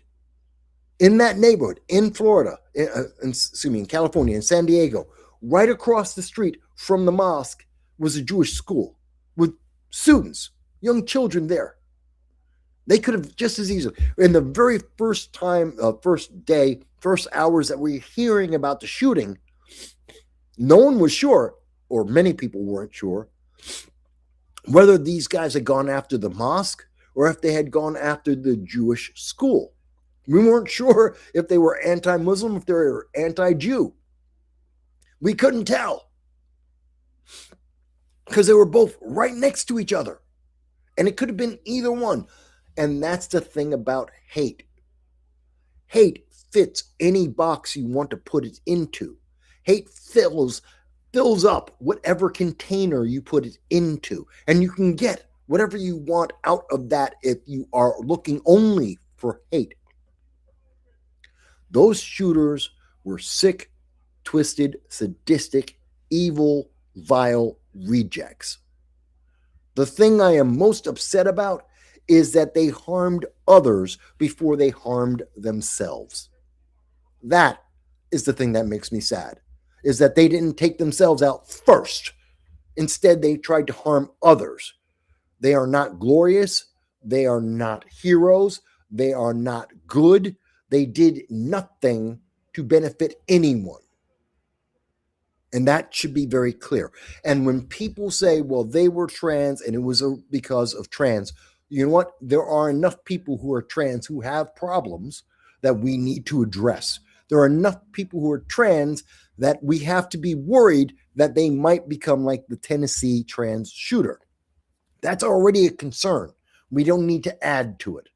[SPEAKER 2] In that neighborhood, in Florida, in California, in San Diego, right across the street from the mosque was a Jewish school with students, young children there. They could have just as easily, in the very first time, first day, first hours that we're hearing about the shooting, no one was sure, or many people weren't sure, whether these guys had gone after the mosque or if they had gone after the Jewish school. We weren't sure if they were anti-Muslim, if they were anti-Jew. We couldn't tell because they were both right next to each other. And it could have been either one. And that's the thing about hate. Hate fits any box you want to put it into. Hate fills up whatever container you put it into. And you can get whatever you want out of that if you are looking only for hate. Those shooters were sick, twisted, sadistic, evil, vile rejects. The thing I am most upset about is that they harmed others before they harmed themselves. That is the thing that makes me sad, is that they didn't take themselves out first. Instead, they tried to harm others. They are not glorious. They are not heroes. They are not good. They did nothing to benefit anyone. And that should be very clear. And when people say, well, they were trans and it was because of trans, you know what? There are enough people who are trans who have problems that we need to address. There are enough people who are trans that we have to be worried that they might become like the Tennessee trans shooter. That's already a concern. We don't need to add to it.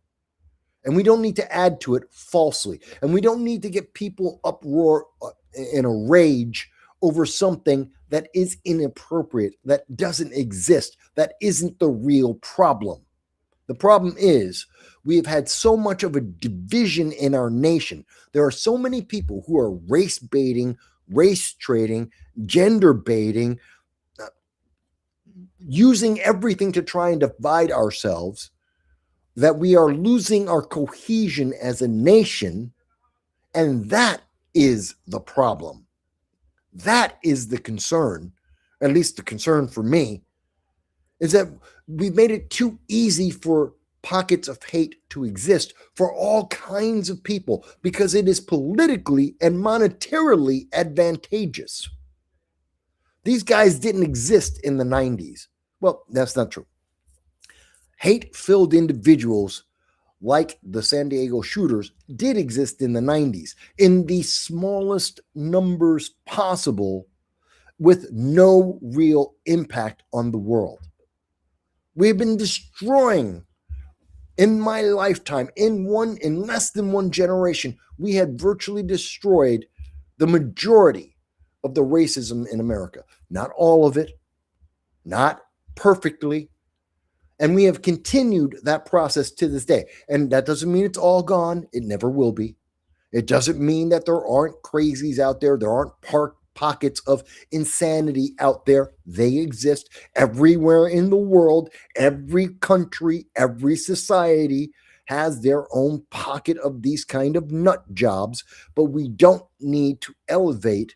[SPEAKER 2] And we don't need to add to it falsely. And we don't need to get people uproar in a rage over something that is inappropriate, that doesn't exist, that isn't the real problem. The problem is we have had so much of a division in our nation. There are so many people who are race baiting, race trading, gender baiting, using everything to try and divide ourselves, that we are losing our cohesion as a nation, and that is the problem. That is the concern, at least the concern for me, is that we've made it too easy for pockets of hate to exist for all kinds of people because it is politically and monetarily advantageous. These guys didn't exist in the 90s. Well, that's not true. Hate-filled individuals like the San Diego shooters did exist in the 90s in the smallest numbers possible with no real impact on the world. We've been destroying, in my lifetime, in less than one generation, we had virtually destroyed the majority of the racism in America. Not all of it, not perfectly. And we have continued that process to this day. And that doesn't mean it's all gone. It never will be. It doesn't mean that there aren't crazies out there. There aren't pockets of insanity out there. They exist everywhere in the world. Every country, every society has their own pocket of these kind of nut jobs. But we don't need to elevate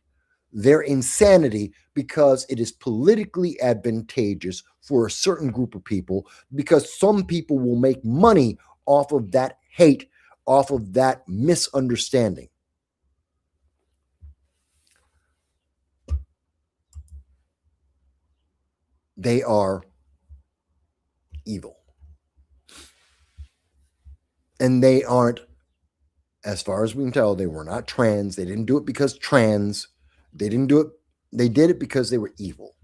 [SPEAKER 2] their insanity because it is politically advantageous for a certain group of people, because some people will make money off of that hate, off of that misunderstanding. They are evil. And they aren't, as far as we can tell, they were not trans. They didn't do it because trans. They didn't do it. They did it because they were evil.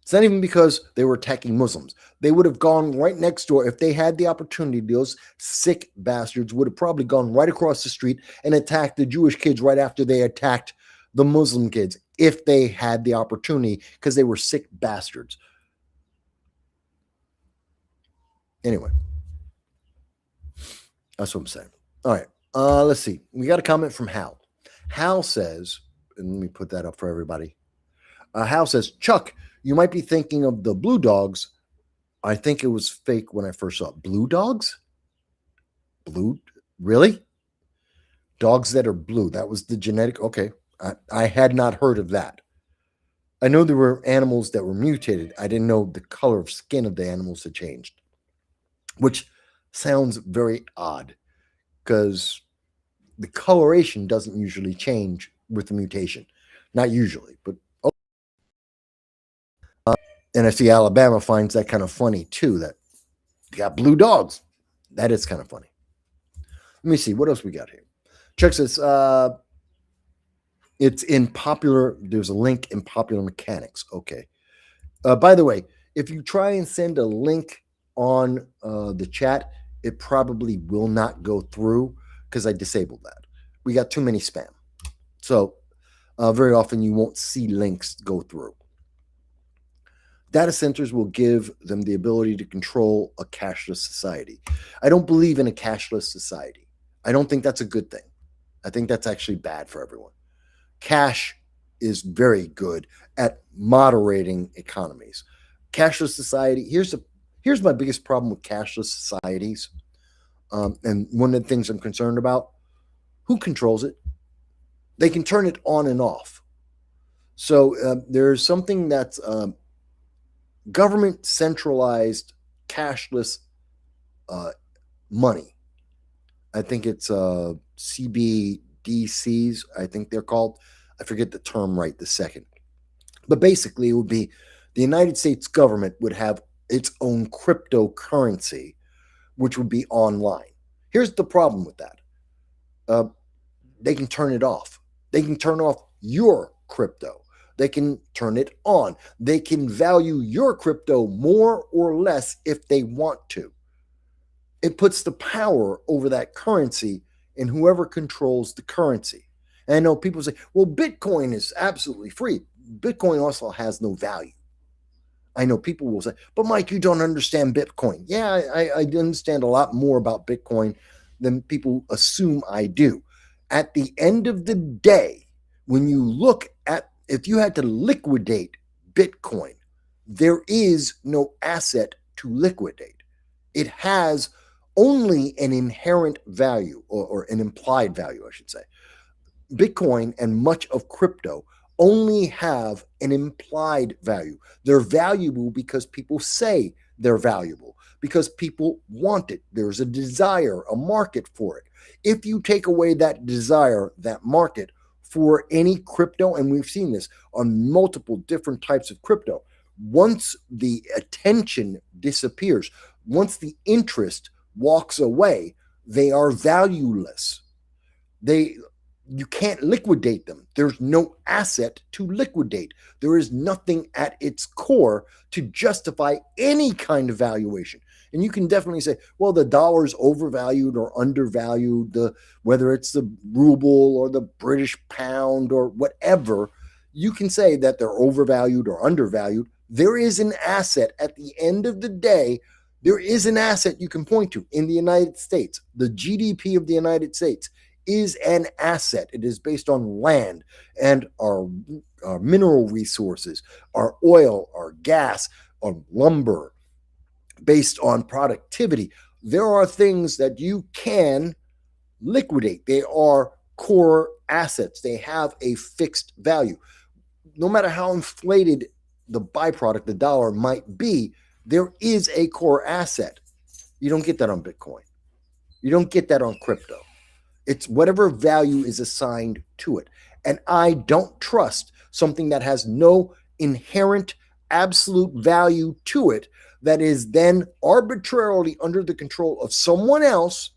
[SPEAKER 2] It's not even because they were attacking Muslims. They would have gone right next door. If they had the opportunity, those sick bastards would have probably gone right across the street and attacked the Jewish kids right after they attacked the Muslim kids. if they had the opportunity, because they were sick bastards. Anyway, that's what I'm saying. All right. Let's see. We got a comment from Hal. Hal says, and let me put that up for everybody. Hal says, Chuck, you might be thinking of the blue dogs. I think it was fake when I first saw it. Blue dogs? Blue? Really? Dogs that are blue. That was the genetic. Okay. I had not heard of that. I know there were animals that were mutated. I didn't know the color of skin of the animals had changed, which sounds very odd because the coloration doesn't usually change with the mutation. Not usually, but and I see Alabama finds that kind of funny too, that they got blue dogs. That is kind of funny. Let me see. What else we got here? Chuck says, it's in popular. There's a link in Popular Mechanics. Okay. By the way, if you try and send a link on the chat, it probably will not go through because I disabled that. We got too many spam. So very often you won't see links go through. Data centers will give them the ability to control a cashless society. I don't believe in a cashless society. I don't think that's a good thing. I think that's actually bad for everyone. Cash is very good at moderating economies. Cashless society, here's my biggest problem with cashless societies. And one of the things I'm concerned about, who controls it? They can turn it on and off. So there's something that's government centralized cashless money. I think it's CBDCs, I think they're called. I forget the term right this second. But basically, it would be the United States government would have its own cryptocurrency, which would be online. Here's the problem with that. They can turn it off. They can turn off your crypto. They can turn it on. They can value your crypto more or less if they want to. It puts the power over that currency in whoever controls the currency. And I know people say, well, Bitcoin is absolutely free. Bitcoin also has no value. I know people will say, but Mike, you don't understand Bitcoin. Yeah, I understand a lot more about Bitcoin than people assume I do. At the end of the day, when you look at, if you had to liquidate Bitcoin, there is no asset to liquidate. It has only an inherent value or an implied value, I should say. Bitcoin and much of crypto only have an implied value. They're valuable because people say they're valuable, because people want it. There's a desire, a market for it. If you take away that desire, that market for any crypto, and we've seen this on multiple different types of crypto, once the attention disappears, once the interest walks away, they are valueless. You can't liquidate them. There's no asset to liquidate. There is nothing at its core to justify any kind of valuation. And you can definitely say, well, the dollar is overvalued or undervalued, whether it's the ruble or the British pound or whatever, you can say that they're overvalued or undervalued. There is an asset at the end of the day. There is an asset you can point to in the United States. The GDP of the United States is an asset. It is based on land and our mineral resources, our oil, our gas, our lumber, based on productivity. There are things that you can liquidate. They are core assets. They have a fixed value. No matter how inflated the byproduct, the dollar, might be, there is a core asset. You don't get that on Bitcoin. You don't get that on crypto. It's whatever value is assigned to it. And I don't trust something that has no inherent absolute value to it, that is then arbitrarily under the control of someone else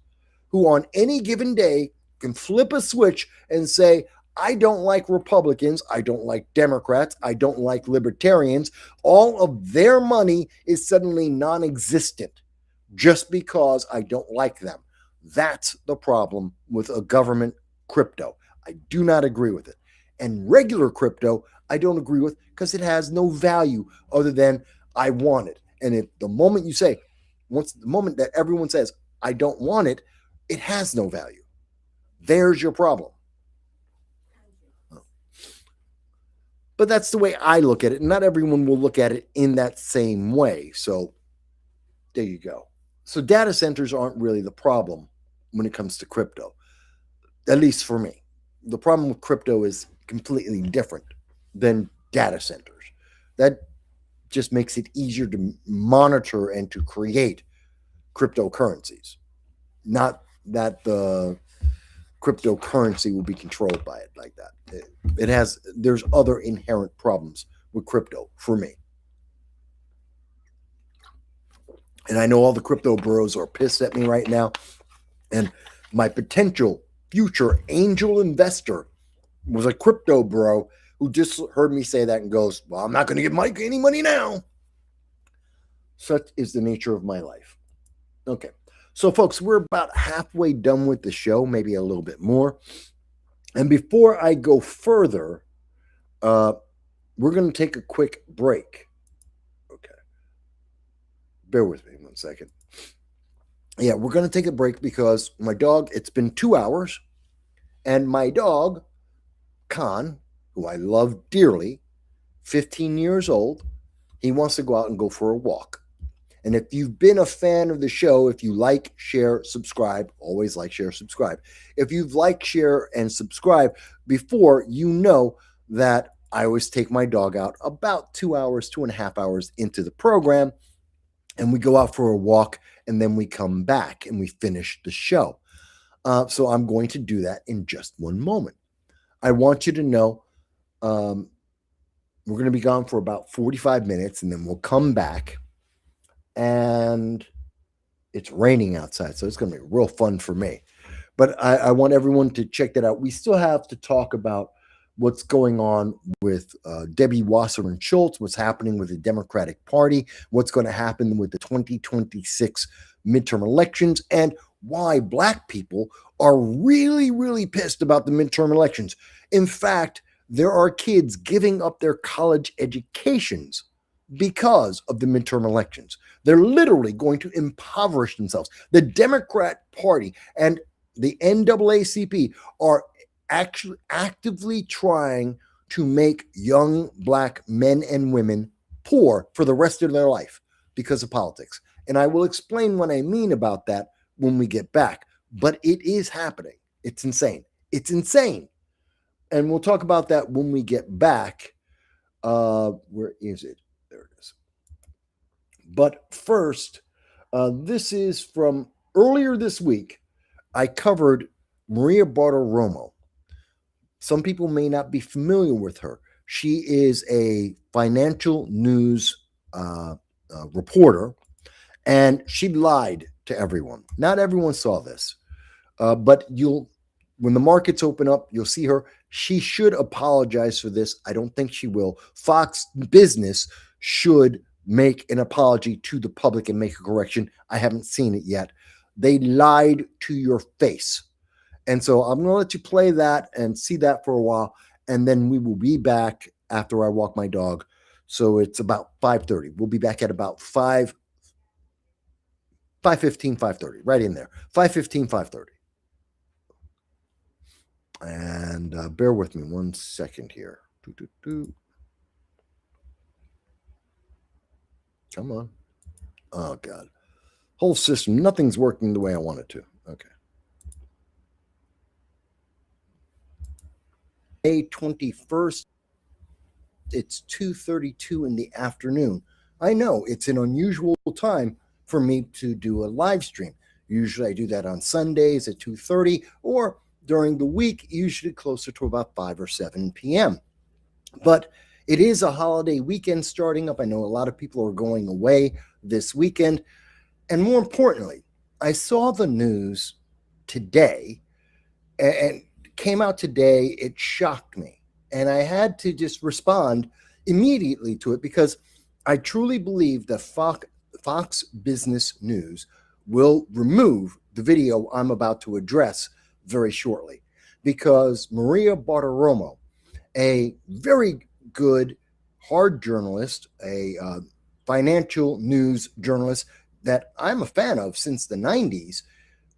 [SPEAKER 2] who on any given day can flip a switch and say, I don't like Republicans, I don't like Democrats, I don't like libertarians. All of their money is suddenly non-existent just because I don't like them. That's the problem with a government crypto. I do not agree with it. And regular crypto, I don't agree with because it has no value other than I want it. And if the moment you say, once the moment that everyone says, I don't want it, it has no value. There's your problem. But that's the way I look at it. Not everyone will look at it in that same way. So there you go. So data centers aren't really the problem when it comes to crypto, at least for me. The problem with crypto is completely different than data centers. That just makes it easier to monitor and to create cryptocurrencies. Not that the cryptocurrency will be controlled by it like that. There's other inherent problems with crypto for me. And I know all the crypto bros are pissed at me right now. And my potential future angel investor was a crypto bro who just heard me say that and goes, well, I'm not going to give Mike any money now. Such is the nature of my life. Okay. So, folks, we're about halfway done with the show, maybe a little bit more. And before I go further, we're going to take a quick break. Okay. Bear with me 1 second. Yeah, we're going to take a break because my dog, it's been 2 hours, and my dog, Khan, who I love dearly, 15 years old, he wants to go out and go for a walk. And if you've been a fan of the show, if you like, share, subscribe, always like, share, subscribe. If you've liked, share, and subscribe before, you know that I always take my dog out about 2 hours, 2.5 hours into the program, and we go out for a walk, and then we come back and we finish the show. So I'm going to do that in just one moment. I want you to know we're going to be gone for about 45 minutes, and then we'll come back. And it's raining outside, so it's going to be real fun for me. But I want everyone to check that out. We still have to talk about what's going on with Debbie Wasserman Schultz, what's happening with the Democratic Party, what's going to happen with the 2026 midterm elections, and why Black people are really, really pissed about the midterm elections. In fact, there are kids giving up their college educations because of the midterm elections. They're literally going to impoverish themselves. The Democrat Party and the NAACP are actually actively trying to make young Black men and women poor for the rest of their life because of politics. And I will explain what I mean about that when we get back. But it is happening. It's insane. It's insane. And we'll talk about that when we get back. Where is it? There it is. But first, this is from earlier this week. I covered Maria Bartiromo. Some people may not be familiar with her. She is a financial news reporter, and she lied to everyone. Not everyone saw this, but when the markets open up, you'll see her. She should apologize for this. I don't think she will. Fox Business should make an apology to the public and make a correction. I haven't seen it yet. They lied to your face. And so I'm going to let you play that and see that for a while. And then we will be back after I walk my dog. So it's about 5:30. We'll be back at about 5:15, 5:30, right in there. 5:15, 5:30. And bear with me 1 second here. Come on. Oh, God. Whole system, nothing's working the way I want it to. Okay. May 21st, it's 2:32 in the afternoon. I know it's an unusual time for me to do a live stream. Usually I do that on Sundays at 2:30 or during the week, usually closer to about 5 or 7 p.m. But it is a holiday weekend starting up. I know a lot of people are going away this weekend. And more importantly, I saw the news today and came out today. It shocked me. And I had to just respond immediately to it because I truly believe that Fox Business News will remove the video I'm about to address very shortly because Maria Bartiromo a very good, hard journalist, a financial news journalist that I'm a fan of since the 90s.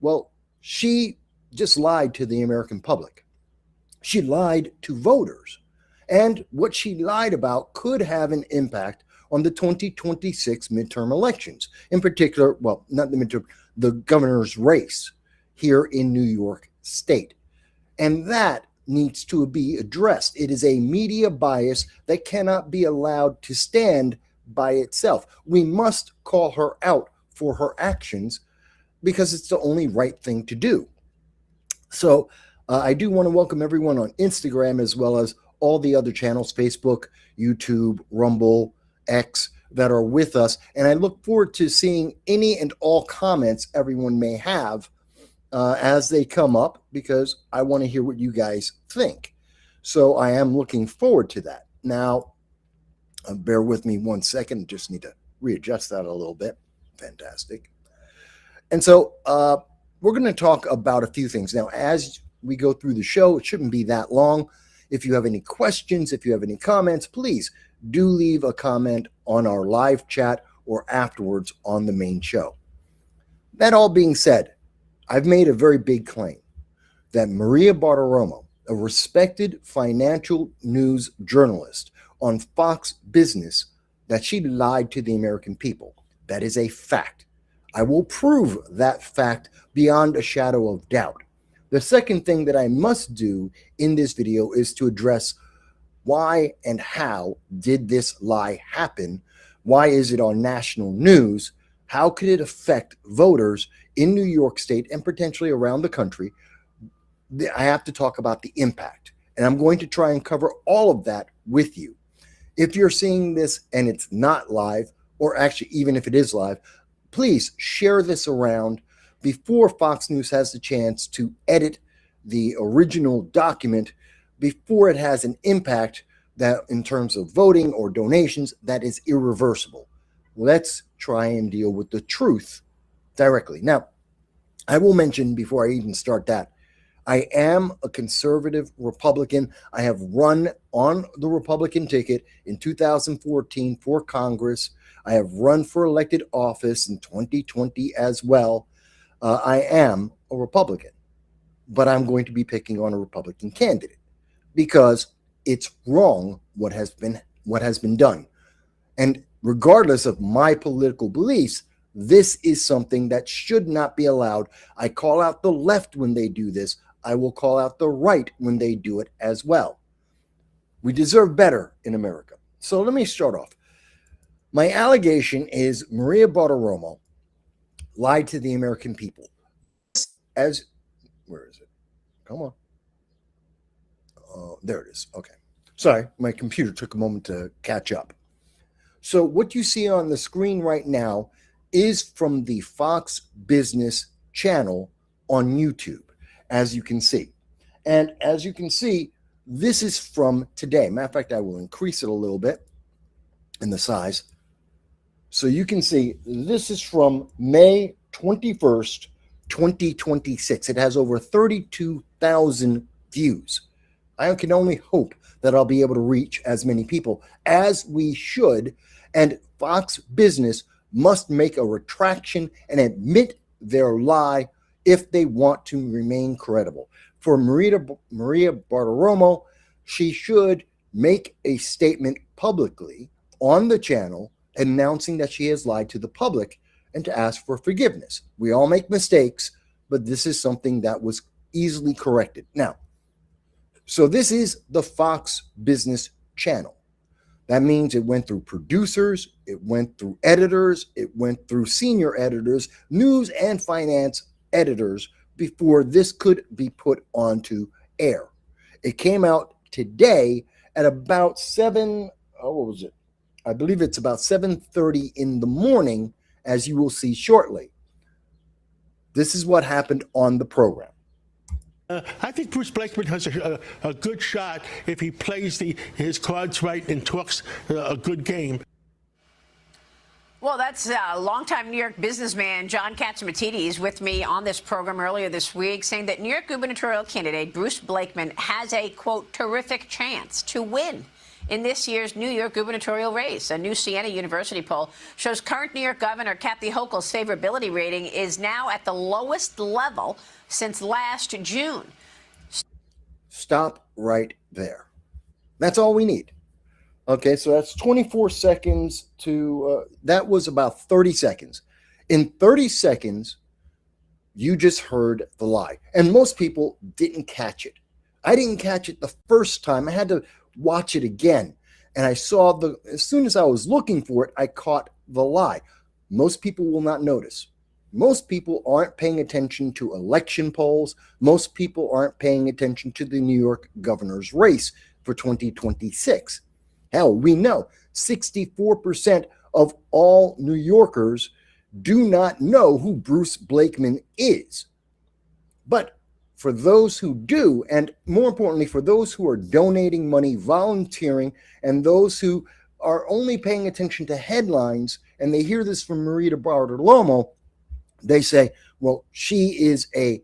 [SPEAKER 2] Well, she just lied to the American public. She lied to voters. And what she lied about could have an impact on the 2026 midterm elections. In particular, well, not the midterm, the governor's race here in New York State. And that needs to be addressed. It is a media bias that cannot be allowed to stand by itself. We must call her out for her actions because it's the only right thing to do. So I do want to welcome everyone on Instagram as well as all the other channels, Facebook, YouTube, Rumble, X, that are with us. And I look forward to seeing any and all comments everyone may have as they come up, because I want to hear what you guys think. So I am looking forward to that. Now, bear with me 1 second. Just need to readjust that a little bit. Fantastic. And so we're going to talk about a few things. Now, as we go through the show, it shouldn't be that long. If you have any questions, if you have any comments, please do leave a comment on our live chat or afterwards on the main show. That all being said, I've made a very big claim that Maria Bartiromo, a respected financial news journalist on Fox Business, that she lied to the American people. That is a fact. I will prove that fact beyond a shadow of doubt. The second thing that I must do in this video is to address why and how did this lie happen? Why is it on national news? How could it affect voters in New York State and potentially around the country? I have to talk about the impact, and I'm going to try and cover all of that with you. If you're seeing this and it's not live, or actually even if it is live, please share this around before Fox News has the chance to edit the original document, before it has an impact that in terms of voting or donations that is irreversible. Let's try and deal with the truth directly. Now, I will mention before I even start that, I am a conservative Republican. I have run on the Republican ticket in 2014 for Congress. I have run for elected office in 2020 as well. I am a Republican, but I'm going to be picking on a Republican candidate because it's wrong what has been done. And regardless of my political beliefs, this is something that should not be allowed. I call out the left when they do this. I will call out the right when they do it as well. We deserve better in America. So let me start off. My allegation is Maria Bartiromo lied to the American people. Where is it? Come on. There it is. Okay. Sorry, my computer took a moment to catch up. So what you see on the screen right now is from the Fox Business channel on YouTube, as you can see. And as you can see, this is from today. Matter of fact, I will increase it a little bit in the size. So you can see this is from May 21st, 2026. It has over 32,000 views. I can only hope that I'll be able to reach as many people as we should. And Fox Business must make a retraction and admit their lie if they want to remain credible. For Maria Bartiromo, she should make a statement publicly on the channel announcing that she has lied to the public and to ask for forgiveness. We all make mistakes, but this is something that was easily corrected. Now, so this is the Fox Business channel. That means it went through producers, it went through editors, it went through senior editors, news and finance editors before this could be put onto air. It came out today at about I believe it's about 7:30 in the morning, as you will see shortly. This is what happened on the program.
[SPEAKER 5] I think Bruce Blakeman has a good shot if he plays his cards right and talks a good game.
[SPEAKER 6] Well, that's longtime New York businessman John Catsimatidis with me on this program earlier this week, saying that New York gubernatorial candidate Bruce Blakeman has a, quote, terrific chance to win in this year's New York gubernatorial race. A new Siena University poll shows current New York Governor Kathy Hochul's favorability rating is now at the lowest level since last June.
[SPEAKER 2] Stop right there. That's all we need. Okay, so that's 24 seconds to, that was about 30 seconds. In 30 seconds, you just heard the lie. And most people didn't catch it. I didn't catch it the first time. I had to watch it again. And I saw as soon as I was looking for it, I caught the lie. Most people will not notice. Most people aren't paying attention to election polls. Most people aren't paying attention to the New York governor's race for 2026. Hell, we know 64% of all New Yorkers do not know who Bruce Blakeman is. But for those who do, and more importantly, for those who are donating money, volunteering, and those who are only paying attention to headlines, and they hear this from Maria Bartiromo, they say, well, she is a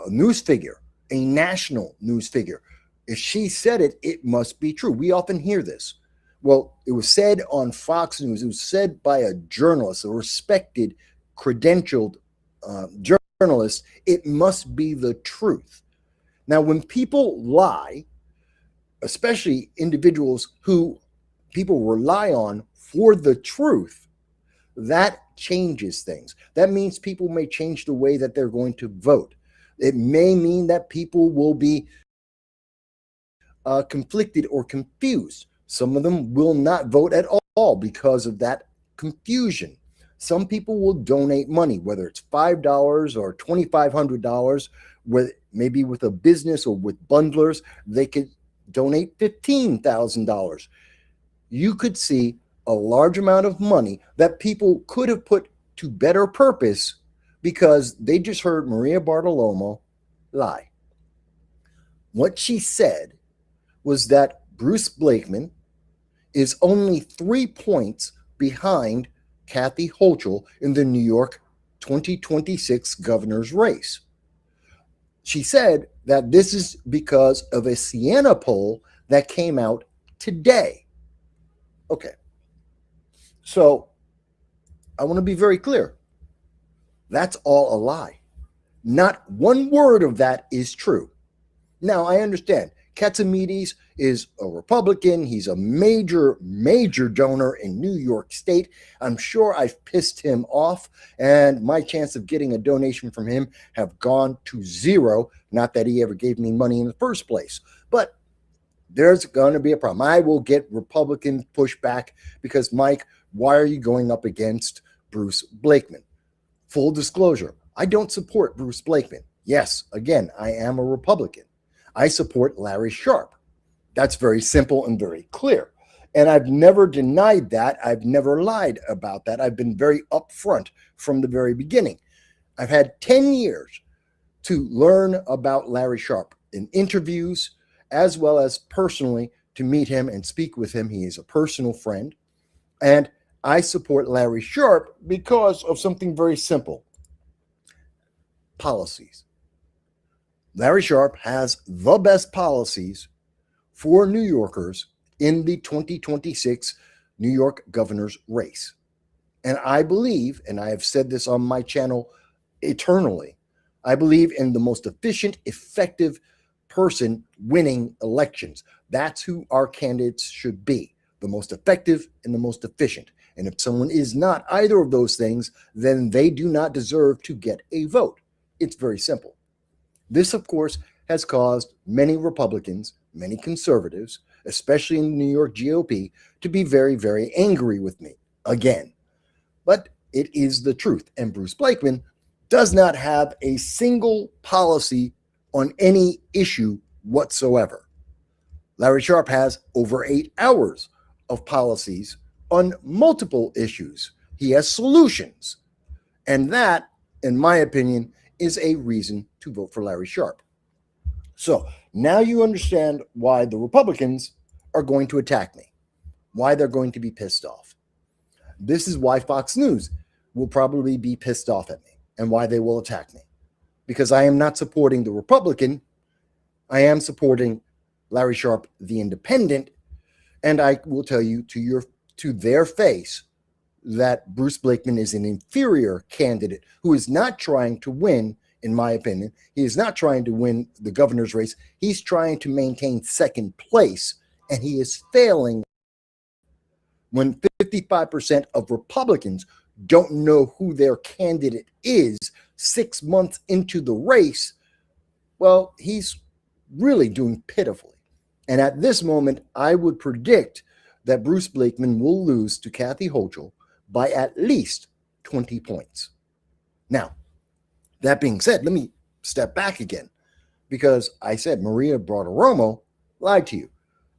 [SPEAKER 2] news figure, a national news figure. If she said it, it must be true. We often hear this. Well, it was said on Fox News. It was said by a journalist, a respected, credentialed journalist. It must be the truth. Now, when people lie, especially individuals who people rely on for the truth, that changes things. That means people may change the way that they're going to vote. It may mean that people will be conflicted or confused. Some of them will not vote at all because of that confusion. Some people will donate money, whether it's $5 or $2,500, maybe with a business or with bundlers, they could donate $15,000. You could see a large amount of money that people could have put to better purpose because they just heard Maria Bartiromo lie. What she said was that Bruce Blakeman is only 3 points behind Kathy Hochul in the New York 2026 governor's race. She said that this is because of a Siena poll that came out today. Okay. So I want to be very clear. That's all a lie. Not one word of that is true. Now, I understand. Catsimatidis is a Republican. He's a major, major donor in New York State. I'm sure I've pissed him off, and my chance of getting a donation from him have gone to zero. Not that he ever gave me money in the first place, but there's going to be a problem. I will get Republican pushback because, Mike, why are you going up against Bruce Blakeman? Full disclosure, I don't support Bruce Blakeman. Yes, again, I am a Republican. I support Larry Sharpe. That's very simple and very clear. And I've never denied that. I've never lied about that. I've been very upfront from the very beginning. I've had 10 years to learn about Larry Sharpe in interviews, as well as personally to meet him and speak with him. He is a personal friend. And I support Larry Sharpe because of something very simple. Policies. Larry Sharpe has the best policies for New Yorkers in the 2026 New York governor's race. And I believe, and I have said this on my channel eternally, I believe in the most efficient, effective person winning elections. That's who our candidates should be, the most effective and the most efficient. And if someone is not either of those things, then they do not deserve to get a vote. It's very simple. This, of course, has caused many Republicans, many conservatives, especially in the New York GOP, to be very, very angry with me again. But it is the truth. And Bruce Blakeman does not have a single policy on any issue whatsoever. Larry Sharpe has over 8 hours of policies on multiple issues. He has solutions. And that, in my opinion, is a reason to vote for Larry Sharpe. So now you understand why the Republicans are going to attack me, why they're going to be pissed off. This is why Fox News will probably be pissed off at me and why they will attack me. Because I am not supporting the Republican. I am supporting Larry Sharpe, the independent. And I will tell you to their face that Bruce Blakeman is an inferior candidate who is not trying to win, in my opinion. He is not trying to win the governor's race. He's trying to maintain second place, and he is failing when 55% of Republicans don't know who their candidate is 6 months into the race. Well, he's really doing pitifully. And at this moment, I would predict that Bruce Blakeman will lose to Kathy Hochul by at least 20 points. Now, that being said, let me step back again, because I said Maria Bartiromo lied to you.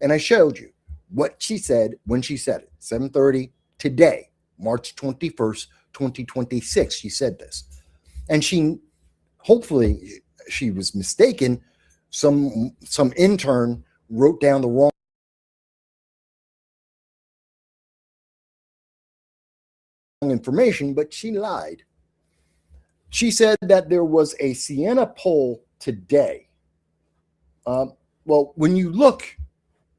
[SPEAKER 2] And I showed you what she said when she said it. 7:30 today, March 21st, 2026. She said this. And hopefully she was mistaken. Some intern wrote down the wrong information, but she lied. She said that there was a Siena poll today. Well, when you look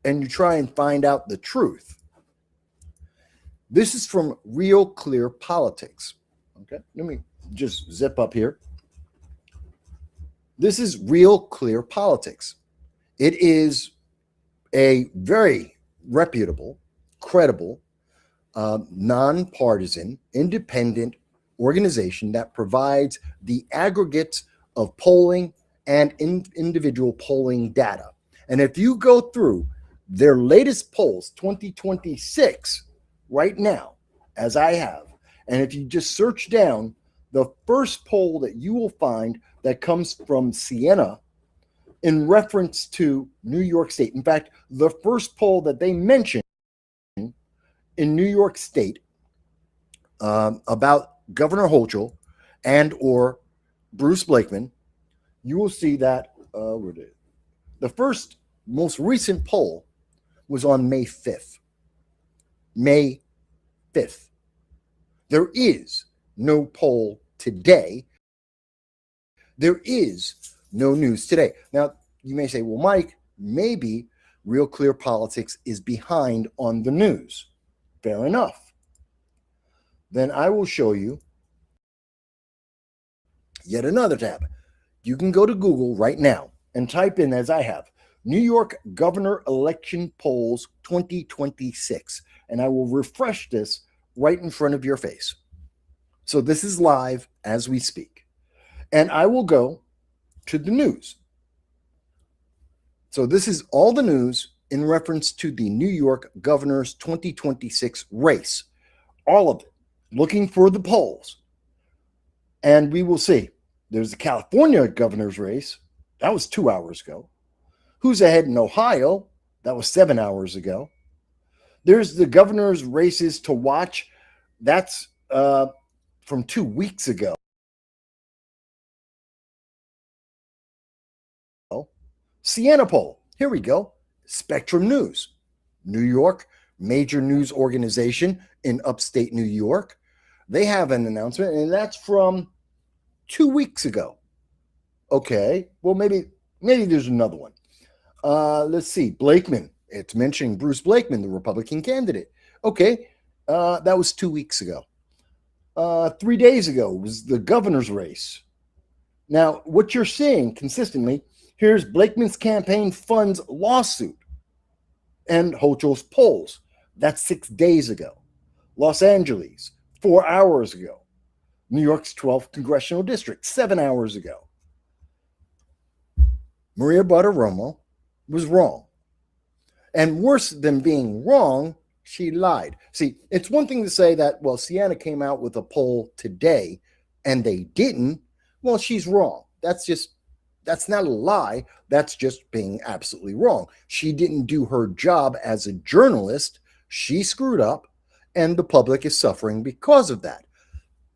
[SPEAKER 2] and you try and find out the truth, this is from Real Clear Politics. Okay, let me just zip up here. This is Real Clear Politics. It is a very reputable, credible, nonpartisan, independent organization that provides the aggregates of polling and individual polling data. And if you go through their latest polls, 2026, right now, as I have, and if you just search down, the first poll that you will find that comes from Siena in reference to New York State. In fact, the first poll that they mentioned in New York State about Governor Hochul and or Bruce Blakeman, you will see that the first most recent poll was on May 5th. May 5th. There is no poll today. There is no news today. Now, you may say, well, Mike, maybe Real Clear Politics is behind on the news. Fair enough. Then I will show you yet another tab. You can go to Google right now and type in, as I have, New York Governor Election Polls 2026. And I will refresh this right in front of your face. So this is live as we speak. And I will go to the news. So this is all the news in reference to the New York Governor's 2026 race. All of it. Looking for the polls. And we will see. There's the California governor's race. That was 2 hours ago. Who's ahead in Ohio? That was 7 hours ago. There's the governor's races to watch. That's from 2 weeks ago. Siena poll. Here we go. Spectrum News. New York, major news organization in upstate New York. They have an announcement, and that's from 2 weeks ago. Okay, well, maybe there's another one. Let's see. Blakeman. It's mentioning Bruce Blakeman, the Republican candidate. Okay, that was 2 weeks ago. 3 days ago was the governor's race. Now, what you're seeing consistently, here's Blakeman's campaign funds lawsuit and Hochul's polls. That's 6 days ago. Los Angeles, 4 hours ago. New York's 12th congressional district, 7 hours ago. Maria Bartiromo was wrong. And worse than being wrong, she lied. See, it's one thing to say that, well, Siena came out with a poll today and they didn't. Well, she's wrong. That's not a lie. That's just being absolutely wrong. She didn't do her job as a journalist. She screwed up, and the public is suffering because of that.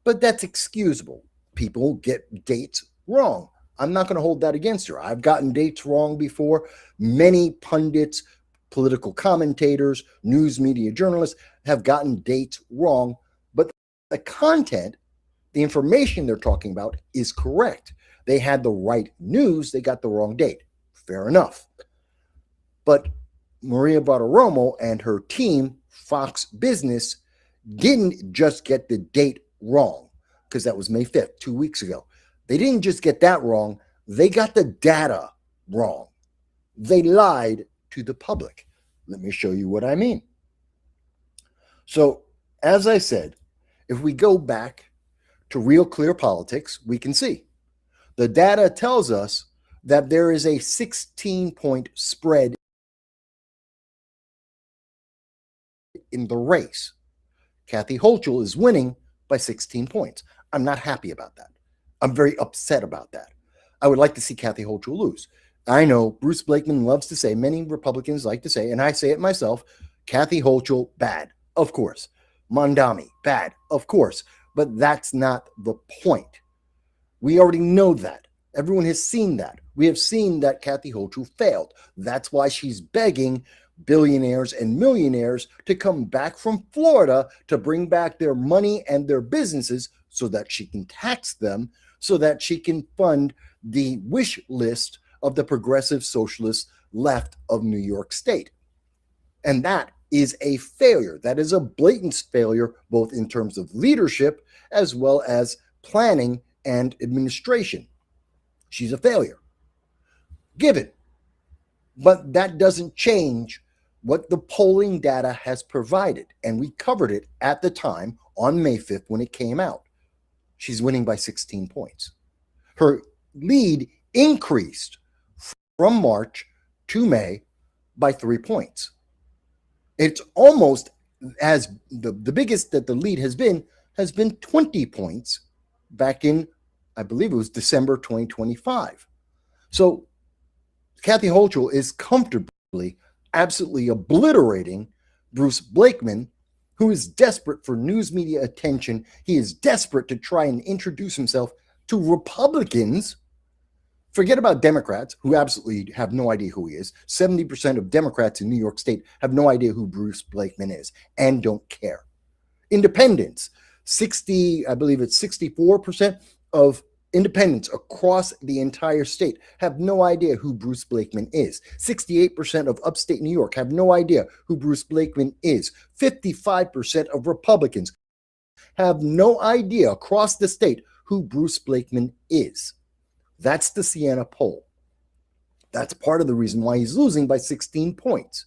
[SPEAKER 2] But that's excusable. People get dates wrong. I'm not going to hold that against her. I've gotten dates wrong before. Many pundits political commentators, news media journalists have gotten dates wrong, but the content, the information they're talking about is correct. They had the right news, they got the wrong date. Fair enough. But Maria Bartiromo and her team, Fox Business, didn't just get the date wrong, because that was May 5th, 2 weeks ago. They didn't just get that wrong, they got the data wrong. They lied to the public. Let me show you what I mean. So, as I said, if we go back to Real Clear Politics, we can see the data tells us that there is a 16-point spread in the race. Kathy Hochul is winning by 16 points. I'm not happy about that. I'm very upset about that. I would like to see Kathy Hochul lose. I know Bruce Blakeman loves to say, many Republicans like to say, and I say it myself, Kathy Hochul, bad, of course. Mondami, bad, of course. But that's not the point. We already know that. Everyone has seen that. We have seen that Kathy Hochul failed. That's why she's begging billionaires and millionaires to come back from Florida to bring back their money and their businesses so that she can tax them, so that she can fund the wish list of the progressive socialist left of New York State. And that is a failure. That is a blatant failure, both in terms of leadership as well as planning and administration. She's a failure. Given. But that doesn't change what the polling data has provided. And we covered it at the time on May 5th when it came out. She's winning by 16 points. Her lead increased from March to May by 3 points. It's almost as the biggest that the lead has been 20 points back in, I believe it was December 2025. So Kathy Hochul is comfortably, absolutely obliterating Bruce Blakeman, who is desperate for news media attention. He is desperate to try and introduce himself to Republicans. Forget about Democrats, who absolutely have no idea who he is. 70% of Democrats in New York State have no idea who Bruce Blakeman is and don't care. Independents, I believe it's 64% of independents across the entire state have no idea who Bruce Blakeman is. 68% of upstate New York have no idea who Bruce Blakeman is. 55% of Republicans have no idea across the state who Bruce Blakeman is. That's the Siena poll. That's part of the reason why he's losing by 16 points,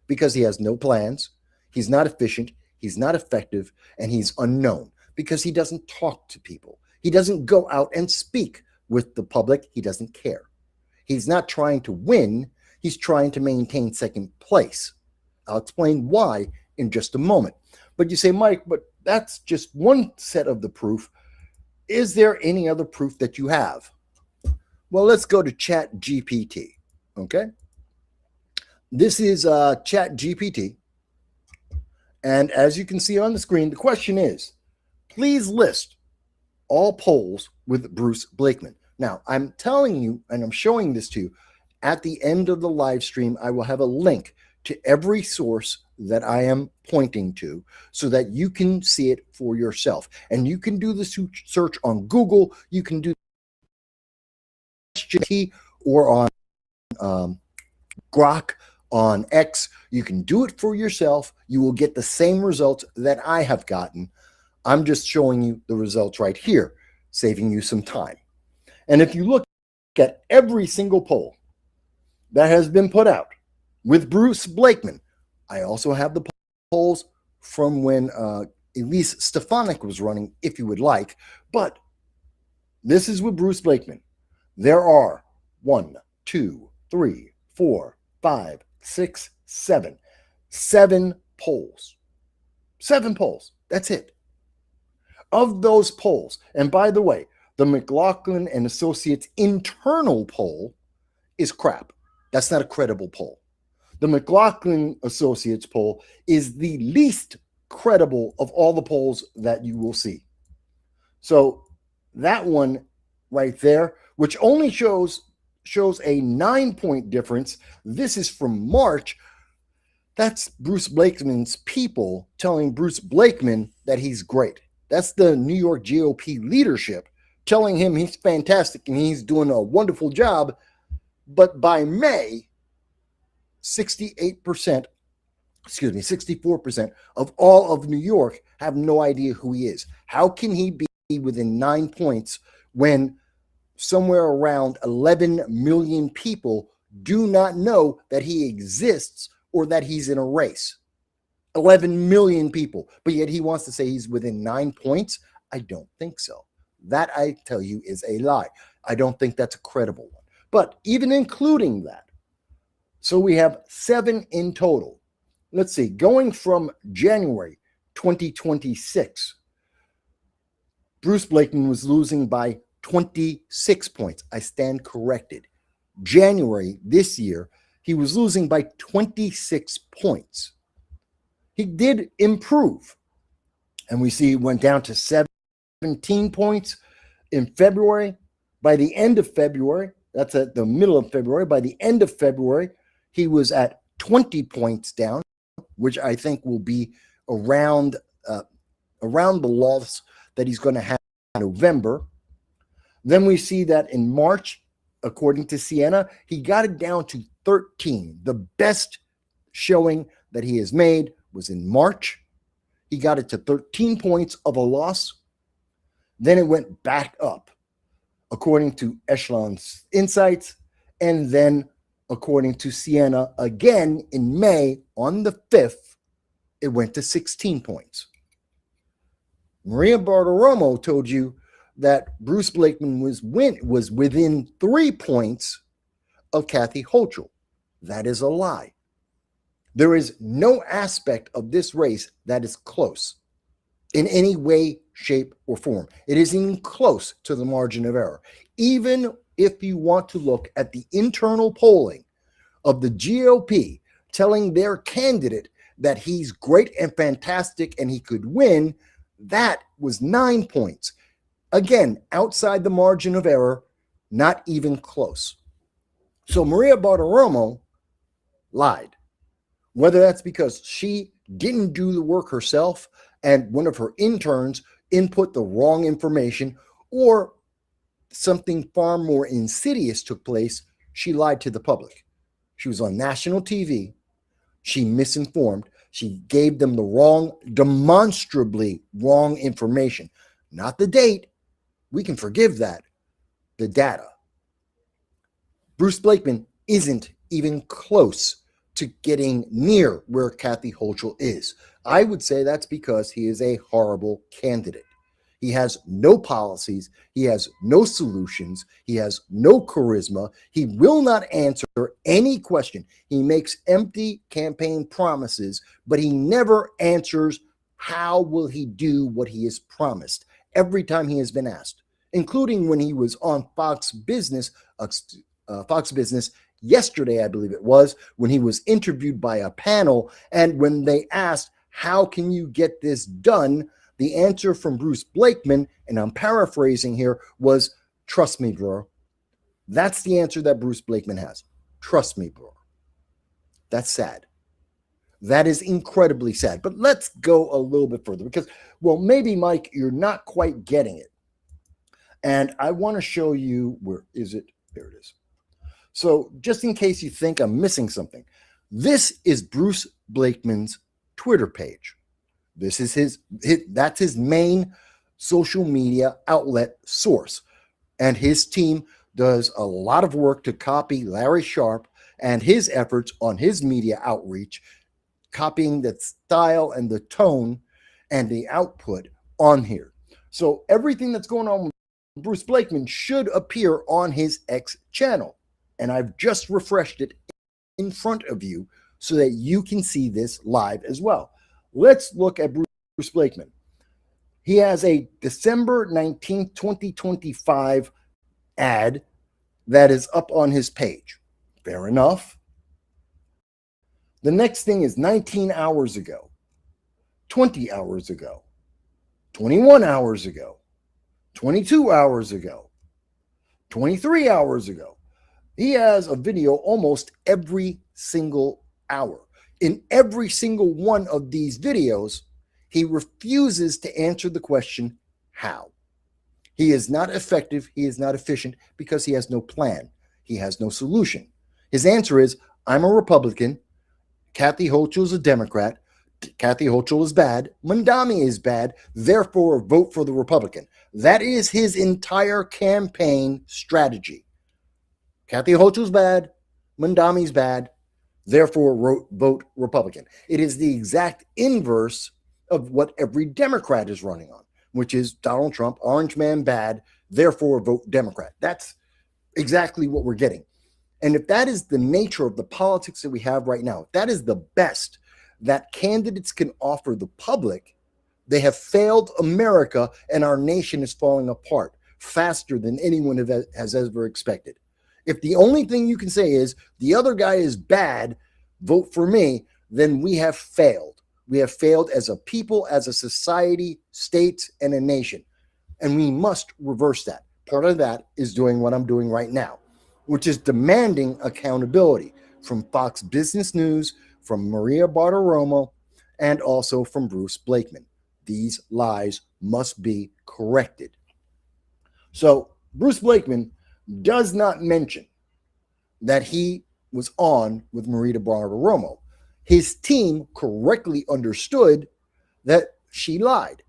[SPEAKER 2] because he has no plans, he's not efficient, he's not effective, and he's unknown because he doesn't talk to people. He doesn't go out and speak with the public. He doesn't care. He's not trying to win. He's trying to maintain second place. I'll explain why in just a moment. But you say, Mike, but that's just one set of the proof. Is there any other proof that you have? Well, let's go to Chat GPT. Okay. This is Chat GPT. And as you can see on the screen, the question is, please list all polls with Bruce Blakeman. Now, I'm telling you, and I'm showing this to you, at the end of the live stream, I will have a link to every source that I am pointing to so that you can see it for yourself. And you can do the search on Google, you can do GPT or on Grok, on X. You can do it for yourself. You will get the same results that I have gotten. I'm just showing you the results right here, saving you some time. And if you look at every single poll that has been put out with Bruce Blakeman, I also have the polls from when Elise Stefanik was running, if you would like. But this is with Bruce Blakeman. There are 1, 2, 3, 4, 5, 6, 7. 7 polls. 7 polls. That's it. Of those polls, and by the way, the McLaughlin and Associates internal poll is crap. That's not a credible poll. The McLaughlin Associates poll is the least credible of all the polls that you will see. So that one right there, which only shows a 9-point difference. This is from March. That's Bruce Blakeman's people telling Bruce Blakeman that he's great. That's the New York GOP leadership telling him he's fantastic and he's doing a wonderful job. But by May, 64% of all of New York have no idea who he is. How can he be within 9 points when somewhere around 11 million people do not know that he exists or that he's in a race? 11 million people, but yet he wants to say he's within 9 points. I don't think so. That, I tell you, is a lie. I don't think that's a credible one. But even including that, so we have 7 in total. Let's see, going from January 2026, Bruce Blakeman was losing by 26 points. I stand corrected. January this year, he was losing by 26 points. He did improve. And we see he went down to 17 points in February. By the end of February, that's at the middle of February, by the end of February, he was at 20 points down, which I think will be around the loss that he's going to have in November. Then we see that in March, according to Siena, he got it down to 13. The best showing that he has made was in March. He got it to 13 points of a loss. Then it went back up, according to Echelon's Insights. And then, according to Siena, again in May, on the 5th, it went to 16 points. Maria Bartiromo told you that Bruce Blakeman was within 3 points of Kathy Hochul. That is a lie. There is no aspect of this race that is close in any way, shape, or form. It isn't even close to the margin of error. Even if you want to look at the internal polling of the GOP telling their candidate that he's great and fantastic and he could win, that was 9 points. Again, outside the margin of error, not even close. So Maria Bartiromo lied. Whether that's because she didn't do the work herself and one of her interns input the wrong information, or something far more insidious took place, she lied to the public. She was on national TV. She misinformed. She gave them the wrong, demonstrably wrong information. Not the date. We can forgive that. The data. Bruce Blakeman isn't even close to getting near where Kathy Hochul is. I would say that's because he is a horrible candidate. He has no policies. He has no solutions. He has no charisma. He will not answer any question. He makes empty campaign promises, but he never answers how will he do what he has promised every time he has been asked, including when he was on Fox Business yesterday, I believe it was, when he was interviewed by a panel. And when they asked, how can you get this done? The answer from Bruce Blakeman, and I'm paraphrasing here, was, trust me, bro. That's the answer that Bruce Blakeman has. Trust me, bro. That's sad. That is incredibly sad. But let's go a little bit further because, well, maybe, Mike, you're not quite getting it. And I want to show you, where is it? There it is. So just in case you think I'm missing something, this is Bruce Blakeman's Twitter page. This is that's his main social media outlet source. And his team does a lot of work to copy Larry Sharp and his efforts on his media outreach, copying the style and the tone and the output on here. So everything that's going on with Bruce Blakeman should appear on his X channel. And I've just refreshed it in front of you so that you can see this live as well. Let's look at Bruce Blakeman. He has a December 19th, 2025 ad that is up on his page. Fair enough. The next thing is 19 hours ago, 20 hours ago, 21 hours ago, 22 hours ago, 23 hours ago. He has a video almost every single hour. In every single one of these videos, he refuses to answer the question, how? He is not effective. He is not efficient because he has no plan. He has no solution. His answer is, I'm a Republican. Kathy Hochul is a Democrat. Kathy Hochul is bad. Mandami is bad. Therefore, vote for the Republican. That is his entire campaign strategy. Kathy Hochul's bad. Mandami's bad. Therefore, vote Republican. It is the exact inverse of what every Democrat is running on, which is Donald Trump, orange man bad, therefore vote Democrat. That's exactly what we're getting. And if that is the nature of the politics that we have right now, if that is the best that candidates can offer the public, they have failed America, and our nation is falling apart faster than anyone has ever expected. If the only thing you can say is the other guy is bad, vote for me, then we have failed. We have failed as a people, as a society, states, and a nation. And we must reverse that. Part of that is doing what I'm doing right now, which is demanding accountability from Fox Business News, from Maria Bartiromo, and also from Bruce Blakeman. These lies must be corrected. So Bruce Blakeman does not mention that he was on with Maria Bartiromo. His team correctly understood that she lied,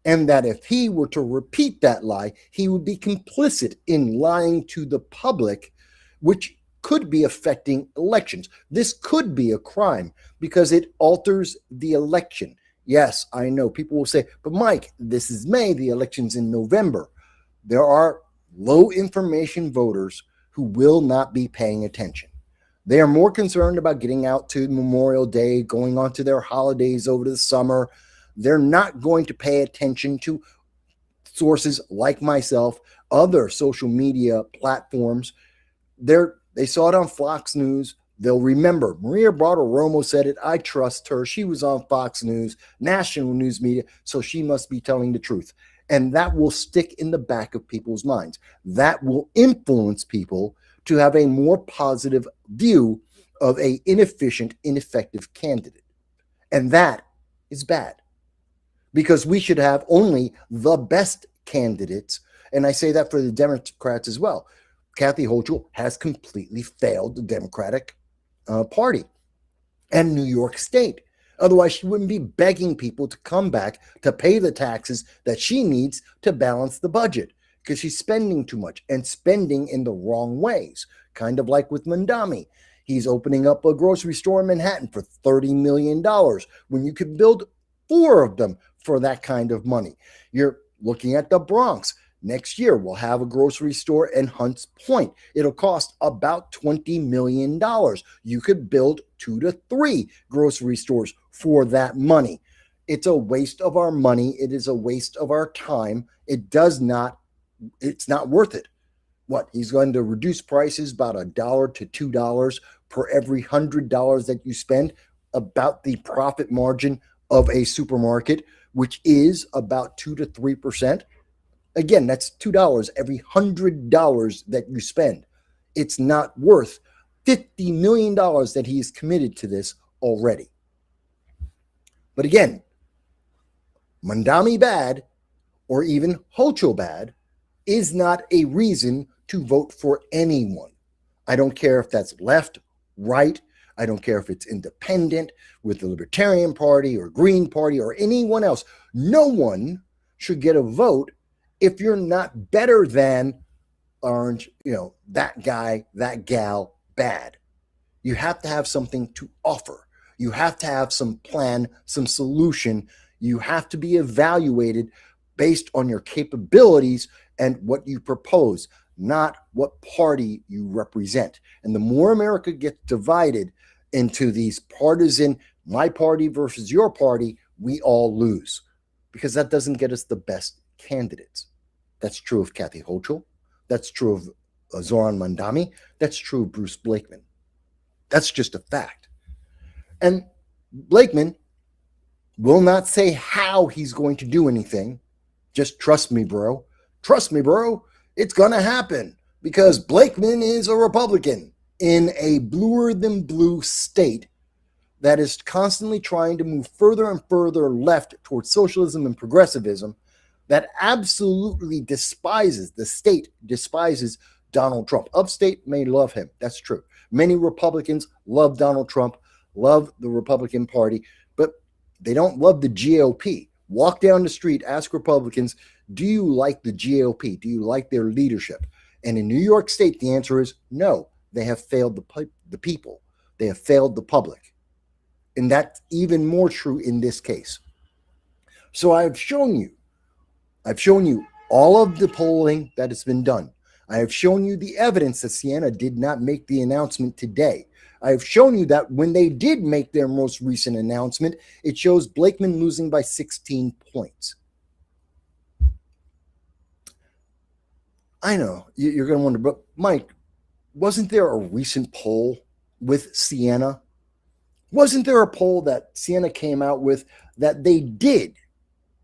[SPEAKER 2] and that if he were to repeat that lie, he would be complicit in lying to the public, which could be affecting elections. This could be a crime because it alters the election. Yes, I know people will say, but Mike, this is May, the election's in November. There are low information voters who will not be paying attention. They are more concerned about getting out to Memorial Day, going on to their holidays over the summer. They're not going to pay attention to sources like myself, other social media platforms. They saw it on Fox News. They'll remember Maria Bartiromo said it. I trust her. She was on Fox News, national news media, so she must be telling the truth. And that will stick in the back of people's minds. That will influence people to have a more positive view of an inefficient, ineffective candidate. And that is bad, because we should have only the best candidates. And I say that for the Democrats as well. Kathy Hochul has completely failed the Democratic Party and New York State. Otherwise, she wouldn't be begging people to come back to pay the taxes that she needs to balance the budget, because she's spending too much and spending in the wrong ways, kind of like with Mandami. He's opening up a grocery store in Manhattan for $30 million when you could build 4 of them for that kind of money. You're looking at the Bronx. Next year, we'll have a grocery store in Hunts Point. It'll cost about $20 million. You could build 2 to 3 grocery stores for that money. It's a waste of our money. It is a waste of our time. It's not worth it. What? He's going to reduce prices about $1 to $2 per every $100 that you spend, about the profit margin of a supermarket, which is about 2 to 3%. Again, that's $2 every $100 that you spend. It's not worth $50 million that he's committed to this already. But again, Mandami bad, or even Hochul bad, is not a reason to vote for anyone. I don't care if that's left, right. I don't care if it's independent with the Libertarian Party or Green Party or anyone else. No one should get a vote if you're not better than orange, that guy, that gal, bad. You have to have something to offer. You have to have some plan, some solution. You have to be evaluated based on your capabilities and what you propose, not what party you represent. And the more America gets divided into these partisan, my party versus your party, we all lose, because that doesn't get us the best candidates. That's true of Kathy Hochul. That's true of Zoran Mandami. That's true of Bruce Blakeman. That's just a fact. And Blakeman will not say how he's going to do anything. Just trust me, bro. Trust me, bro. It's going to happen, because Blakeman is a Republican in a bluer than blue state that is constantly trying to move further and further left towards socialism and progressivism, that absolutely despises, the state despises Donald Trump. Upstate may love him. That's true. Many Republicans love Donald Trump, love the Republican Party, but they don't love the GOP. Walk down the street, ask Republicans, do you like the GOP? Do you like their leadership? And in New York State, the answer is no. They have failed the people. They have failed the public. And that's even more true in this case. So I've shown you all of the polling that has been done. I have shown you the evidence that Siena did not make the announcement today. I have shown you that when they did make their most recent announcement, it shows Blakeman losing by 16 points. I know you're going to wonder, but Mike, wasn't there a recent poll with Siena? Wasn't there a poll that Siena came out with that they did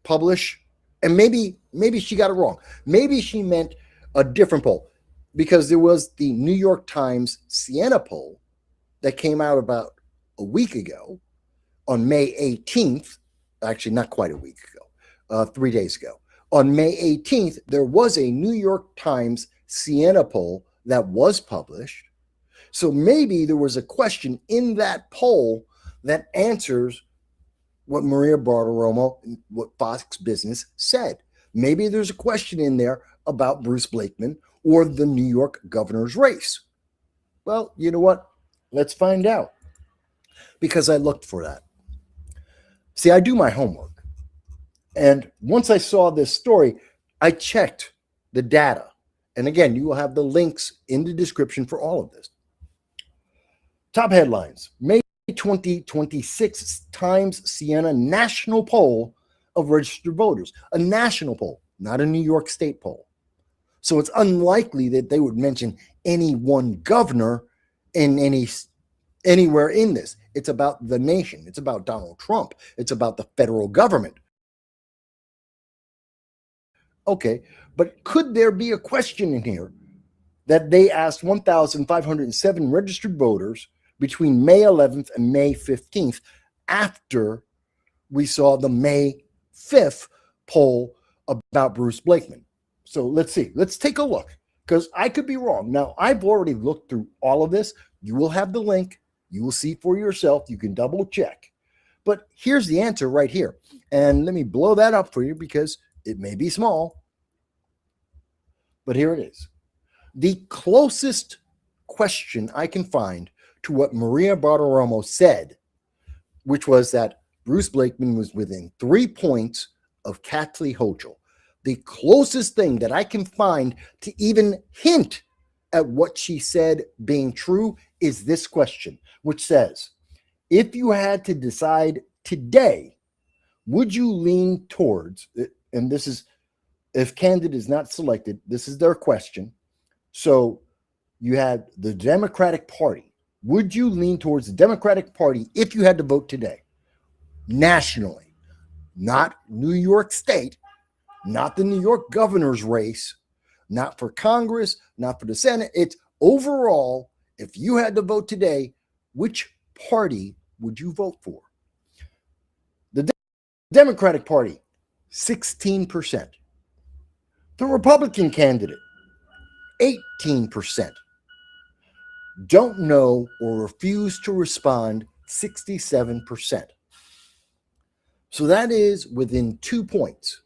[SPEAKER 2] publish? And maybe she got it wrong. Maybe she meant a different poll, because there was the New York Times Siena poll that came out about a week ago on May 18th. Actually, not quite a week ago, 3 days ago. On May 18th, there was a New York Times Siena poll that was published. So maybe there was a question in that poll that answers what Maria Bartiromo, what Fox Business said. Maybe there's a question in there about Bruce Blakeman or the New York governor's race. Well, you know what? Let's find out, because I looked for that. See, I do my homework. And once I saw this story, I checked the data. And again, you will have the links in the description for all of this. Top headlines: May 2026 Times Siena national poll of registered voters. A national poll, not a New York State poll. So it's unlikely that they would mention any one governor in anywhere in this. It's about the nation. It's about Donald Trump. It's about the federal government. Okay, but could there be a question in here that they asked 1,507 registered voters between May 11th and May 15th after we saw the May 5th poll about Bruce Blakeman? So let's see. Let's take a look, because I could be wrong. Now, I've already looked through all of this. You will have the link. You will see for yourself. You can double check. But here's the answer right here. And let me blow that up for you, because it may be small, but here it is. The closest question I can find to what Maria Bartiromo said, which was that Bruce Blakeman was within 3 points of Kathy Hochul. The closest thing that I can find to even hint at what she said being true is this question, which says, if you had to decide today, would you lean towards, and this is, if candidate is not selected, this is their question. So you had the Democratic Party. Would you lean towards the Democratic Party if you had to vote today? Nationally, not New York State, not the New York governor's race, not for Congress, not for the Senate. It's overall, if you had to vote today, which party would you vote for? The Democratic Party, 16%. The Republican candidate, 18%. Don't know or refuse to respond, 67%. So that is within 2 points.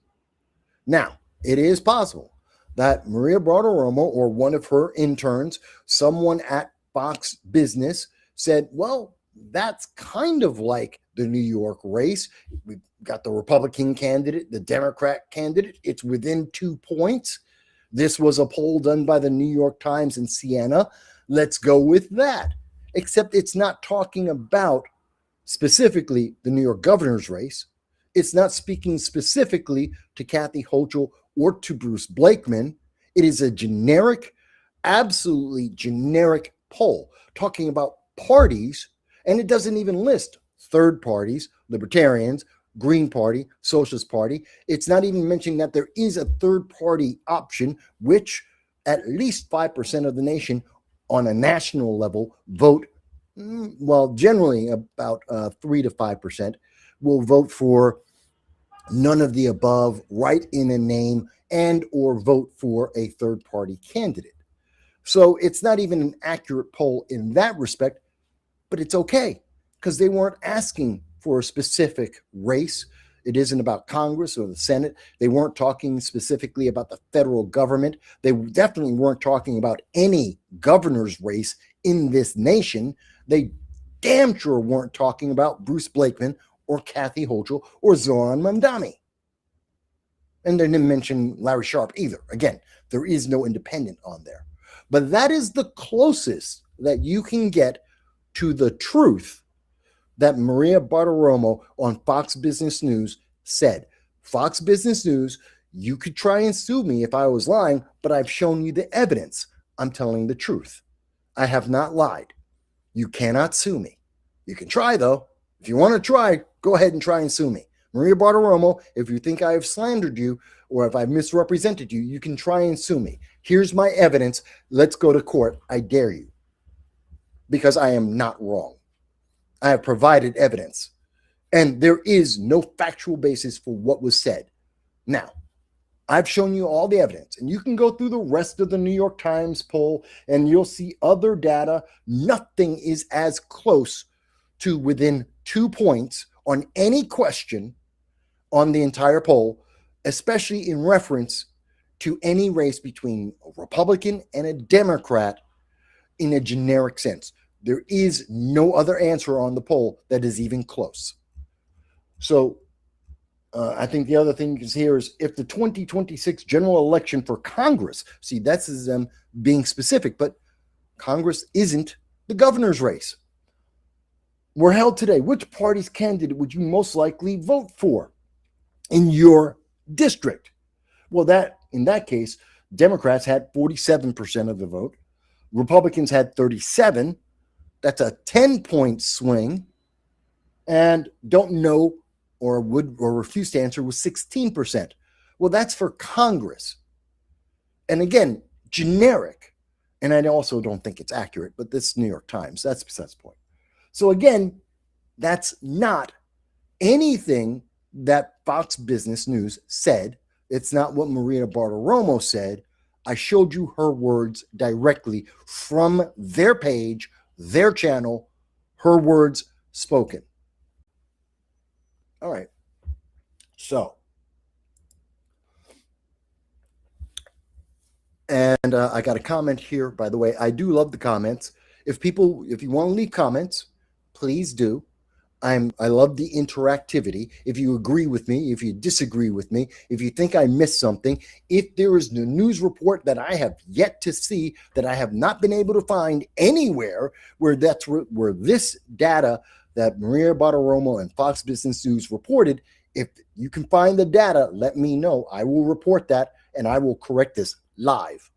[SPEAKER 2] Now, it is possible that Maria Bartiromo or one of her interns, someone at Fox Business, said, well, that's kind of like the New York race. We've got the Republican candidate, the Democrat candidate. It's within 2 points. This was a poll done by the New York Times in Siena. Let's go with that. Except it's not talking about specifically the New York governor's race. It's not speaking specifically to Kathy Hochul or to Bruce Blakeman. It is a generic, absolutely generic poll talking about parties, and it doesn't even list third parties, libertarians, Green Party, Socialist Party. It's not even mentioning that there is a third party option, which at least 5% of the nation on a national level vote Well, generally about 3 to 5% will vote for none of the above, write in a name, and or vote for a third-party candidate. So it's not even an accurate poll in that respect, but it's okay because they weren't asking for a specific race. It isn't about Congress or the Senate. They weren't talking specifically about the federal government. They definitely weren't talking about any governor's race in this nation. They damn sure weren't talking about Bruce Blakeman or Kathy Hochul or Zoran Mandani. And they didn't mention Larry Sharpe either. Again, there is no independent on there. But that is the closest that you can get to the truth that Maria Bartiromo on Fox Business News said. Fox Business News, you could try and sue me if I was lying, but I've shown you the evidence. I'm telling the truth. I have not lied. You cannot sue me. You can try, though. If you want to try, go ahead and try and sue me. Maria Bartiromo, if you think I have slandered you or if I've misrepresented you, you can try and sue me. Here's my evidence. Let's go to court. I dare you. Because I am not wrong. I have provided evidence. And there is no factual basis for what was said. Now, I've shown you all the evidence, and you can go through the rest of the New York Times poll, and you'll see other data. Nothing is as close to within 2 points on any question on the entire poll, especially in reference to any race between a Republican and a Democrat in a generic sense. There is no other answer on the poll that is even close. So I think the other thing you can see here is if the 2026 general election for Congress, see, that's them being specific, but Congress isn't the governor's race. Were held today, which party's candidate would you most likely vote for in your district? Well, in that case, Democrats had 47% of the vote. Republicans had 37%. That's a 10-point swing. And don't know or would or refuse to answer was 16%. Well, that's for Congress. And again, generic. And I also don't think it's accurate, but this New York Times, that's besides the point. So again, that's not anything that Fox Business News said. It's not what Maria Bartiromo said. I showed you her words directly from their page, their channel, her words spoken. All right. So, and I got a comment here, by the way. I do love the comments. If you want to leave comments, please do. I love the interactivity. If you agree with me, if you disagree with me, if you think I missed something, if there is a news report that I have yet to see that I have not been able to find anywhere where this data that Maria Bartiromo and Fox Business News reported, if you can find the data, let me know. I will report that and I will correct this live.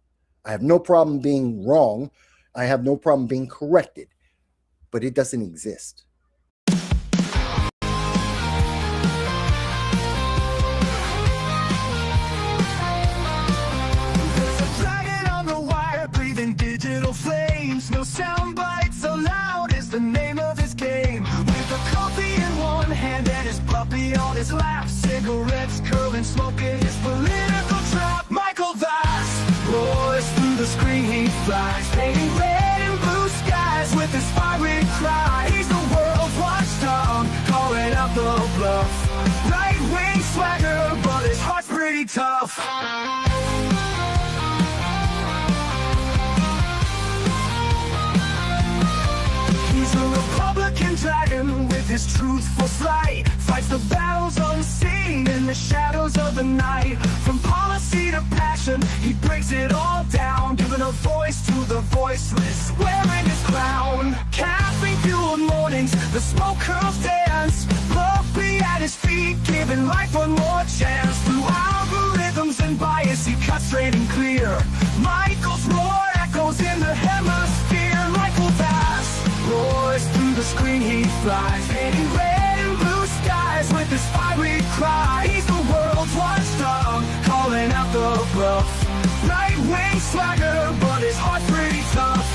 [SPEAKER 2] I have no problem being wrong. I have no problem being corrected, but it doesn't exist.
[SPEAKER 1] Flames, no sound bites allowed is the name of his game. With a coffee in one hand and his puppy on his lap, cigarettes curling, smoking his political trap. Michael Vass roars through the screen, he flies, painting red and blue skies with his fiery cry. He's the world's watchdog, calling out the bluff. Right-wing swagger, but his heart's pretty tough. He's a Republican dragon with his truthful slight, fights the battles unseen in the shadows of the night. From policy to passion, he breaks it all down, giving a voice to the voiceless, wearing his crown. Caffeine-fueled mornings, the smoke curls dance, Puppy at his feet, giving life one more chance. Through algorithms and bias, he cuts straight and clear. Michael's roar echoes in the hemisphere. Michael Vass roars through the screen, he flies, painting red and blue skies with his fiery cry. He's the world's watchdog, calling out the bluff. Right-wing swagger, but his heart's pretty tough.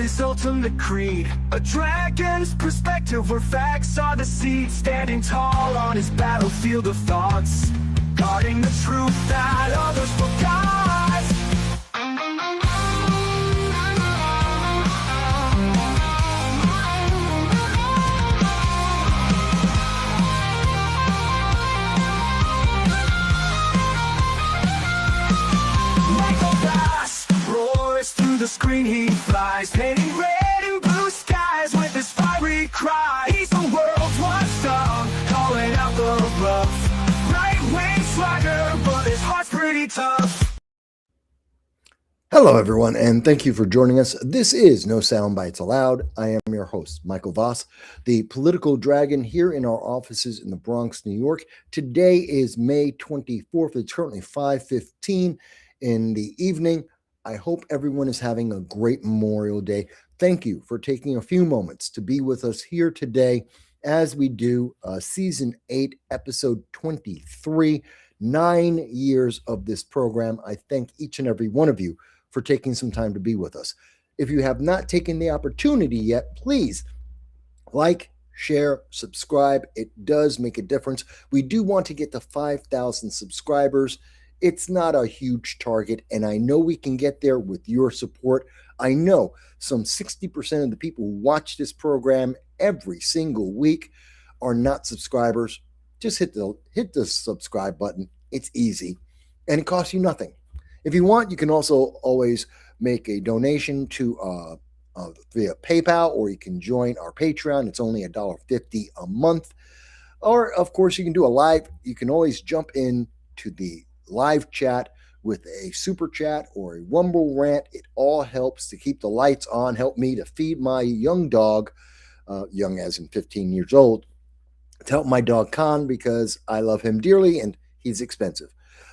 [SPEAKER 1] his ultimate creed. A dragon's perspective where facts are the seed. Standing tall on his battlefield of thoughts, guarding the truth that others forgot. Through the screen he flies, painting red and blue skies with his fiery cry. He's the world's watchdog, calling out the rough. Right-wing swagger, but his heart's pretty tough.
[SPEAKER 2] Hello, everyone, and thank you for joining us. This is No Soundbites Allowed. I am your host, Michael Voss, the political dragon here in our offices in the Bronx, New York. Today is May 24th. It's currently 5:15 in the evening. I hope everyone is having a great Memorial Day. Thank you for taking a few moments to be with us here today as we do Season 8, Episode 23, 9 years of this program. I thank each and every one of you for taking some time to be with us. If you have not taken the opportunity yet, please like, share, subscribe. It does make a difference. We do want to get to 5,000 subscribers. It's not a huge target, and I know we can get there with your support. I know some 60% of the people who watch this program every single week are not subscribers. Just hit the subscribe button. It's easy, and it costs you nothing. If you want, you can also always make a donation to via PayPal, or you can join our Patreon. It's only $1.50 a month. Or, of course, you can do a live. You can always jump in to the live chat with a super chat or a rumble rant. It all helps to keep the lights on, help me to feed my young dog, young as in 15 years old, to help my dog Khan, because I love him dearly and he's expensive.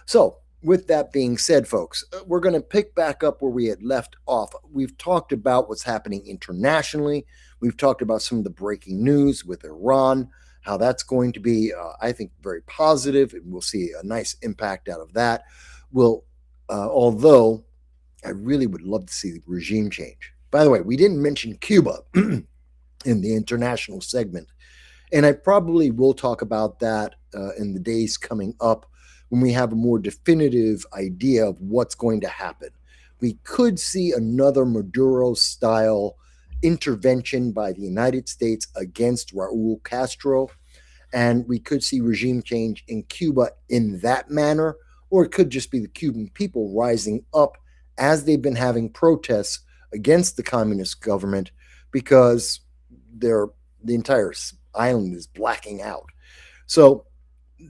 [SPEAKER 2] So with that being said, folks, we're going to pick back up where we had left off. We've talked about what's happening internationally. We've talked about some of the breaking news with Iran, how that's going to be, I think, very positive, and we'll see a nice impact out of that. Although I really would love to see the regime change. By the way, we didn't mention Cuba in the international segment, and I probably will talk about that in the days coming up when we have a more definitive idea of what's going to happen. We could see another Maduro-style intervention by the United States against Raul Castro, and we could see regime change in Cuba in that manner, or it could just be the Cuban people rising up as they've been having protests against the communist government because the entire island is blacking out. So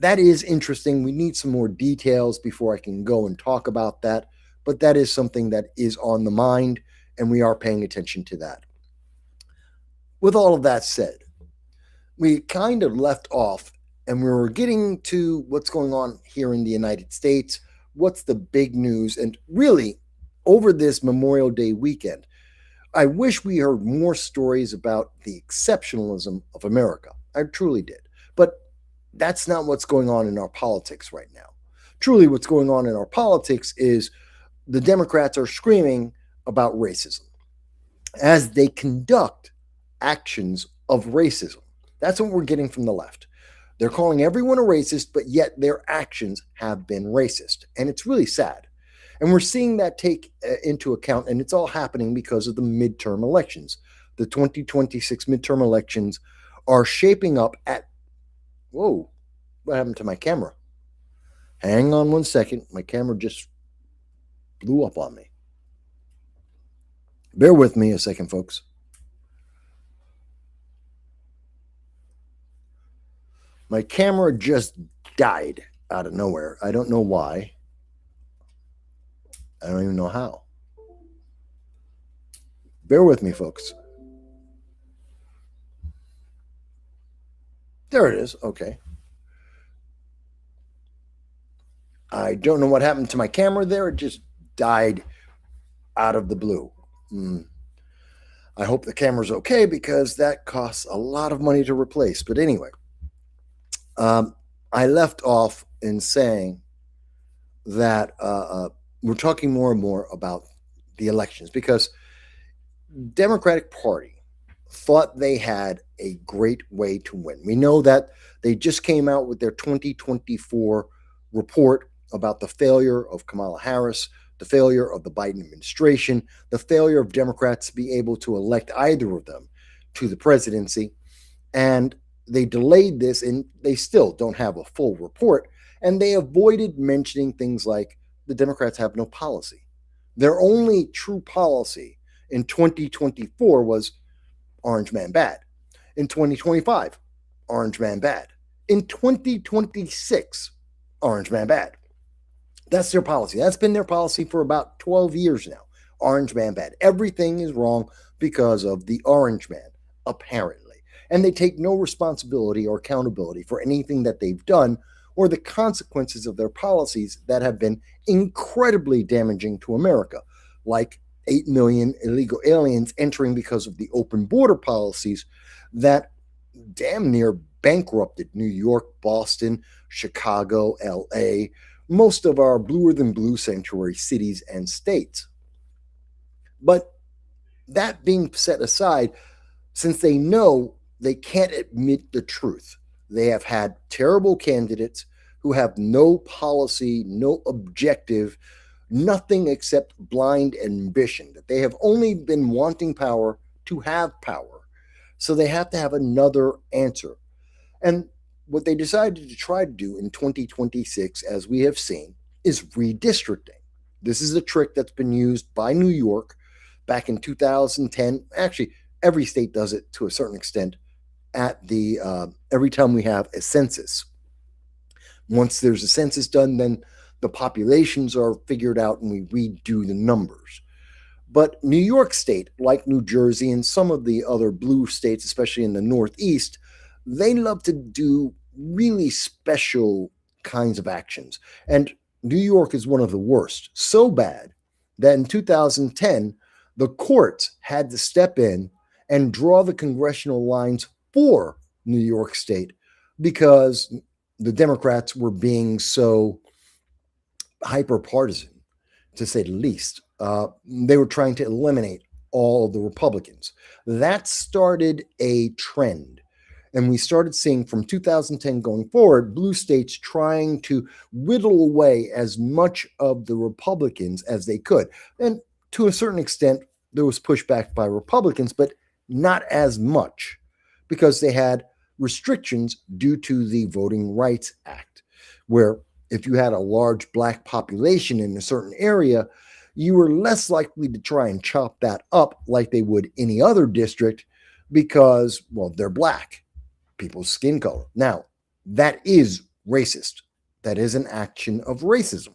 [SPEAKER 2] that is interesting. We need some more details before I can go and talk about that, but that is something that is on the mind, and we are paying attention to that. With all of that said, we kind of left off and we were getting to what's going on here in the United States. What's the big news? And really, over this Memorial Day weekend, I wish we heard more stories about the exceptionalism of America. I truly did. But that's not what's going on in our politics right now. Truly, what's going on in our politics is the Democrats are screaming about racism as they conduct actions of racism. That's what we're getting from the left. They're calling everyone a racist, but yet their actions have been racist. And it's really sad. And we're seeing that take into account, and it's all happening because of the midterm elections. The 2026 midterm elections are shaping up at... Whoa, what happened to my camera? Hang on one second. My camera just blew up on me. Bear with me a second, folks. My camera just died out of nowhere. I don't know why. I don't even know how. Bear with me, folks. There it is. Okay. I don't know what happened to my camera there. It just died out of the blue. I hope the camera's okay because that costs a lot of money to replace. But anyway, I left off in saying that we're talking more and more about the elections because Democratic Party thought they had a great way to win. We know that they just came out with their 2024 report about the failure of Kamala Harris, the failure of the Biden administration, the failure of Democrats to be able to elect either of them to the presidency. And they delayed this, and they still don't have a full report. And they avoided mentioning things like the Democrats have no policy. Their only true policy in 2024 was Orange Man bad. In 2025, Orange Man bad. In 2026, Orange Man bad. That's their policy. That's been their policy for about 12 years now. Orange Man bad. Everything is wrong because of the Orange Man, apparently. And they take no responsibility or accountability for anything that they've done or the consequences of their policies that have been incredibly damaging to America, like 8 million illegal aliens entering because of the open border policies that damn near bankrupted New York, Boston, Chicago, LA, most of our bluer than blue sanctuary cities and states. But that being set aside, since they know they can't admit the truth, they have had terrible candidates who have no policy, no objective, nothing except blind ambition, that they have only been wanting power to have power. So they have to have another answer. And what they decided to try to do in 2026, as we have seen, is redistricting. This is a trick that's been used by New York back in 2010. Actually, every state does it to a certain extent at the every time we have a census. Once there's a census done, then the populations are figured out and we redo the numbers. But New York State, like New Jersey and some of the other blue states, especially in the Northeast, they love to do really special kinds of actions. And New York is one of the worst. So bad that in 2010, the courts had to step in and draw the congressional lines for New York State because the Democrats were being so hyper partisan, to say the least. They were trying to eliminate all of the Republicans. That started a trend. And we started seeing from 2010 going forward, blue states trying to whittle away as much of the Republicans as they could. And to a certain extent, there was pushback by Republicans, but not as much because they had restrictions due to the Voting Rights Act, where if you had a large black population in a certain area, you were less likely to try and chop that up like they would any other district because, well, they're black, people's skin color. Now, that is racist. That is an action of racism.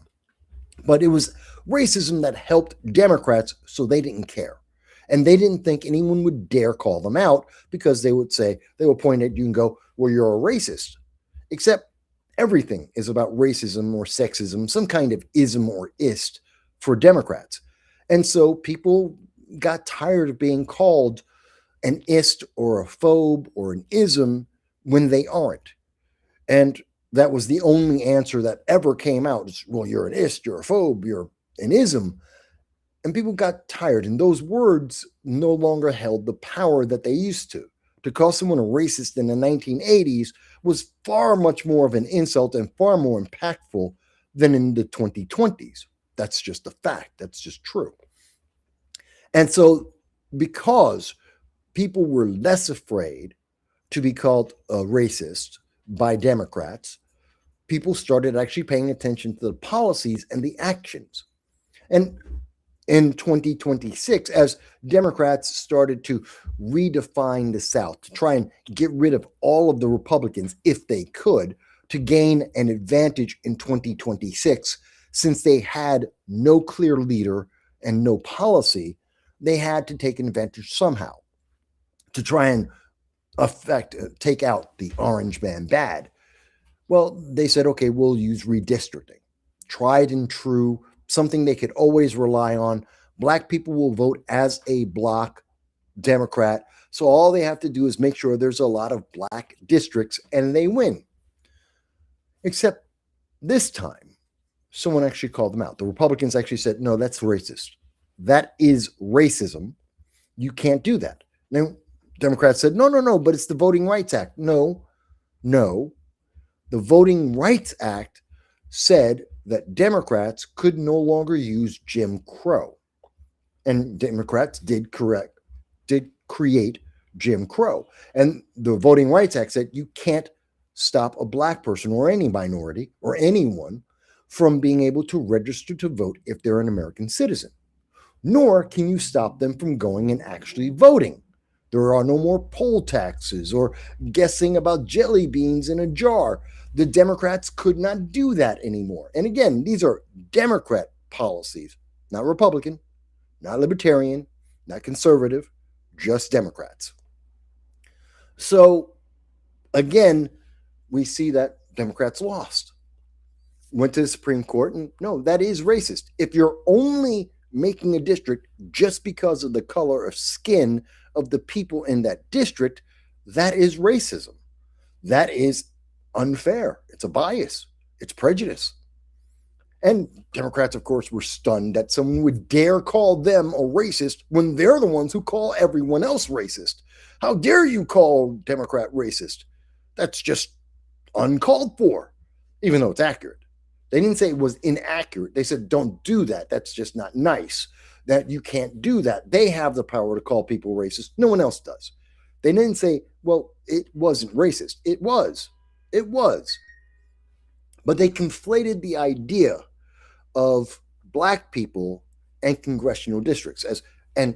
[SPEAKER 2] But it was racism that helped Democrats, so they didn't care. And they didn't think anyone would dare call them out because they would say, they would point at you and go, well, you're a racist. Except everything is about racism or sexism, some kind of ism or ist for Democrats. And so people got tired of being called an ist or a phobe or an ism when they aren't. And that was the only answer that ever came out. It's, well, you're an ist, you're a phobe, you're an ism. And people got tired, and those words no longer held the power that they used to. To call someone a racist in the 1980s was far much more of an insult and far more impactful than in the 2020s. That's just a fact. That's just true. And so because people were less afraid to be called a racist by Democrats, people started actually paying attention to the policies and the actions. And in 2026, as Democrats started to redefine the South, to try and get rid of all of the Republicans if they could, to gain an advantage in 2026, since they had no clear leader and no policy, they had to take an advantage somehow to try and take out the Orange Man bad. Well, they said, okay, we'll use redistricting. Tried and true, something they could always rely on. Black people will vote as a block Democrat. So all they have to do is make sure there's a lot of black districts and they win. Except this time, someone actually called them out. The Republicans actually said, no, that's racist. That is racism. You can't do that. Now, Democrats said, no, but it's the Voting Rights Act. No. The Voting Rights Act said that Democrats could no longer use Jim Crow. And Democrats did create Jim Crow. And the Voting Rights Act said you can't stop a black person or any minority or anyone from being able to register to vote if they're an American citizen. Nor can you stop them from going and actually voting. There are no more poll taxes or guessing about jelly beans in a jar. The Democrats could not do that anymore. And again, these are Democrat policies, not Republican, not Libertarian, not conservative, just Democrats. So again, we see that Democrats lost. Went to the Supreme Court, and no, that is racist. If you're only making a district just because of the color of skin of the people in that district, that is racism. That is unfair. It's a bias. It's prejudice. And Democrats, of course, were stunned that someone would dare call them a racist when they're the ones who call everyone else racist. How dare you call Democrat racist? That's just uncalled for, even though it's accurate. They didn't say it was inaccurate. They said, don't do that. That's just not nice. That you can't do that. They have the power to call people racist. No one else does. They didn't say, well, it wasn't racist. It was. It was. But they conflated the idea of black people and congressional districts and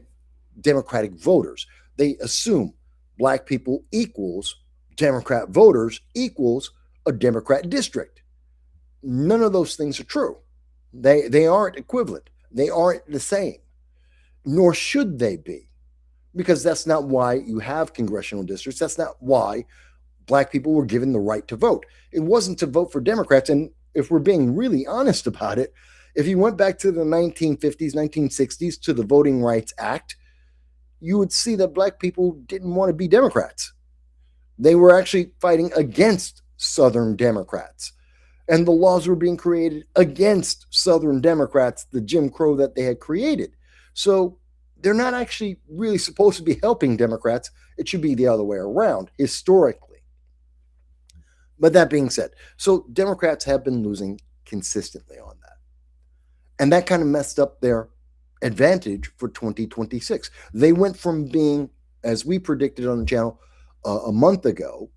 [SPEAKER 2] Democratic voters. They assume black people equals Democrat voters equals a Democrat district. None of those things are true. They aren't equivalent. They aren't the same, nor should they be, because that's not why you have congressional districts. That's not why black people were given the right to vote. It wasn't to vote for Democrats. And if we're being really honest about it, if you went back to the 1950s, 1960s, to the Voting Rights Act, you would see that black people didn't want to be Democrats. They were actually fighting against Southern Democrats. And the laws were being created against Southern Democrats, the Jim Crow that they had created. So they're not actually really supposed to be helping Democrats. It should be the other way around, historically. But that being said, so Democrats have been losing consistently on that. And that kind of messed up their advantage for 2026. They went from being, as we predicted on the channel a month ago,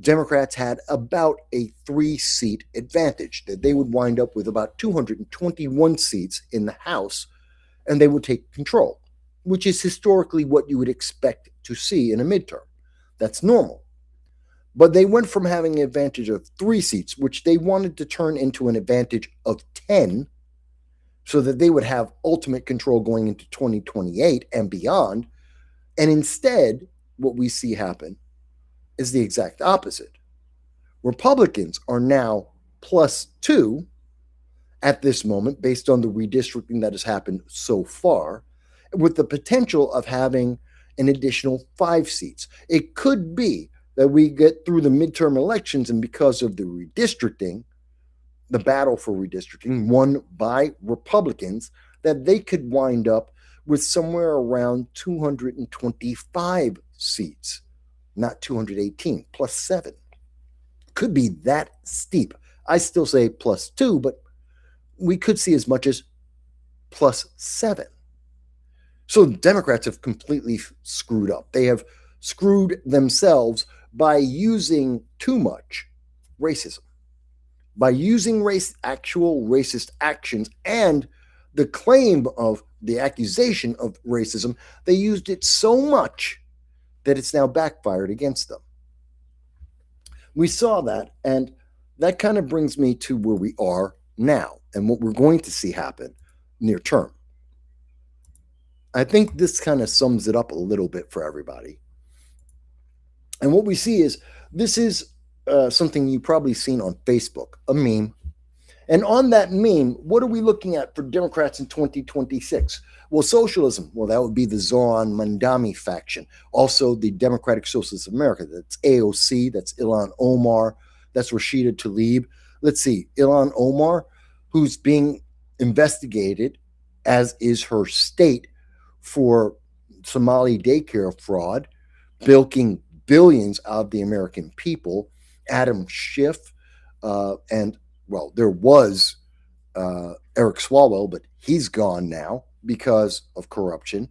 [SPEAKER 2] Democrats had about a 3-seat advantage, that they would wind up with about 221 seats in the House, and they would take control, which is historically what you would expect to see in a midterm. That's normal. But they went from having an advantage of 3 seats, which they wanted to turn into an advantage of 10, so that they would have ultimate control going into 2028 and beyond. And instead, what we see happen is the exact opposite. Republicans are now +2 at this moment, based on the redistricting that has happened so far, with the potential of having an additional 5 seats. It could be that we get through the midterm elections, and because of the redistricting, the battle for redistricting won by Republicans, that they could wind up with somewhere around 225 seats, not 218, +7. Could be that steep. I still say +2, but we could see as much as +7. So Democrats have completely screwed up. They have screwed themselves by using too much racism, by using actual racist actions, and the claim of the accusation of racism. They used it so much that it's now backfired against them. We saw that, and that kind of brings me to where we are now and what we're going to see happen near term. I think this kind of sums it up a little bit for everybody. And what we see is, this is something you've probably seen on Facebook, a meme. And on that meme, what are we looking at for Democrats in 2026? Well, socialism. Well, that would be the Zoran Mandami faction. Also, the Democratic Socialists of America. That's AOC. That's Ilhan Omar. That's Rashida Tlaib. Let's see. Ilhan Omar, who's being investigated, as is her state, for Somali daycare fraud, bilking billions out of the American people. Adam Schiff, and well, there was Eric Swalwell, but he's gone now because of corruption.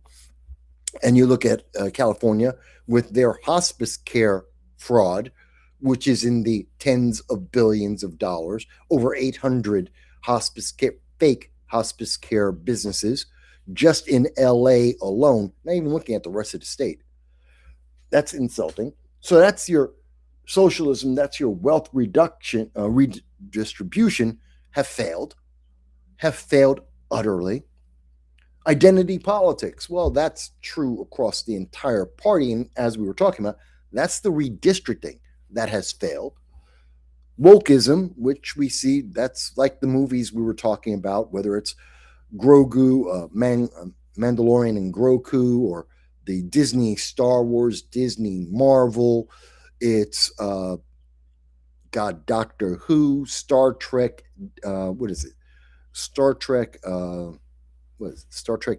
[SPEAKER 2] And you look at California with their hospice care fraud, which is in the tens of billions of dollars, over 800 hospice care, fake hospice care businesses just in LA alone, not even looking at the rest of the state. That's insulting. So that's your socialism, that's your wealth reduction, redistribution have failed utterly. Identity politics, well, that's true across the entire party. And as we were talking about, that's the redistricting that has failed. Wokeism, which we see, that's like the movies we were talking about, whether it's Grogu, Mandalorian and Grogu, or the Disney Star Wars, Disney Marvel. It's Doctor Who, Star Trek. What is it? Star Trek. What is it? Star Trek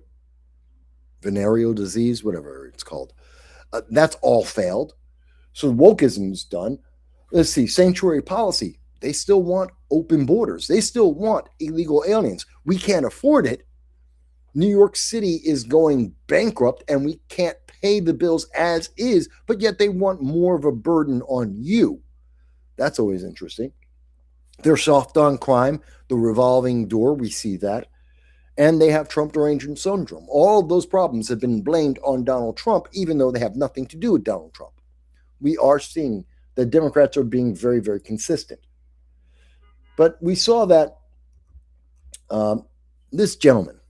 [SPEAKER 2] venereal disease, whatever it's called. That's all failed. So wokeism is done. Let's see, sanctuary policy. They still want open borders. They still want illegal aliens. We can't afford it. New York City is going bankrupt and we can't pay the bills as is, but yet they want more of a burden on you. That's always interesting. They're soft on crime, the revolving door, we see that. And they have Trump derangement syndrome. All of those problems have been blamed on Donald Trump, even though they have nothing to do with Donald Trump. We are seeing that Democrats are being very, very consistent. But we saw that this gentleman,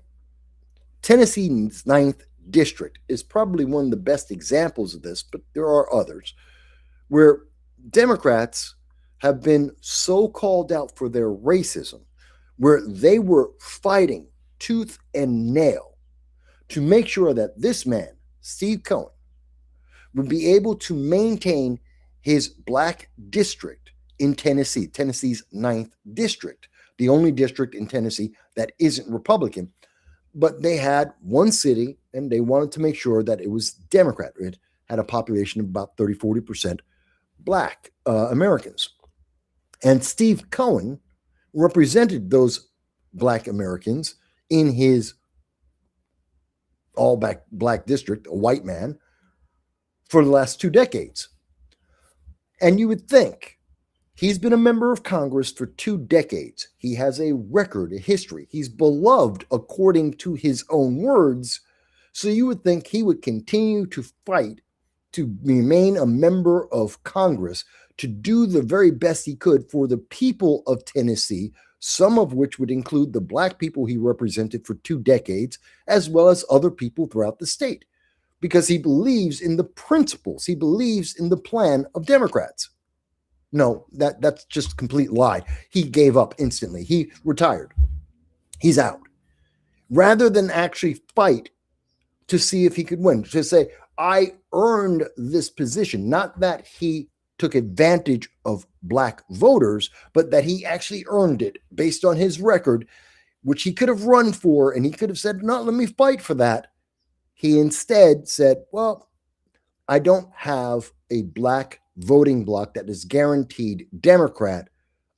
[SPEAKER 2] Tennessee's 9th district, is probably one of the best examples of this, but there are others, where Democrats have been so called out for their racism, where they were fighting tooth and nail to make sure that this man, Steve Cohen, would be able to maintain his black district in Tennessee, Tennessee's 9th district, the only district in Tennessee that isn't Republican. But they had one city, and they wanted to make sure that it was Democrat. It had a population of about 30-40% black Americans. And Steve Cohen represented those black Americans in his all black district, a white man, for the last 2 decades. And you would think he's been a member of Congress for 2 decades. He has a record, a history. He's beloved according to his own words. So you would think he would continue to fight to remain a member of Congress, to do the very best he could for the people of Tennessee, some of which would include the black people he represented for 2 decades, as well as other people throughout the state, because he believes in the principles. He believes in the plan of Democrats. No, that's just a complete lie. He gave up instantly. He retired. He's out. Rather than actually fight to see if he could win, to say, I earned this position, not that he took advantage of black voters, but that he actually earned it based on his record, which he could have run for, and he could have said, no, let me fight for that. He instead said, well, I don't have a black voting bloc that is guaranteed Democrat.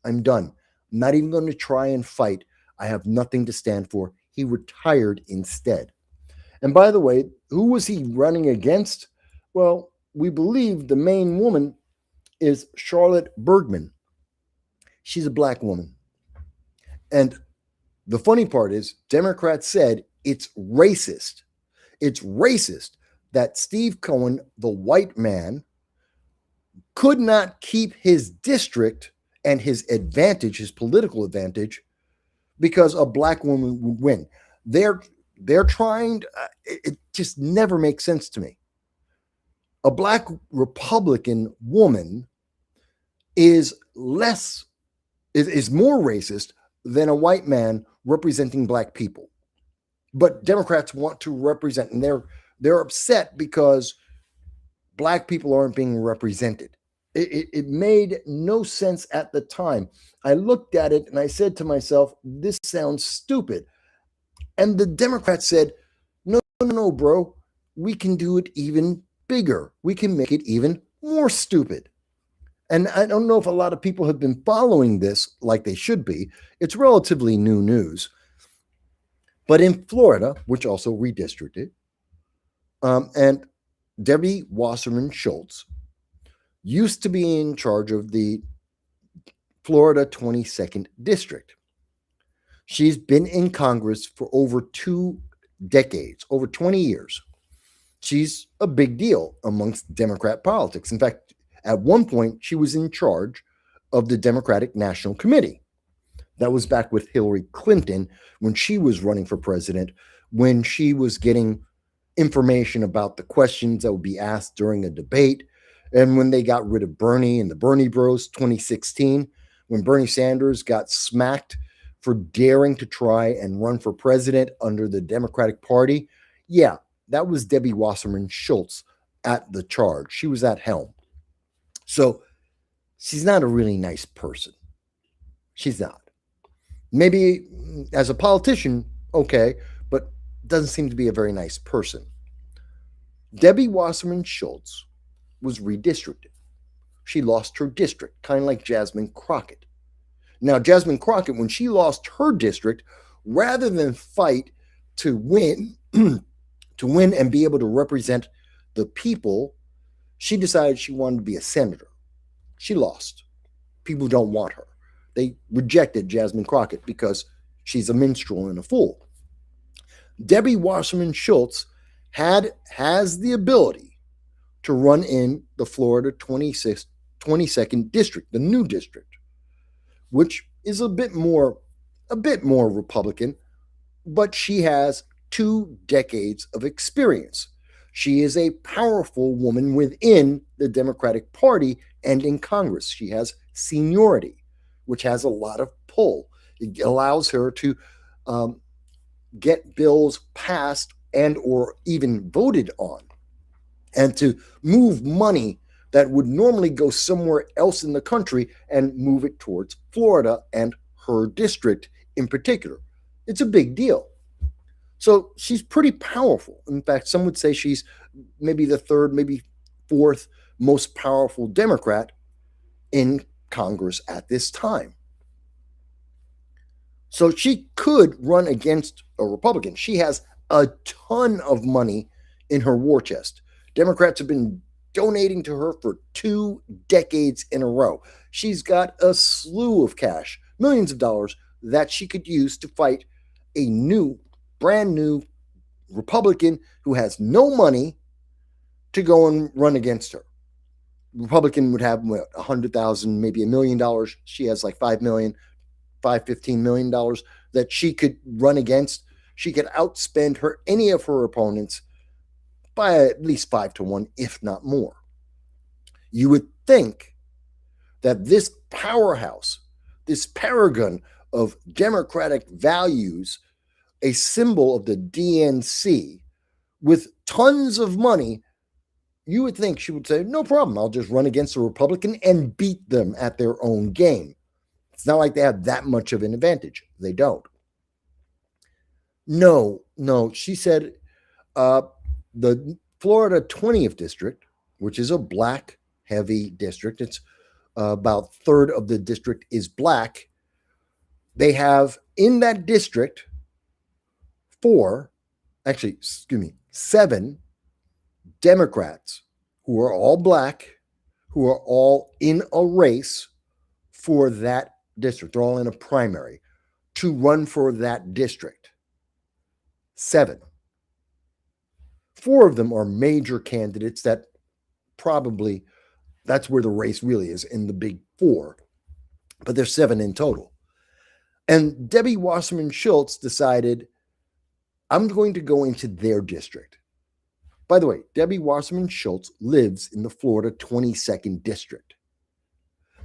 [SPEAKER 2] I'm done. I'm not even going to try and fight. I have nothing to stand for. He retired instead. And by the way, who was he running against? Well, we believe the main woman is Charlotte Bergman. She's a black woman. And the funny part is, Democrats said it's racist. It's racist that Steve Cohen, the white man, could not keep his district and his advantage, his political advantage, because a black woman would win. They're trying, it just never makes sense to me. A black Republican woman is more racist than a white man representing black people. But Democrats want to represent, and they're upset because black people aren't being represented. It made no sense at the time. I looked at it and I said to myself, this sounds stupid. And the Democrats said, no, bro. we can do it even bigger. We can make it even more stupid. And I don't know if a lot of people have been following this like they should be. It's relatively new news. But in Florida, which also redistricted, and Debbie Wasserman Schultz used to be in charge of the Florida 22nd District. She's been in Congress for over 2 decades, over 20 years. She's a big deal amongst Democrat politics. In fact, at one point, she was in charge of the Democratic National Committee. That was back with Hillary Clinton when she was running for president, when she was getting information about the questions that would be asked during a debate. And when they got rid of Bernie and the Bernie Bros 2016, when Bernie Sanders got smacked for daring to try and run for president under the Democratic Party. Yeah, that was Debbie Wasserman Schultz at the charge. She was at helm. So she's not a really nice person. She's not. Maybe as a politician, okay, but doesn't seem to be a very nice person. Debbie Wasserman Schultz was redistricted. She lost her district, kind of like Jasmine Crockett. Now, Jasmine Crockett, when she lost her district, rather than fight to win, and be able to represent the people, she decided she wanted to be a senator. She lost. People don't want her. They rejected Jasmine Crockett because she's a minstrel and a fool. Debbie Wasserman Schultz has the ability to run in the Florida 22nd District, the new district, which is a bit more Republican, but she has 2 decades of experience. She is a powerful woman within the Democratic Party and in Congress. She has seniority, which has a lot of pull. It allows her to get bills passed and or even voted on, and to move money that would normally go somewhere else in the country and move it towards Florida and her district in particular. It's a big deal. So she's pretty powerful. In fact, some would say she's maybe the 3rd, maybe 4th most powerful Democrat in Congress at this time. So she could run against a Republican. She has a ton of money in her war chest. Democrats have been donating to her for 2 decades in a row. She's got a slew of cash, millions of dollars, that she could use to fight a brand new Republican who has no money to go and run against her. Republican would have $100,000, maybe $1 million. She has like $5 million, $15 million that she could run against. She could outspend any of her opponents by at least 5-1, if not more. You would think that this powerhouse, this paragon of democratic values, a symbol of the DNC, with tons of money, you would think she would say, no problem, I'll just run against a Republican and beat them at their own game. It's not like they have that much of an advantage. They don't. No, she said the Florida 20th District, which is a black-heavy district, it's about 1/3 of the district is black. They have in that district 7 Democrats who are all black, who are all in a race for that district. They're all in a primary to run for that district. 7. 4 of them are major candidates that probably that's where the race really is, in the big 4. But there's 7 in total. And Debbie Wasserman Schultz decided, I'm going to go into their district. By the way, Debbie Wasserman Schultz lives in the Florida 22nd District.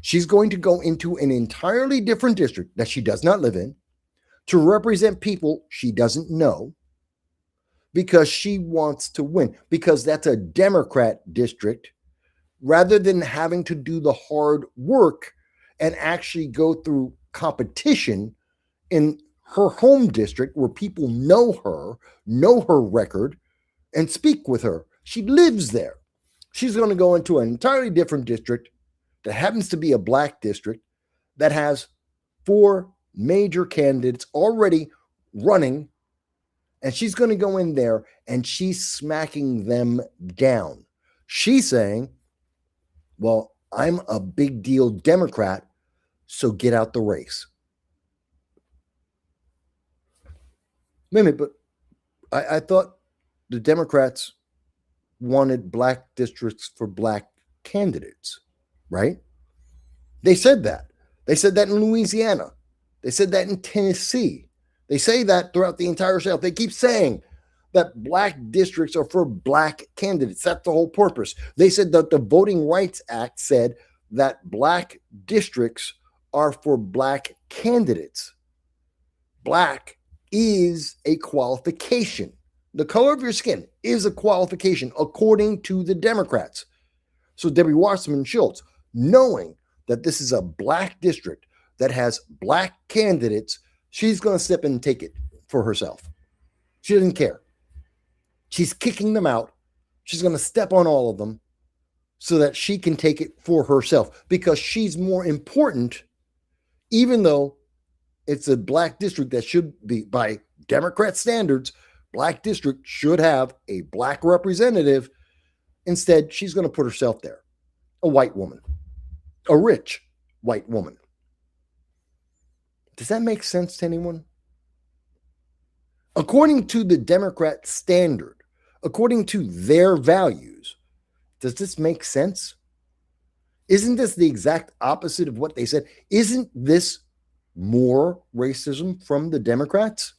[SPEAKER 2] She's going to go into an entirely different district that she does not live in to represent people she doesn't know, because she wants to win, because that's a Democrat district, rather than having to do the hard work and actually go through competition in her home district where people know her record, and speak with her. She lives there. She's going to go into an entirely different district that happens to be a black district that has 4 major candidates already running, and she's going to go in there and she's smacking them down. She's saying, well, I'm a big deal Democrat, so get out the race. Wait a minute, but I thought the Democrats wanted black districts for black candidates, right? They said that. They said that in Louisiana. They said that in Tennessee. They say that throughout the entire South. They keep saying that black districts are for black candidates. That's the whole purpose. They said that the Voting Rights Act said that black districts are for black candidates. Black is a qualification. The color of your skin is a qualification according to the Democrats. So Debbie Wasserman Schultz, knowing that this is a black district that has black candidates, she's going to step in and take it for herself. She doesn't care. She's kicking them out. She's going to step on all of them so that she can take it for herself because she's more important, even though it's a black district that should be, by Democrat standards, black district should have a black representative. Instead, she's going to put herself there. A white woman. A rich white woman. Does that make sense to anyone? According to the Democrat standard, according to their values, does this make sense? Isn't this the exact opposite of what they said? Isn't this more racism from the Democrats?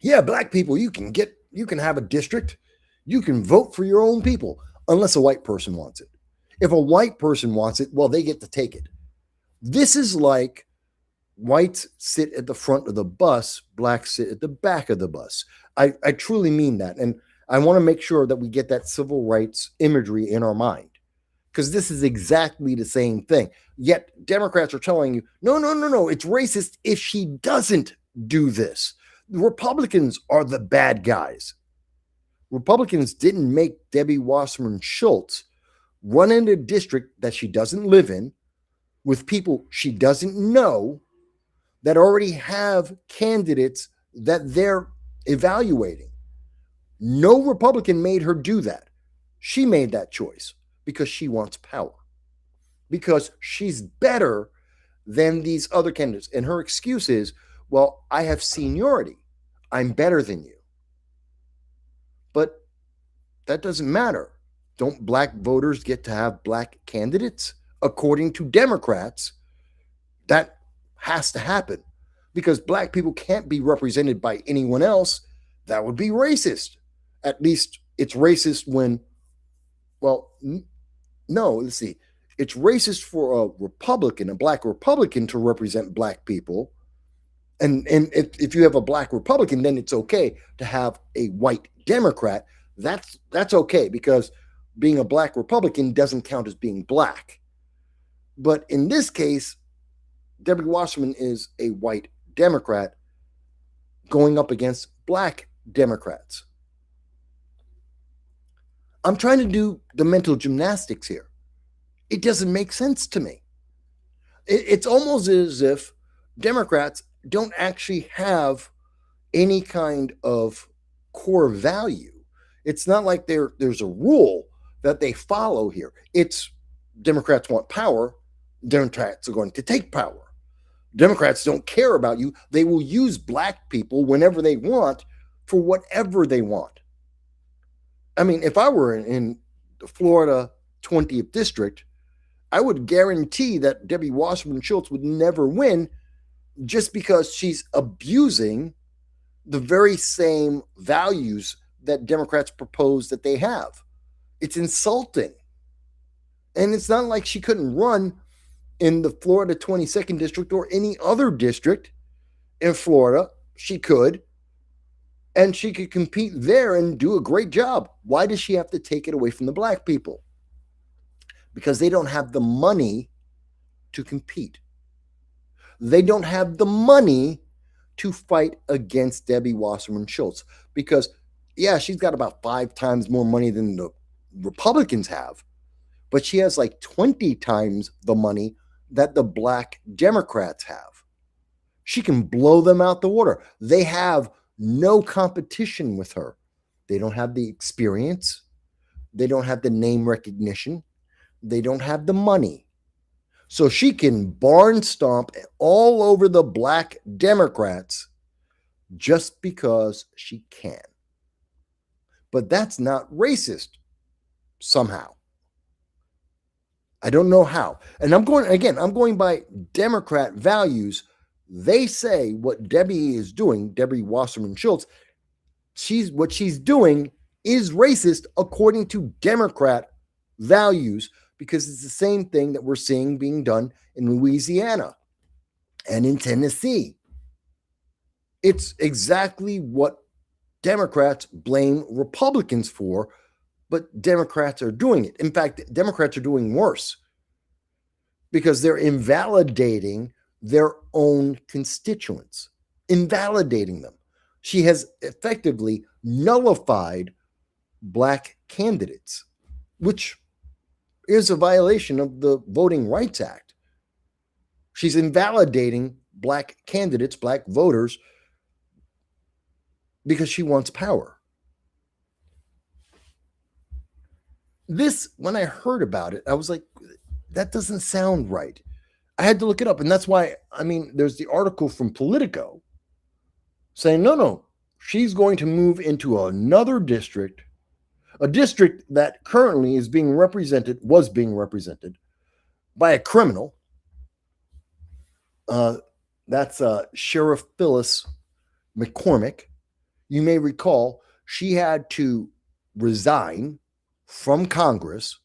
[SPEAKER 2] Yeah, black people, you can have a district. You can vote for your own people unless a white person wants it. If a white person wants it, well, they get to take it. This is like whites sit at the front of the bus, blacks sit at the back of the bus. I truly mean that. And I want to make sure that we get that civil rights imagery in our mind, because this is exactly the same thing. Yet Democrats are telling you, no, it's racist if she doesn't do this. The Republicans are the bad guys. Republicans didn't make Debbie Wasserman Schultz run in a district that she doesn't live in with people she doesn't know that already have candidates that they're evaluating. No Republican made her do that. She made that choice because she wants power, because she's better than these other candidates. And her excuse is, well, I have seniority. I'm better than you. But that doesn't matter. Don't black voters get to have black candidates? According to Democrats, that has to happen because black people can't be represented by anyone else. That would be racist. At least it's racist when, well, no, let's see. It's racist for a Republican, a black Republican, to represent black people. And if you have a black Republican, then it's okay to have a white Democrat. That's okay because being a black Republican doesn't count as being black. But in this case, Debbie Wasserman is a white Democrat going up against black Democrats. I'm trying to do the mental gymnastics here. It doesn't make sense to me. It's almost as if Democrats don't actually have any kind of core value. It's not like there's a rule that they follow here. It's Democrats want power. Democrats are going to take power. Democrats don't care about you. They will use black people whenever they want for whatever they want. I mean, if I were in the Florida 20th district, I would guarantee that Debbie Wasserman Schultz would never win just because she's abusing the very same values that Democrats propose that they have. It's insulting. And it's not like she couldn't run in the Florida 22nd district or any other district in Florida. She could. And she could compete there and do a great job. Why does she have to take it away from the black people? Because they don't have the money to compete. They don't have the money to fight against Debbie Wasserman Schultz. Because Yeah, she's got about 5 times more money than the Republicans have, but she has like 20 times the money that the black Democrats have. She can blow them out the water. They have no competition with her. They don't have the experience. They don't have the name recognition. They don't have the money. So she can barn stomp all over the black Democrats just because she can. But that's not racist somehow. I don't know how. And I'm going by Democrat values. They say what Debbie is doing, Debbie Wasserman Schultz, what she's doing is racist according to Democrat values, because it's the same thing that we're seeing being done in Louisiana and in Tennessee. It's exactly what Democrats blame Republicans for, but Democrats are doing it. In fact, Democrats are doing worse because they're invalidating their own constituents, invalidating them. She has effectively nullified black candidates, which is a violation of the Voting Rights Act. She's invalidating black candidates, black voters, because she wants power. This, when I heard about it, I was like, that doesn't sound right. I had to look it up. And that's why, there's the article from Politico saying, no, she's going to move into another district, a district that currently was being represented by a criminal. That's Sheriff Phyllis McCormick. You may recall she had to resign from Congress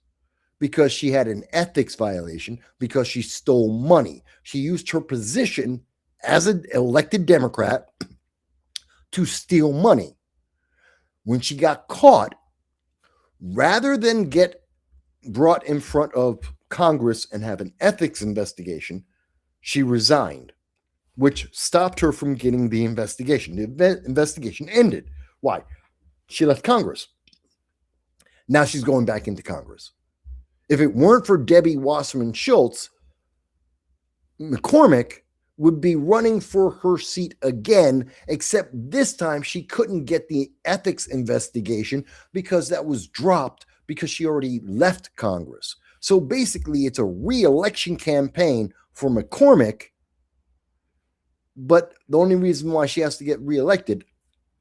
[SPEAKER 2] because she had an ethics violation, because she stole money. She used her position as an elected Democrat to steal money. When she got caught, rather than get brought in front of Congress and have an ethics investigation, she resigned, which stopped her from getting the investigation. The investigation ended. Why? She left Congress. Now she's going back into Congress. If it weren't for Debbie Wasserman Schultz, McCormick would be running for her seat again, except this time she couldn't get the ethics investigation because that was dropped because she already left Congress. So basically, it's a re-election campaign for McCormick, but the only reason why she has to get reelected,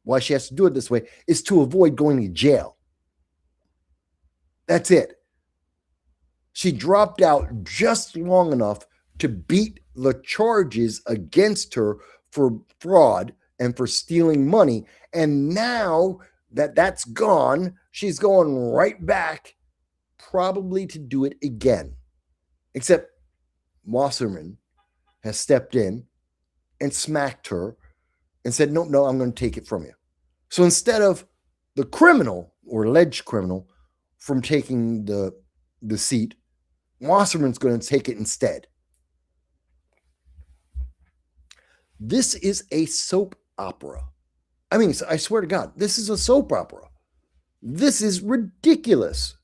[SPEAKER 2] why she has to do it this way, is to avoid going to jail. That's it. She dropped out just long enough to beat the charges against her for fraud and for stealing money. And now that that's gone, she's going right back, probably to do it again. Except Wasserman has stepped in and smacked her and said, no, I'm going to take it from you. So instead of the criminal or alleged criminal from taking the seat, Wasserman's going to take it instead. This is a soap opera. I swear to God, this is a soap opera. This is ridiculous.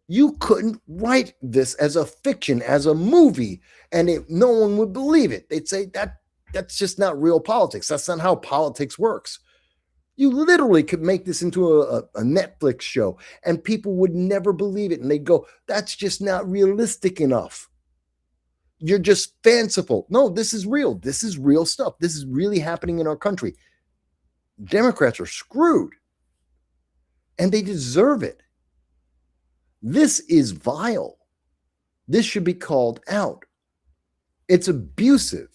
[SPEAKER 2] You couldn't write this as a fiction, as a movie, and no one would believe it. They'd say that's just not real politics. That's not how politics works. You literally could make this into a Netflix show, and people would never believe it. And they'd go, that's just not realistic enough. You're just fanciful. No, this is real. This is real stuff. This is really happening in our country. Democrats are screwed, and they deserve it. This is vile. This should be called out. It's abusive.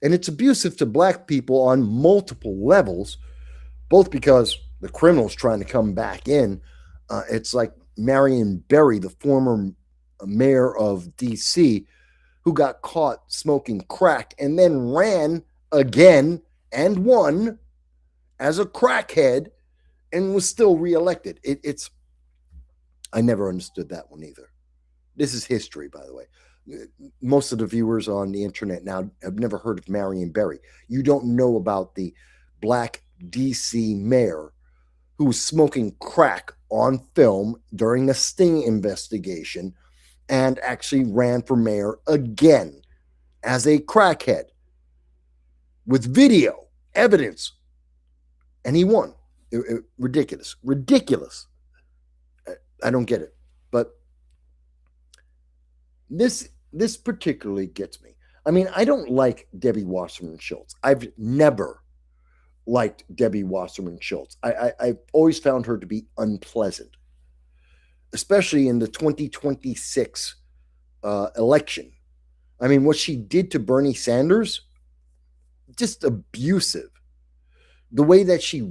[SPEAKER 2] And it's abusive to black people on multiple levels, both because the criminal's trying to come back in. It's like Marion Berry, the former mayor of D.C., who got caught smoking crack and then ran again and won as a crackhead and was still reelected. I never understood that one either. This is history, by the way. Most of the viewers on the internet now have never heard of Marion Berry. You don't know about the black DC mayor who was smoking crack on film during a sting investigation and actually ran for mayor again as a crackhead with video evidence, and he won. Ridiculous. I don't get it, but this particularly gets me. I mean, I don't like Debbie Wasserman Schultz. I've never liked Debbie Wasserman Schultz. I've always found her to be unpleasant, especially in the 2026 election. I mean, what she did to Bernie Sanders, just abusive. The way that she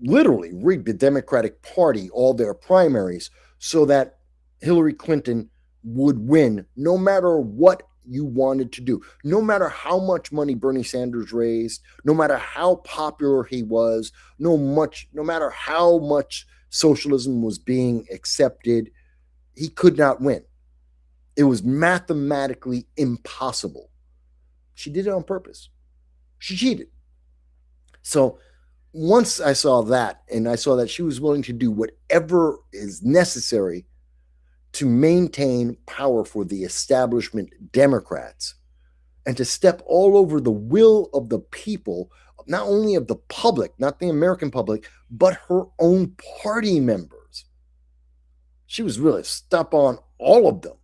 [SPEAKER 2] literally rigged the Democratic Party, all their primaries, so that Hillary Clinton would win no matter what you wanted to do, no matter how much money Bernie Sanders raised, no matter how popular he was, no matter how much socialism was being accepted, he could not win. It was mathematically impossible. She did it on purpose. She cheated. So once I saw that, and I saw that she was willing to do whatever is necessary to maintain power for the establishment Democrats and to step all over the will of the people, not only of the public, not the American public, but her own party members. She was really step on all of them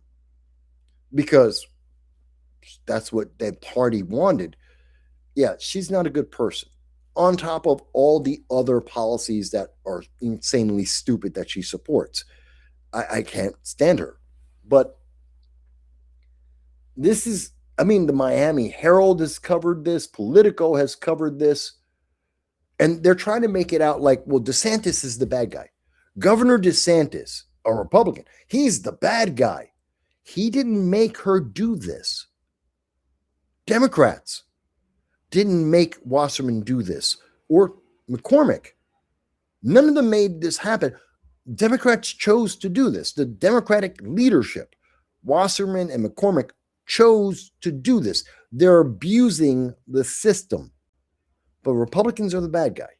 [SPEAKER 2] because that's what that party wanted. Yeah, she's not a good person. On top of all the other policies that are insanely stupid that she supports. I can't stand her. But this is, I mean, the Miami Herald has covered this, Politico has covered this, and they're trying to make it out like, well, DeSantis is the bad guy. Governor DeSantis, a Republican, he's the bad guy. He didn't make her do this. Democrats didn't make Wasserman do this, or McCormick. None of them made this happen. Democrats chose to do this. The Democratic leadership, Wasserman and McCormick, chose to do this. They're abusing the system. But Republicans are the bad guy.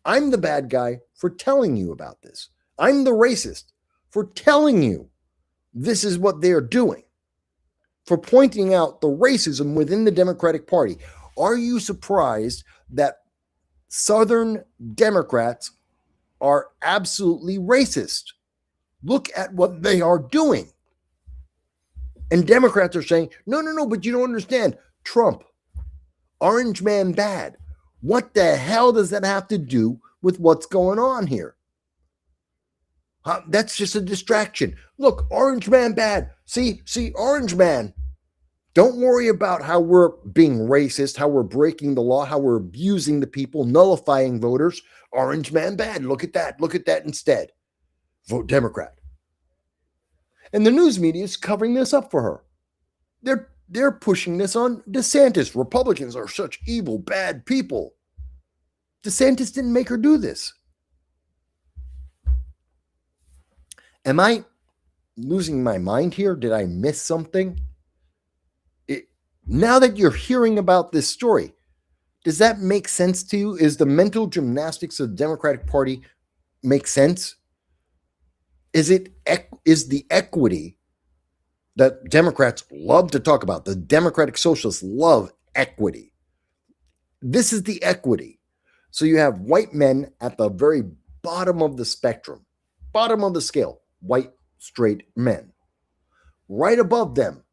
[SPEAKER 2] I'm the bad guy for telling you about this. I'm the racist for telling you this is what they're doing, for pointing out the racism within the Democratic Party. Are you surprised that Southern Democrats are absolutely racist? Look at what they are doing. And Democrats are saying, no, but you don't understand. Trump, orange man bad. What the hell does that have to do with what's going on here? That's just a distraction. Look, orange man bad. See, orange man. Don't worry about how we're being racist, how we're breaking the law, how we're abusing the people, nullifying voters. Orange man bad. Look at that instead. Vote Democrat. And the news media is covering this up for her. They're pushing this on DeSantis. Republicans are such evil, bad people. DeSantis didn't make her do this. Am I losing my mind here? Did I miss something? Now that you're hearing about this story, does that make sense to you? Is the mental gymnastics of the Democratic Party make sense? Is the equity that Democrats love to talk about? The Democratic Socialists love equity. This is the equity. So you have white men at the very bottom of the spectrum, bottom of the scale, white straight men. Right above them,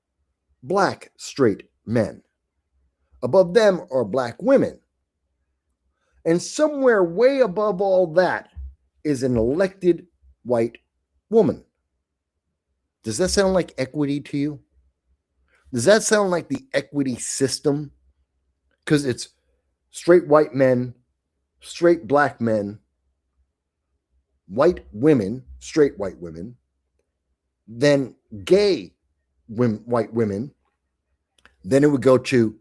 [SPEAKER 2] black straight men. Above them are black women. And somewhere way above all that is an elected white woman. Does that sound like equity to you? Does that sound like the equity system? Because it's straight white men, straight black men, white women, straight white women, then gay white women, then it would go to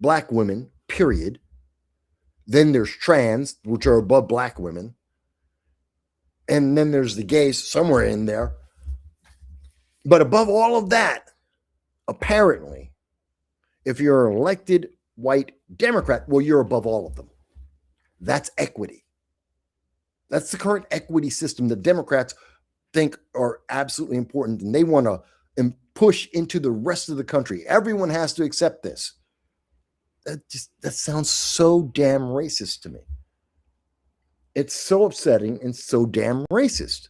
[SPEAKER 2] black women, period. Then there's trans, which are above black women. And then there's the gays somewhere in there. But above all of that, apparently, if you're an elected white Democrat, well, you're above all of them. That's equity. That's the current equity system that Democrats think are absolutely important, and they want to push into the rest of the country. Everyone has to accept this. That sounds so damn racist to me. It's so upsetting and so damn racist.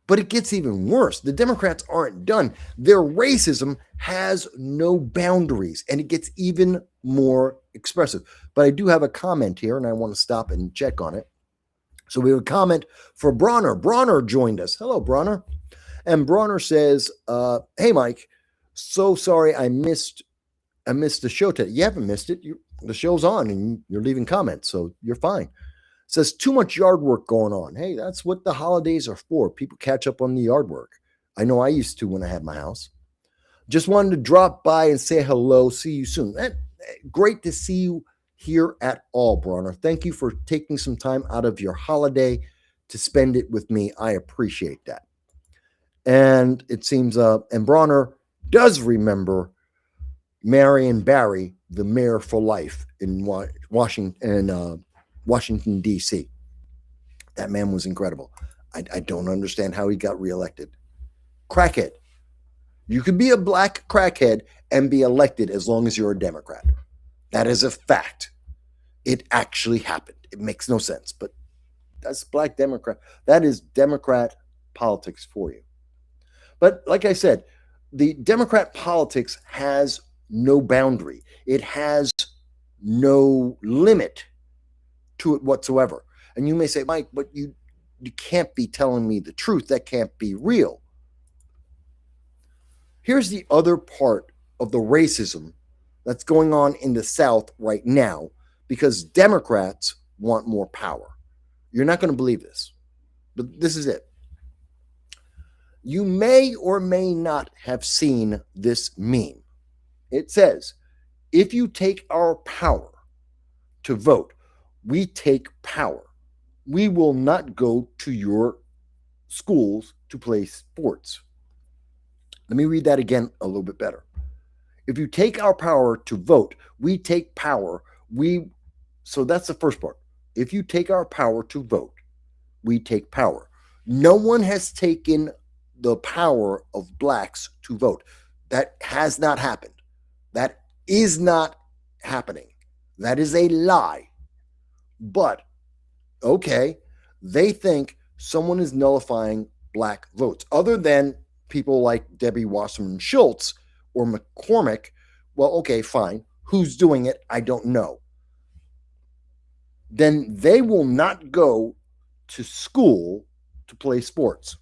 [SPEAKER 2] But it gets even worse. The Democrats aren't done. Their racism has no boundaries, and it gets even more expressive. But I do have a comment here, and I want to stop and check on it. So we have a comment for Bronner. Bronner joined us. Hello, Bronner. And Bronner says, hey, Mike, so sorry I missed the show today. You haven't missed it. The show's on, and you're leaving comments, so you're fine. Says too much yard work going on. Hey, that's what the holidays are for. People catch up on the yard work. I know I used to when I had my house. Just wanted to drop by and say hello. See you soon. Great to see you here at all, Bronner. Thank you for taking some time out of your holiday to spend it with me. I appreciate that. And it seems, and Bronner does remember Marion Barry, the mayor for life in Washington, D.C. That man was incredible. I don't understand how he got reelected. Crackhead. You could be a black crackhead and be elected as long as you're a Democrat. That is a fact. It actually happened. It makes no sense, but that's black Democrat. That is Democrat politics for you. But like I said, the Democrat politics has no boundary. It has no limit to it whatsoever. And you may say, Mike, but you can't be telling me the truth. That can't be real. Here's the other part of the racism that's going on in the South right now, because Democrats want more power. You're not going to believe this, but this is it. You may or may not have seen this meme. It says, if you take our power to vote, we take power. We will not go to your schools to play sports. Let me read that again a little bit better. If you take our power to vote, we take power. So that's the first part. If you take our power to vote, we take power. No one has taken the power of blacks to vote. That has not happened. That is not happening. That is a lie. But, okay, they think someone is nullifying black votes. Other than people like Debbie Wasserman Schultz or McCormick, well, okay, fine. Who's doing it? I don't know. Then they will not go to school to play sports.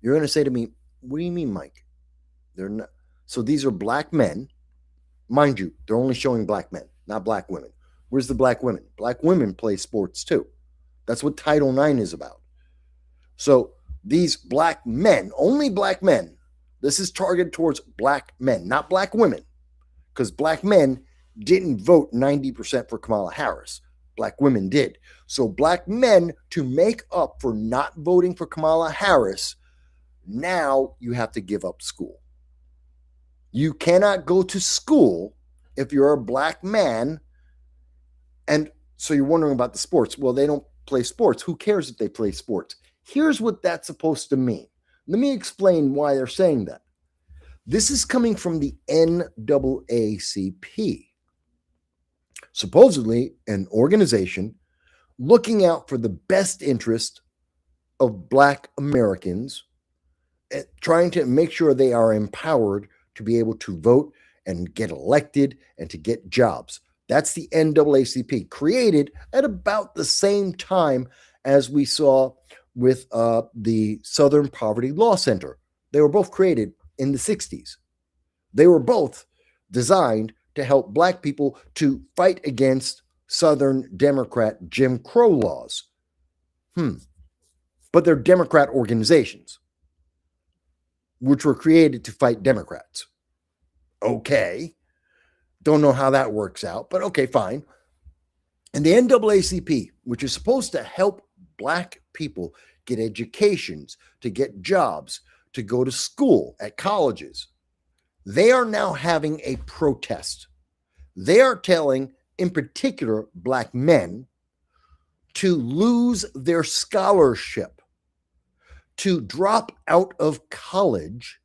[SPEAKER 2] You're going to say to me, what do you mean, Mike? They're not. So these are black men. Mind you, they're only showing black men, not black women. Where's the black women? Black women play sports too. That's what Title IX is about. So these black men, only black men, this is targeted towards black men, not black women, because black men didn't vote 90% for Kamala Harris. Black women did. So black men, to make up for not voting for Kamala Harris, now you have to give up school. You cannot go to school if you're a black man. And so you're wondering about the sports. Well, they don't play sports. Who cares if they play sports? Here's what that's supposed to mean. Let me explain why they're saying that. This is coming from the NAACP, supposedly an organization looking out for the best interest of black Americans, trying to make sure they are empowered to be able to vote and get elected and to get jobs. That's the NAACP, created at about the same time as we saw with the Southern Poverty Law Center. They were both created in the 60s. They were both designed to help black people to fight against Southern Democrat Jim Crow laws. But they're Democrat organizations, which were created to fight Democrats. Okay. Don't know how that works out, but okay, fine. And the NAACP, which is supposed to help black people get educations, to get jobs, to go to school at colleges, they are now having a protest. They are telling in particular black men, to lose their scholarship, to drop out of college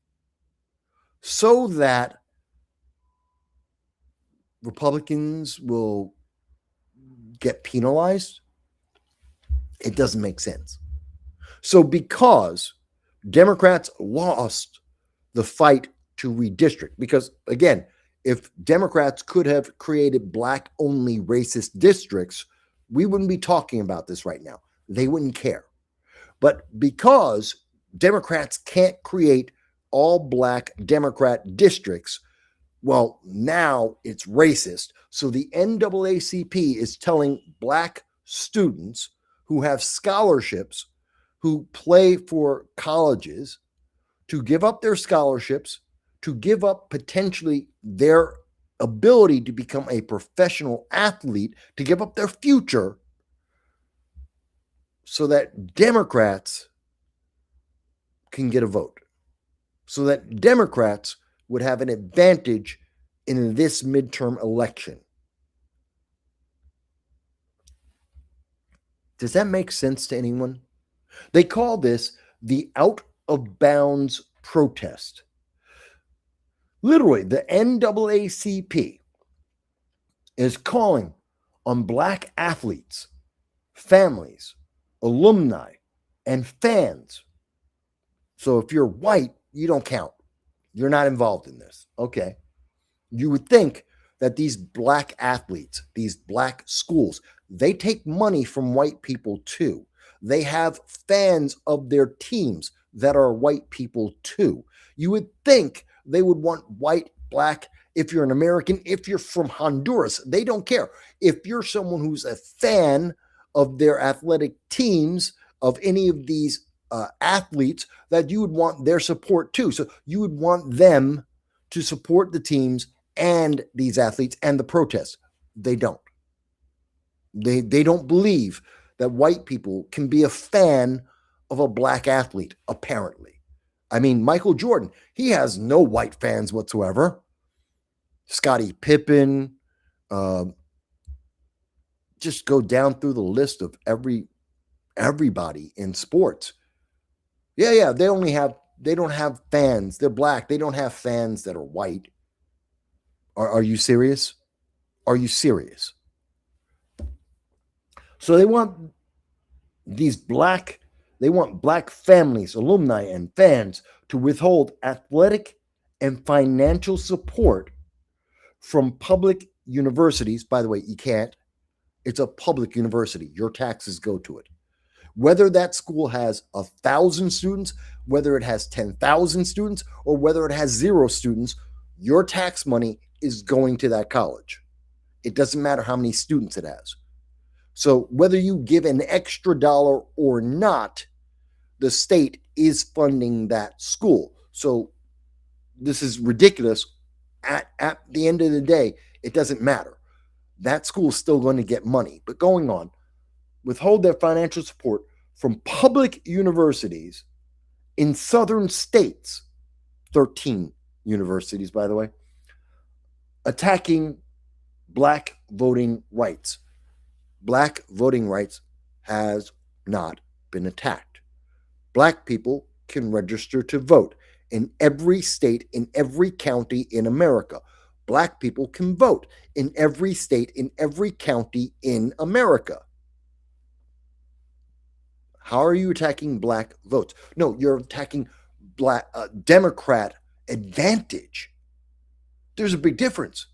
[SPEAKER 2] so that Republicans will get penalized? It doesn't make sense. So because Democrats lost the fight to redistrict, because again, if Democrats could have created black-only racist districts, we wouldn't be talking about this right now. They wouldn't care. But because Democrats can't create all black Democrat districts, well, now it's racist. So the NAACP is telling black students who have scholarships, who play for colleges, to give up their scholarships, to give up potentially their ability to become a professional athlete, to give up their future, so that Democrats can get a vote, so that Democrats would have an advantage in this midterm election. Does that make sense to anyone? They call this the out of bounds protest. Literally, the NAACP is calling on black athletes, families, alumni, and fans. So if you're white, you don't count. You're not involved in this. Okay. You would think that these black athletes, these black schools, they take money from white people too. They have fans of their teams that are white people too. You would think they would want white, black, if you're an American, if you're from Honduras, they don't care. If you're someone who's a fan of their athletic teams, of any of these athletes, that you would want their support too. So you would want them to support the teams and these athletes and the protests. They don't. They don't believe that white people can be a fan of a black athlete, apparently. I mean, Michael Jordan, he has no white fans whatsoever. Scottie Pippen, just go down through the list of everybody in sports. Yeah, they don't have fans. They're black. They don't have fans that are white. Are you serious? Are you serious? So they want black families, alumni, and fans to withhold athletic and financial support from public universities. By the way, you can't. It's a public university. Your taxes go to it. Whether that school has 1,000 students, whether it has 10,000 students, or whether it has 0 students, your tax money is going to that college. It doesn't matter how many students it has. So whether you give an extra dollar or not, the state is funding that school. So this is ridiculous. At the end of the day, it doesn't matter. That school is still going to get money. But going on, withhold their financial support from public universities in southern states, 13 universities, by the way, attacking black voting rights. Black voting rights has not been attacked. Black people can register to vote in every state, in every county in America. Black people can vote in every state, in every county in America. How are you attacking black votes? No, you're attacking black Democrat advantage. There's a big difference.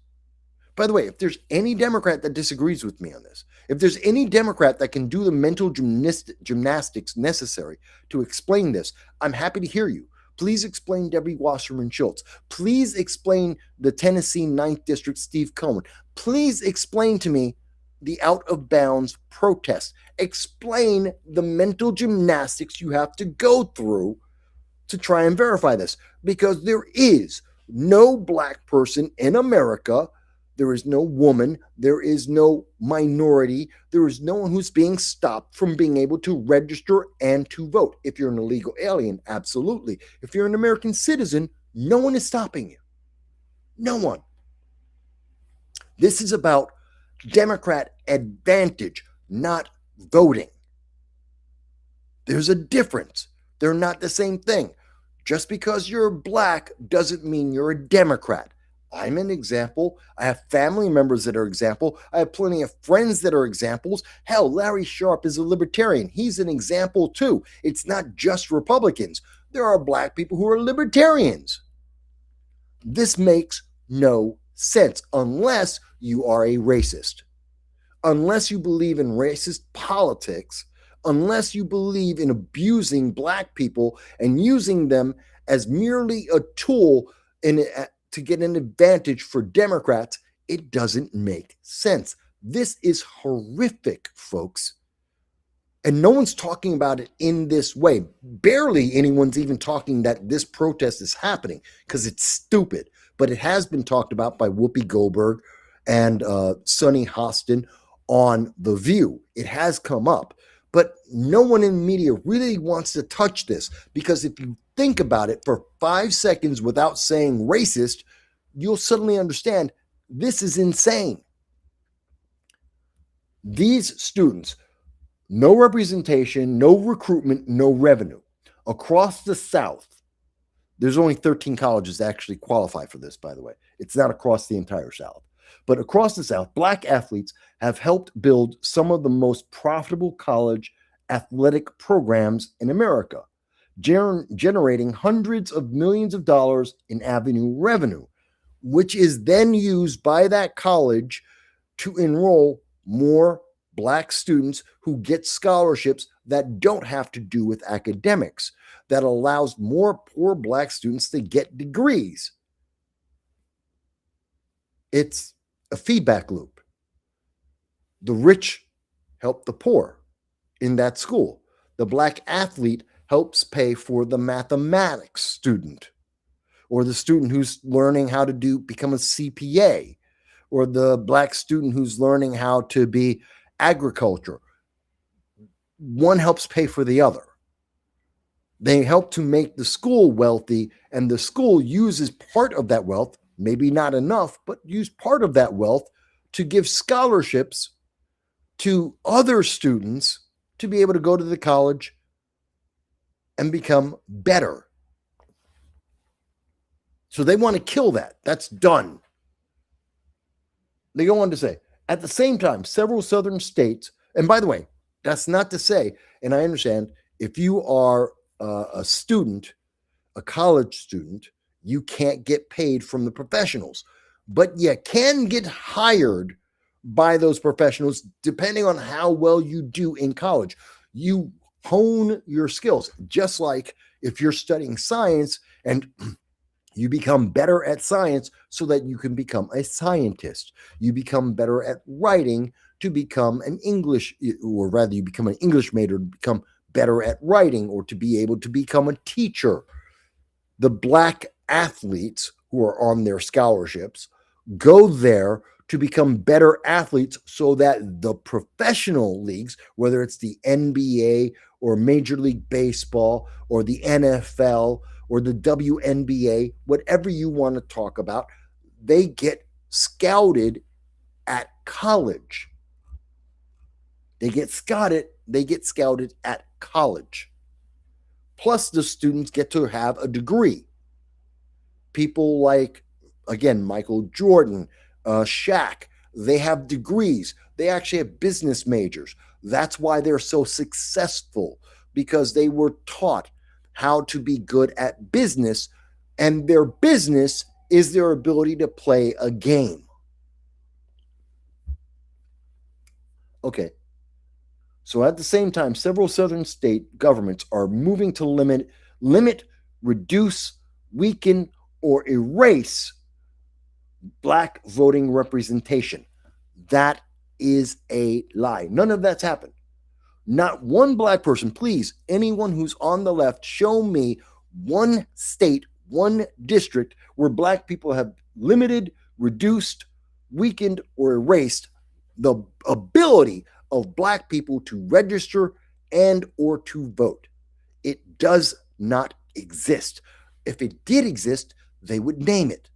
[SPEAKER 2] By the way, if there's any Democrat that disagrees with me on this, if there's any Democrat that can do the mental gymnastics necessary to explain this, I'm happy to hear you. Please explain Debbie Wasserman Schultz. Please explain the Tennessee 9th District Steve Cohen. Please explain to me the out of bounds protest. Explain the mental gymnastics you have to go through to try and verify this, because there is no black person in America. There is no woman. There is no minority. There is no one who's being stopped from being able to register and to vote. If you're an illegal alien, absolutely. If you're an American citizen, no one is stopping you. No one. This is about Democrat advantage, not voting. There's a difference. They're not the same thing. Just because you're black doesn't mean you're a Democrat. I'm an example. I have family members that are example. I have plenty of friends that are examples. Hell, Larry Sharp is a libertarian. He's an example too. It's not just Republicans. There are black people who are libertarians. This makes no sense unless you are a racist. Unless you believe in racist politics, unless you believe in abusing black people and using them as merely a tool to get an advantage for Democrats, it doesn't make sense. This is horrific, folks. And no one's talking about it in this way. Barely anyone's even talking that this protest is happening because it's stupid. But it has been talked about by Whoopi Goldberg and Sonny Hostin on The View. It has come up. But no one in the media really wants to touch this, because if you think about it for 5 seconds without saying racist, you'll suddenly understand this is insane. These students, no representation, no recruitment, no revenue. Across the South, there's only 13 colleges that actually qualify for this, by the way. It's not across the entire South. But across the South, black athletes have helped build some of the most profitable college athletic programs in America, generating hundreds of millions of dollars in avenue revenue, which is then used by that college to enroll more black students who get scholarships that don't have to do with academics, that allows more poor black students to get degrees. It's a feedback loop. The rich help the poor in that school. The black athlete helps pay for the mathematics student, or the student who's learning how to become a CPA, or the black student who's learning how to be agriculture. One helps pay for the other. They help to make the school wealthy, and the school uses part of that wealth, maybe not enough, but use part of that wealth to give scholarships to other students to be able to go to the college and become better. So they want to kill that. That's done. They go on to say, at the same time, several southern states, and by the way, that's not to say, and I understand, if you are a student, a college student, you can't get paid from the professionals, but you can get hired by those professionals depending on how well you do in college. You hone your skills, just like if you're studying science and you become better at science so that you can become a scientist. You become better at writing to become an English, or rather you become an English major to become better at writing, or to be able to become a teacher. The black athletes who are on their scholarships go there to become better athletes so that the professional leagues, whether it's the NBA or Major League Baseball or the NFL or the WNBA, whatever you want to talk about, they get scouted at college. They get scouted at college. Plus, the students get to have a degree. People like, again, Michael Jordan, Shaq, they have degrees. They actually have business majors. That's why they're so successful, because they were taught how to be good at business, and their business is their ability to play a game. Okay. So at the same time, several southern state governments are moving to limit, reduce, weaken, or erase black voting representation. That is a lie. None of that's happened. Not one black person, please, anyone who's on the left, show me one state, one district where black people have limited, reduced, weakened, or erased the ability of black people to register and or to vote. It does not exist. If it did exist, they would name it.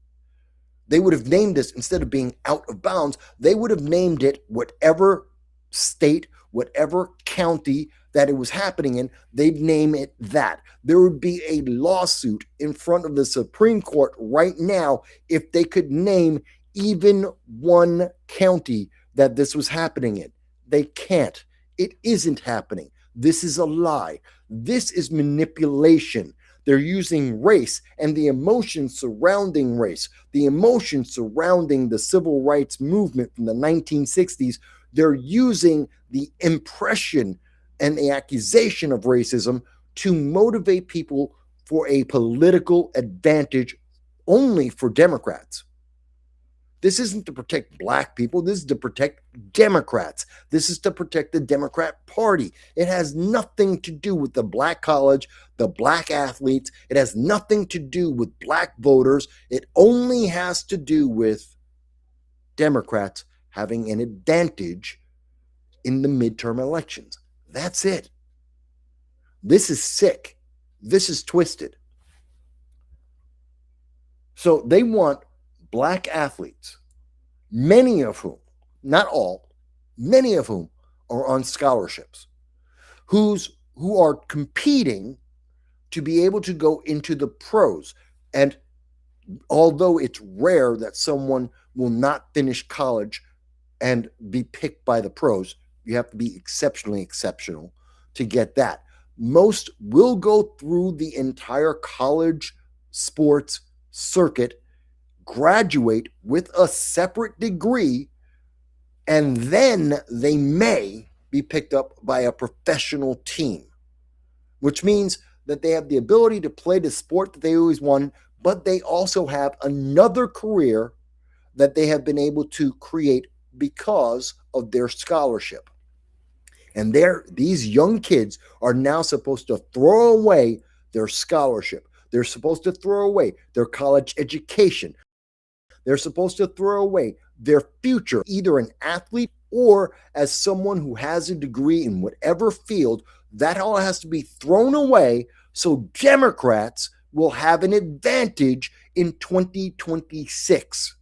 [SPEAKER 2] They would have named this, instead of being out of bounds, they would have named it whatever state, whatever county that it was happening in, they'd name it that. There would be a lawsuit in front of the Supreme Court right now if they could name even one county that this was happening in. They can't. It isn't happening. This is a lie. This is manipulation. They're using race and the emotions surrounding race, the emotions surrounding the civil rights movement from the 1960s. They're using the impression and the accusation of racism to motivate people for a political advantage only for Democrats. This isn't to protect black people. This is to protect Democrats. This is to protect the Democrat Party. It has nothing to do with the black college, the black athletes. It has nothing to do with black voters. It only has to do with Democrats having an advantage in the midterm elections. That's it. This is sick. This is twisted. So they want black athletes, many of whom, not all, many of whom are on scholarships, who are competing to be able to go into the pros. And although it's rare that someone will not finish college and be picked by the pros, you have to be exceptionally exceptional to get that. Most will go through the entire college sports circuit, graduate with a separate degree, and then they may be picked up by a professional team, which means that they have the ability to play the sport that they always wanted, but they also have another career that they have been able to create because of their scholarship. And these young kids are now supposed to throw away their scholarship. They're supposed to throw away their college education. They're supposed to throw away their future, either an athlete or as someone who has a degree in whatever field. That all has to be thrown away so Democrats will have an advantage in 2026.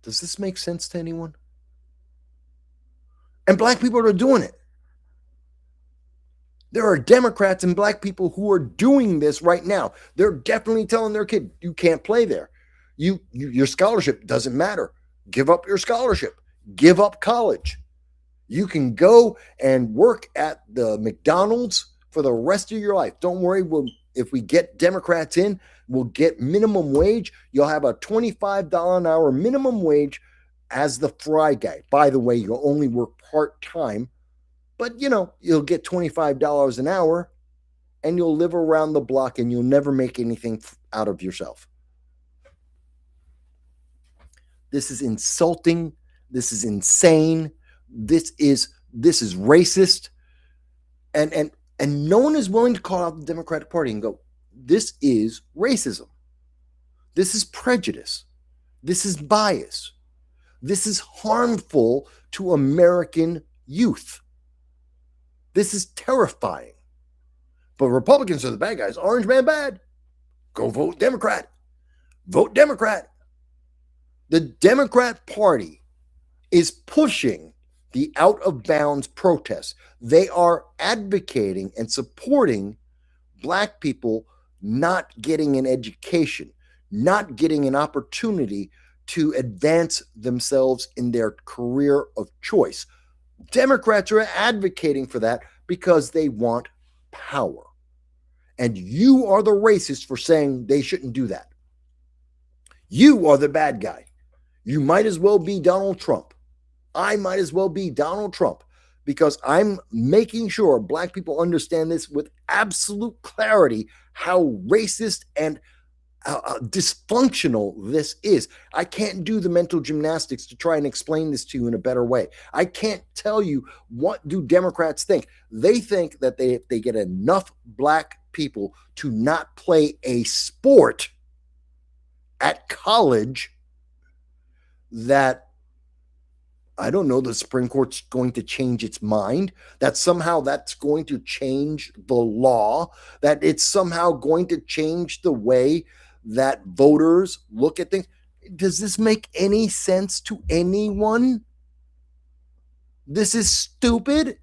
[SPEAKER 2] Does this make sense to anyone? And black people are doing it. There are Democrats and black people who are doing this right now. They're definitely telling their kid, you can't play there. Your scholarship doesn't matter. Give up your scholarship. Give up college. You can go and work at the McDonald's for the rest of your life. Don't worry. If we get Democrats in, we'll get minimum wage. You'll have a $25 an hour minimum wage as the fry guy. By the way, you'll only work part-time. But, you'll get $25 an hour and you'll live around the block and you'll never make anything out of yourself. This is insulting. This is insane. This is racist. And no one is willing to call out the Democratic Party and go, this is racism. This is prejudice. This is bias. This is harmful to American youth. This is terrifying. But Republicans are the bad guys. Orange man bad. Go vote Democrat. Vote Democrat. The Democrat Party is pushing the out-of-bounds protests. They are advocating and supporting black people not getting an education, not getting an opportunity to advance themselves in their career of choice. Democrats are advocating for that because they want power. And you are the racist for saying they shouldn't do that. You are the bad guy. You might as well be Donald Trump. I might as well be Donald Trump because I'm making sure black people understand this with absolute clarity, how racist and dysfunctional this is. I can't do the mental gymnastics to try and explain this to you in a better way. I can't tell you what do Democrats think. They think that if they get enough black people to not play a sport at college, that I don't know, the Supreme Court's going to change its mind, that somehow that's going to change the law, that it's somehow going to change the way that voters look at things. Does this make any sense to anyone? This is stupid.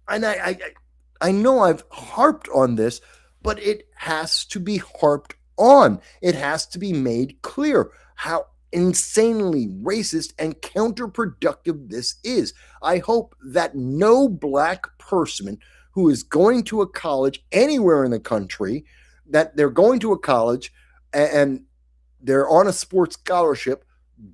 [SPEAKER 2] And I know I've harped on this, but it has to be harped on. It has to be made clear how insanely racist and counterproductive this is. I hope that no black person who is going to a college anywhere in the country, that they're going to a college and they're on a sports scholarship,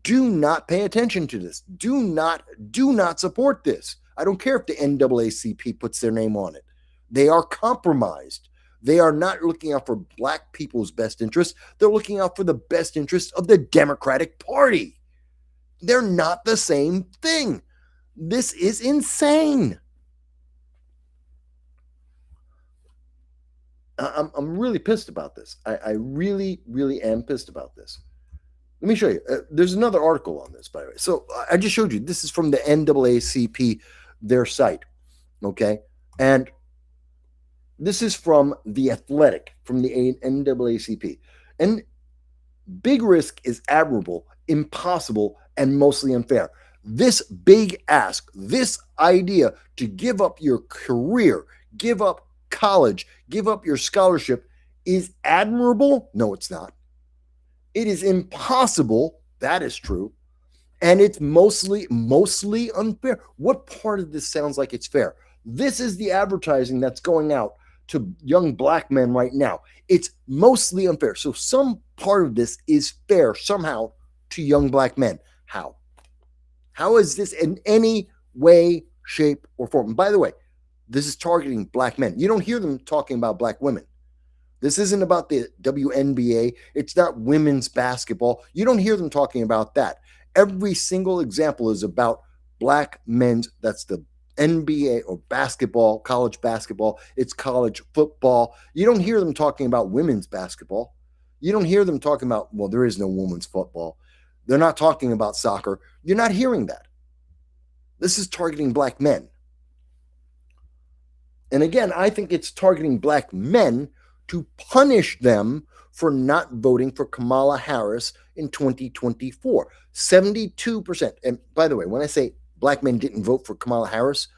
[SPEAKER 2] do not pay attention to this. Do not support this. I don't care if the NAACP puts their name on it. They are compromised. They are not looking out for black people's best interests. They're looking out for the best interests of the Democratic Party. They're not the same thing. This is insane. I'm really pissed about this. I really, really am pissed about this. Let me show you. There's another article on this, by the way. So I just showed you. This is from the NAACP, their site. Okay. And this is from The Athletic, from the NAACP. And big risk is admirable, impossible, and mostly unfair. This big ask, this idea to give up your career, give up college, give up your scholarship is admirable. No, it's not. It is impossible. That is true. And it's mostly unfair. What part of this sounds like it's fair? This is the advertising that's going out to young black men right now. It's mostly unfair. So some part of this is fair somehow to young black men. How? How is this in any way, shape, or form? And by the way, this is targeting black men. You don't hear them talking about black women. This isn't about the WNBA. It's not women's basketball. You don't hear them talking about that. Every single example is about black men's, that's the NBA or basketball, college basketball. It's college football. You don't hear them talking about women's basketball. You don't hear them talking about, well, there is no women's football. They're not talking about soccer. You're not hearing that. This is targeting black men. And again, I think it's targeting black men to punish them for not voting for Kamala Harris in 2024. 72%. And by the way, when I say black men didn't vote for Kamala Harris,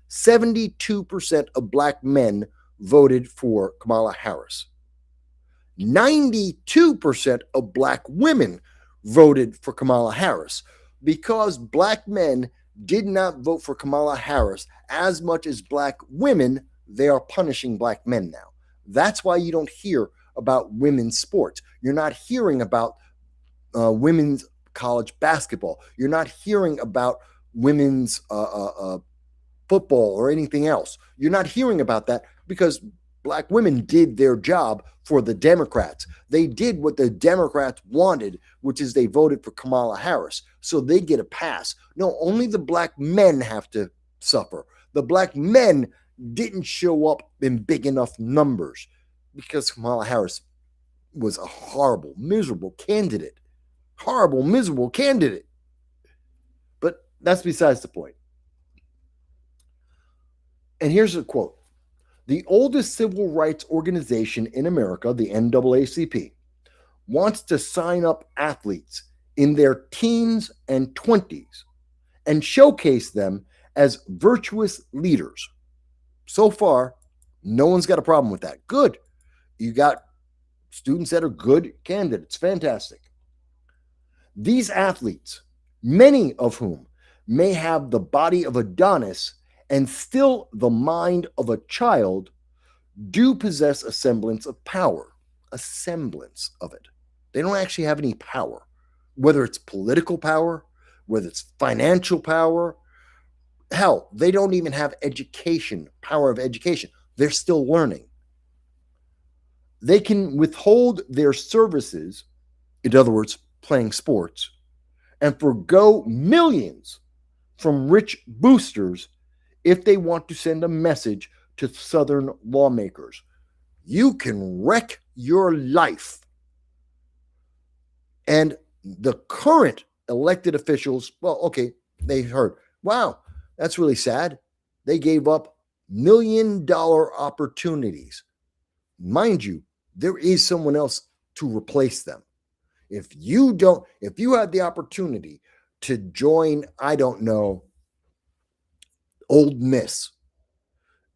[SPEAKER 2] 72% of black men voted for Kamala Harris. 92% of black women voted for Kamala Harris. Because black men did not vote for Kamala Harris as much as black women, they are punishing black men now. That's why you don't hear about women's sports. You're not hearing about women's college basketball. You're not hearing about women's football or anything else. You're not hearing about that because black women did their job for the Democrats. They did what the Democrats wanted, which is they voted for Kamala Harris. So they get a pass. No, only the black men have to suffer. The black men didn't show up in big enough numbers because Kamala Harris was a horrible, miserable candidate. Horrible, miserable candidate. But that's besides the point. And here's a quote. The oldest civil rights organization in America, the NAACP, wants to sign up athletes in their teens and 20s and showcase them as virtuous leaders. So far, no one's got a problem with that. Good. You got students that are good candidates. Fantastic. These athletes, many of whom may have the body of Adonis and still the mind of a child, do possess a semblance of power, a semblance of it. They don't actually have any power, whether it's political power, whether it's financial power. Hell, they don't even have education, power of education. They're still learning. They can withhold their services, in other words, playing sports, and forgo millions from rich boosters if they want to send a message to Southern lawmakers. You can wreck your life. And the current elected officials, well, okay, they heard, wow, that's really sad. They gave up $1 million opportunities. Mind you, there is someone else to replace them. If you had the opportunity to join, I don't know, Old Miss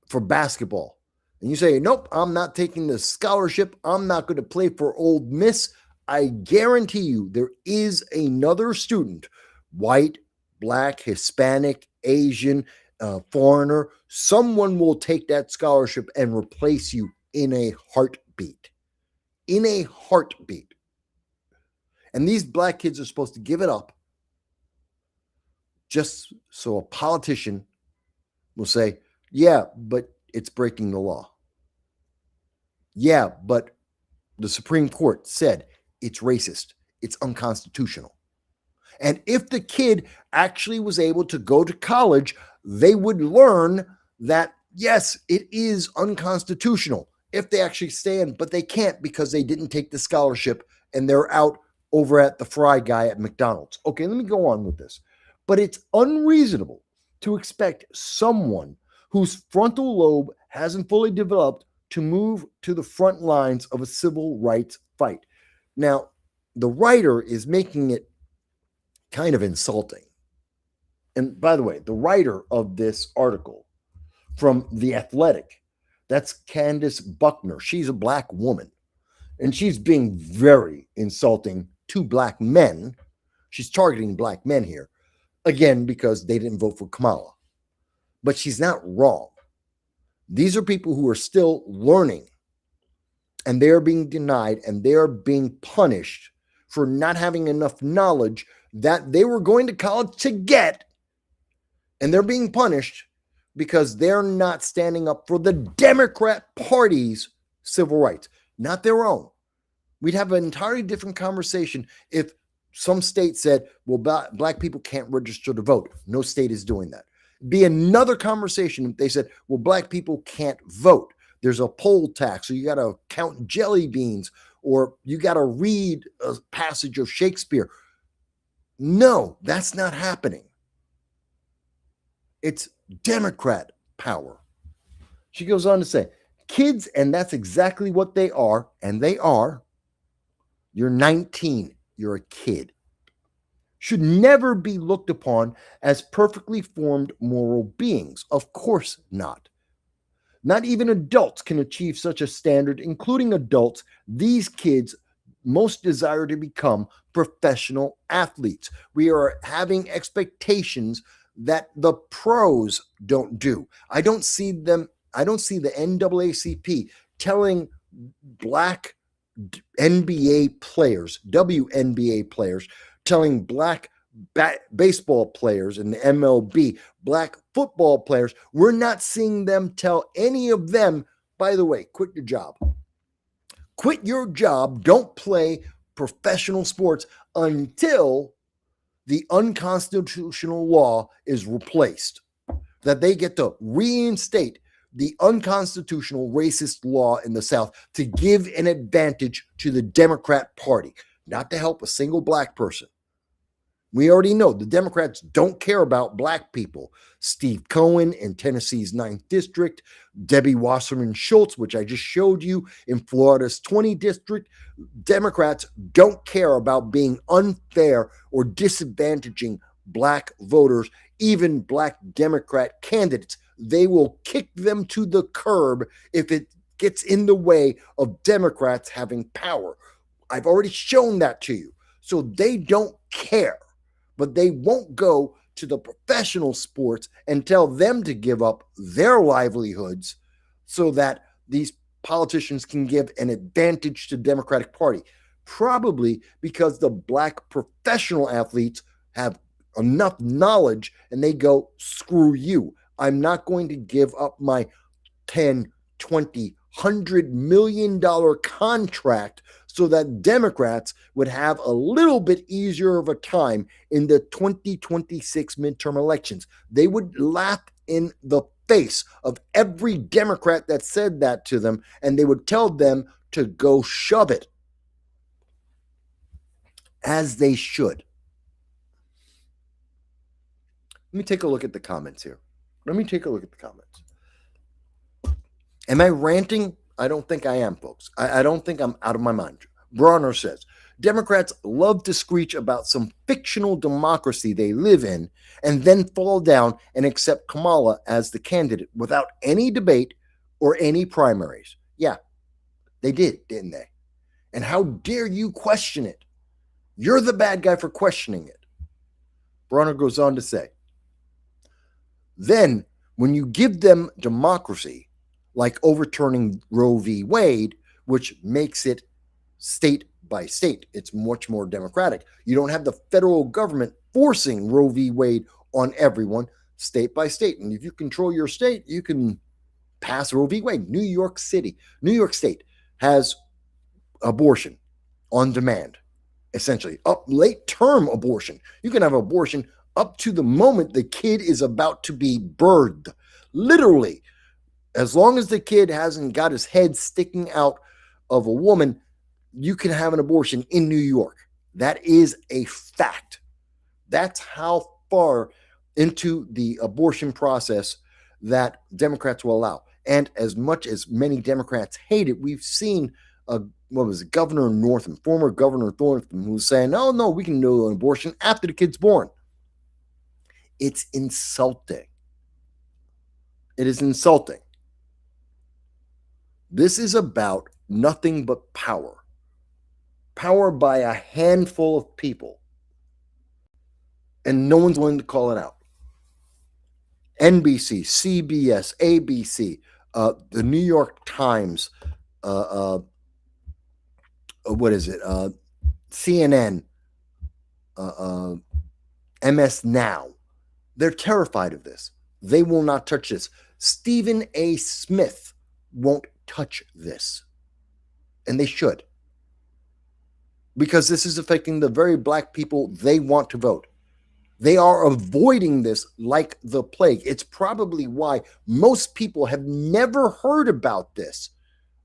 [SPEAKER 2] for basketball, and you say, nope, I'm not taking the scholarship, I'm not going to play for Old Miss, I guarantee you there is another student, white, black, Hispanic, Asian, foreigner, someone will take that scholarship and replace you in a heartbeat. In a heartbeat. And these black kids are supposed to give it up just so a politician will say, yeah, but it's breaking the law. Yeah, but the Supreme Court said it's racist. It's unconstitutional. And if the kid actually was able to go to college, they would learn that, yes, it is unconstitutional if they actually stand, but they can't because they didn't take the scholarship and they're out over at the fry guy at McDonald's. Okay, let me go on with this. But it's unreasonable to expect someone whose frontal lobe hasn't fully developed to move to the front lines of a civil rights fight. Now, the writer is making it kind of insulting. And by the way, the writer of this article from The Athletic, that's Candace Buckner. She's a black woman, and she's being very insulting to black men. She's targeting black men here, again, because they didn't vote for Kamala. But she's not wrong. These are people who are still learning, and they are being denied, and they are being punished for not having enough knowledge that they were going to college to get, and they're being punished because they're not standing up for the Democrat Party's civil rights, not their own. We'd have an entirely different conversation if some state said, well, black people can't register to vote. No state is doing that. It'd be another conversation if they said, well, black people can't vote. There's a poll tax, so you got to count jelly beans, or you got to read a passage of Shakespeare. No, that's not happening. It's Democrat power. She goes on to say, kids, and that's exactly what they are, and they are. You're 19, you're a kid. Should never be looked upon as perfectly formed moral beings. Of course not. Not even adults can achieve such a standard, including adults. These kids most desire to become professional athletes. We are having expectations that the pros don't do. I don't see the NAACP telling black NBA players, WNBA players, telling black baseball players in the MLB, black football players, we're not seeing them tell any of them, by the way, quit your job. Quit your job. Don't play professional sports until the unconstitutional law is replaced. That they get to reinstate the unconstitutional racist law in the South to give an advantage to the Democrat Party, not to help a single black person. We already know the Democrats don't care about black people. Steve Cohen in Tennessee's 9th District, Debbie Wasserman Schultz, which I just showed you, in Florida's 20th District. Democrats don't care about being unfair or disadvantaging black voters, even black Democrat candidates. They will kick them to the curb if it gets in the way of Democrats having power. I've already shown that to you. So they don't care. But they won't go to the professional sports and tell them to give up their livelihoods so that these politicians can give an advantage to the Democratic Party. Probably because the black professional athletes have enough knowledge and they go, screw you. I'm not going to give up my 10, 20, $100 million contract so that Democrats would have a little bit easier of a time in the 2026 midterm elections. They would laugh in the face of every Democrat that said that to them, and they would tell them to go shove it, as they should. Let me take a look at the comments here. Am I ranting? I don't think I am, folks. I don't think I'm out of my mind. Bronner says, Democrats love to screech about some fictional democracy they live in and then fall down and accept Kamala as the candidate without any debate or any primaries. Yeah, they did, didn't they? And how dare you question it? You're the bad guy for questioning it. Bronner goes on to say, then when you give them democracy, like overturning Roe v. Wade, which makes it state by state, it's much more democratic. You don't have the federal government forcing Roe v. Wade on everyone, state by state. And if you control your state, you can pass Roe v. Wade. New York State has abortion on demand, essentially. Late term abortion. You can have abortion up to the moment the kid is about to be birthed. Literally, as long as the kid hasn't got his head sticking out of a woman, you can have an abortion in New York. That is a fact. That's how far into the abortion process that Democrats will allow. And as much as many Democrats hate it, we've seen Governor Northam, former Governor Northam, who's saying, no, we can do an abortion after the kid's born. It's insulting. It is insulting. This is about nothing but power. Power by a handful of people. And no one's willing to call it out. NBC, CBS, ABC, the New York Times, CNN, MS Now. They're terrified of this. They will not touch this. Stephen A. Smith won't touch this. And they should. Because this is affecting the very black people they want to vote. They are avoiding this like the plague. It's probably why most people have never heard about this.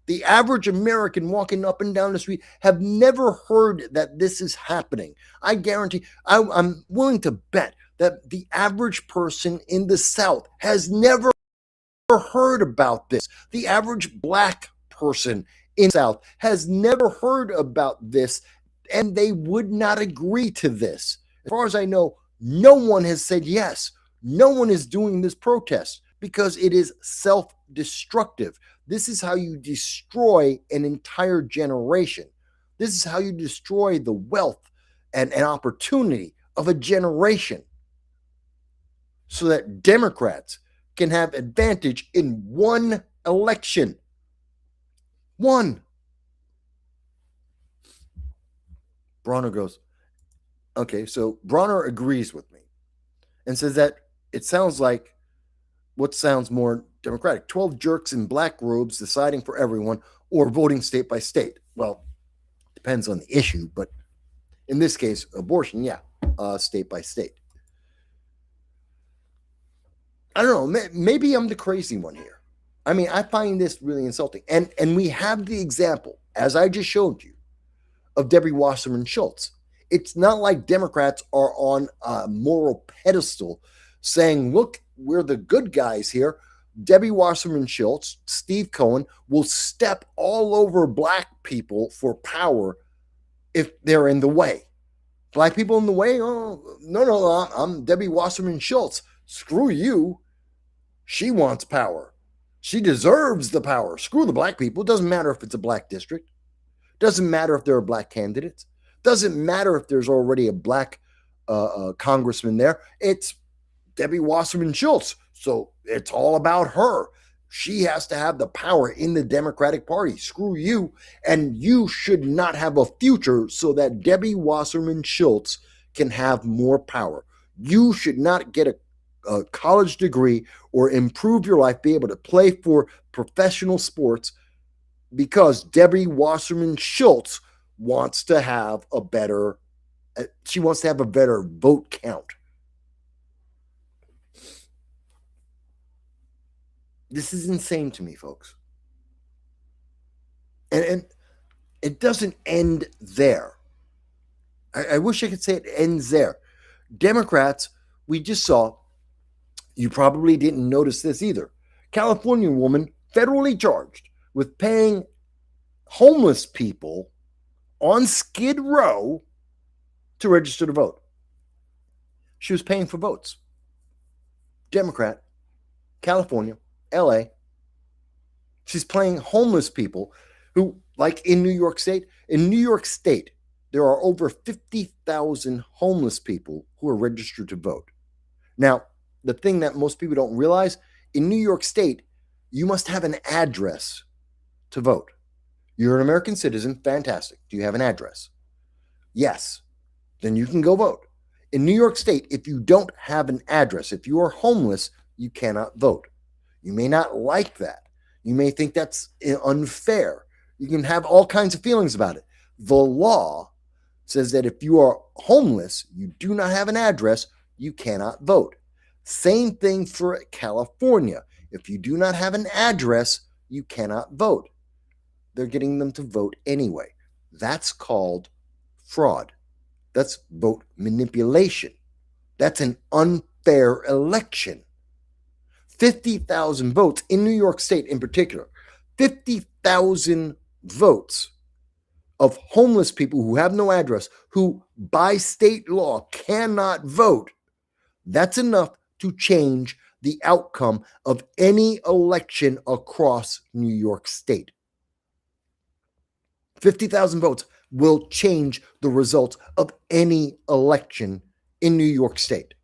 [SPEAKER 2] The average American walking up and down the street have never heard that this is happening. I guarantee, I'm willing to bet that the average person in the South has never heard about this. The average black person in the South has never heard about this, and they would not agree to this. As far as I know, no one has said yes. No one is doing this protest because it is self-destructive. This is how you destroy an entire generation. This is how you destroy the wealth and opportunity of a generation so that Democrats can have advantage in one election. One. Bronner goes, okay, so Bronner agrees with me and says that it sounds like what sounds more democratic, 12 jerks in black robes deciding for everyone or voting state by state. Well, depends on the issue, but in this case, abortion, yeah, state by state. I don't know, maybe I'm the crazy one here. I mean, I find this really insulting. And we have the example, as I just showed you, of Debbie Wasserman Schultz. It's not like Democrats are on a moral pedestal saying, look, we're the good guys here. Debbie Wasserman Schultz, Steve Cohen will step all over black people for power if they're in the way. Black people in the way? Oh, no, I'm Debbie Wasserman Schultz. Screw you. She wants power. She deserves the power. Screw the black people. It doesn't matter if it's a black district. Doesn't matter if there are black candidates. Doesn't matter if there's already a black congressman there. It's Debbie Wasserman Schultz. So it's all about her. She has to have the power in the Democratic Party. Screw you. And you should not have a future so that Debbie Wasserman Schultz can have more power. You should not get a college degree or improve your life, be able to play for professional sports because Debbie Wasserman Schultz wants to have a better vote count. This is insane to me, folks. And it doesn't end there. I wish I could say it ends there. Democrats, we just saw You probably didn't notice this either. California woman federally charged with paying homeless people on Skid Row to register to vote. She was paying for votes. Democrat, California, LA. She's paying homeless people who, like in New York State, there are over 50,000 homeless people who are registered to vote. Now, the thing that most people don't realize, in New York State, you must have an address to vote. You're an American citizen, fantastic. Do you have an address? Yes. Then you can go vote. In New York State, if you don't have an address, if you are homeless, you cannot vote. You may not like that. You may think that's unfair. You can have all kinds of feelings about it. The law says that if you are homeless, you do not have an address, you cannot vote. Same thing for California. If you do not have an address, you cannot vote. They're getting them to vote anyway. That's called fraud. That's vote manipulation. That's an unfair election. 50,000 votes in New York State in particular. 50,000 votes of homeless people who have no address, who by state law cannot vote. That's enough to change the outcome of any election across New York State. 50,000 votes will change the results of any election in New York State.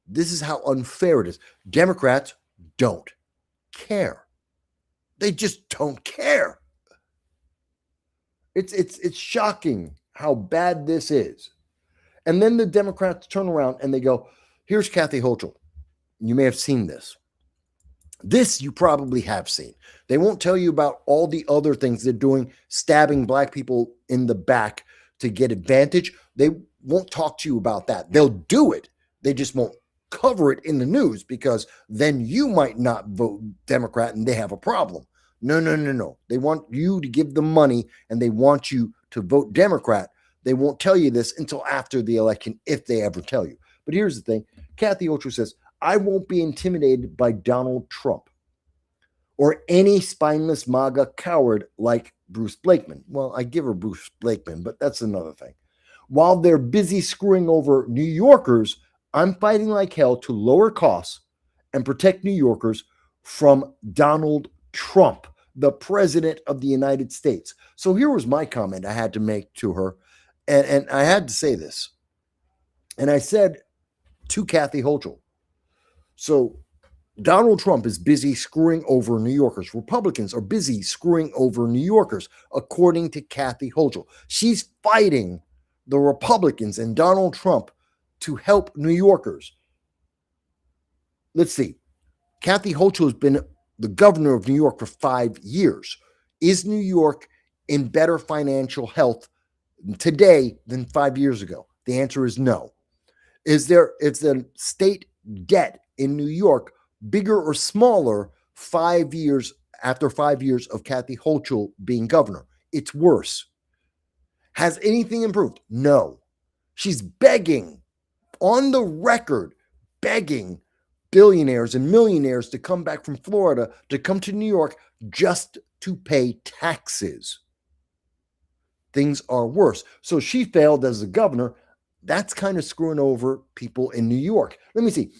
[SPEAKER 2] This is how unfair it is. Democrats don't care. They just don't care. It's shocking how bad this is. And then the Democrats turn around and they go, here's Kathy Hochul. You may have seen this. This you probably have seen. They won't tell you about all the other things they're doing, stabbing black people in the back to get advantage. They won't talk to you about that. They'll do it. They just won't cover it in the news because then you might not vote Democrat and they have a problem. No. They want you to give them money and they want you to vote Democrat. They won't tell you this until after the election, if they ever tell you. But here's the thing. Kathy Hochul says, I won't be intimidated by Donald Trump or any spineless MAGA coward like Bruce Blakeman. Well, I give her Bruce Blakeman, but that's another thing. While they're busy screwing over New Yorkers, I'm fighting like hell to lower costs and protect New Yorkers from Donald Trump, the president of the United States. So here was my comment I had to make to her. And I had to say this. And I said to Kathy Hochul, so Donald Trump is busy screwing over New Yorkers. Republicans are busy screwing over New Yorkers, according to Kathy Hochul. She's fighting the Republicans and Donald Trump to help New Yorkers. Let's see. Kathy Hochul has been the governor of New York for 5 years. Is New York in better financial health today than 5 years ago? The answer is no. Is the state debt in New York bigger or smaller 5 years after 5 years of Kathy Hochul being governor? It's worse. Has anything improved? No. She's begging, on the record, begging billionaires and millionaires to come back from Florida, to come to New York just to pay taxes. Things are worse. So she failed as a governor. That's kind of screwing over people in New York. Let me see.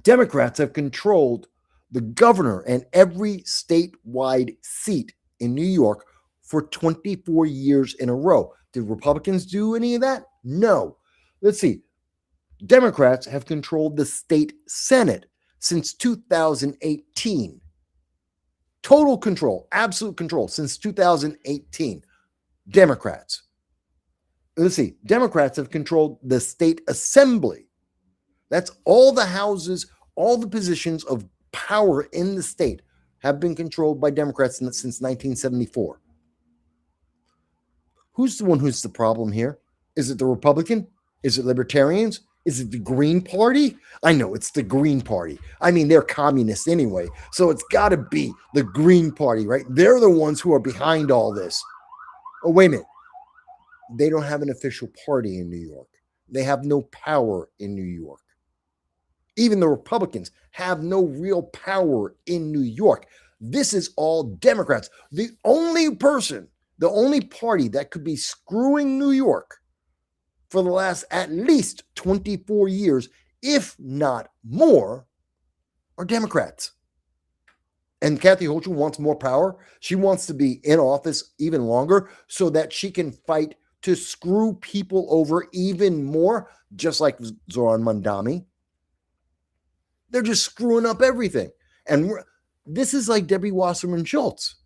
[SPEAKER 2] Democrats have controlled the governor and every statewide seat in New York for 24 years in a row. Did Republicans do any of that? No. Let's see. Democrats have controlled the state Senate since 2018. Total control, absolute control since 2018. Democrats. Let's see. Democrats have controlled the state assembly. That's all the houses, all the positions of power in the state have been controlled by Democrats since 1974. Who's the one who's the problem here? Is it the Republican? Is it libertarians? Is it the Green Party? I know it's the Green Party. I mean, they're communists anyway, so it's got to be the Green Party, right? They're the ones who are behind all this. Oh, wait a minute. They don't have an official party in New York. They have no power in New York. Even the Republicans have no real power in New York. This is all Democrats. The only party that could be screwing New York for the last at least 24 years, if not more, are Democrats. And Kathy Hochul wants more power. She wants to be in office even longer so that she can fight to screw people over even more, just like Zoran Mandami. They're just screwing up everything. And this is like Debbie Wasserman Schultz.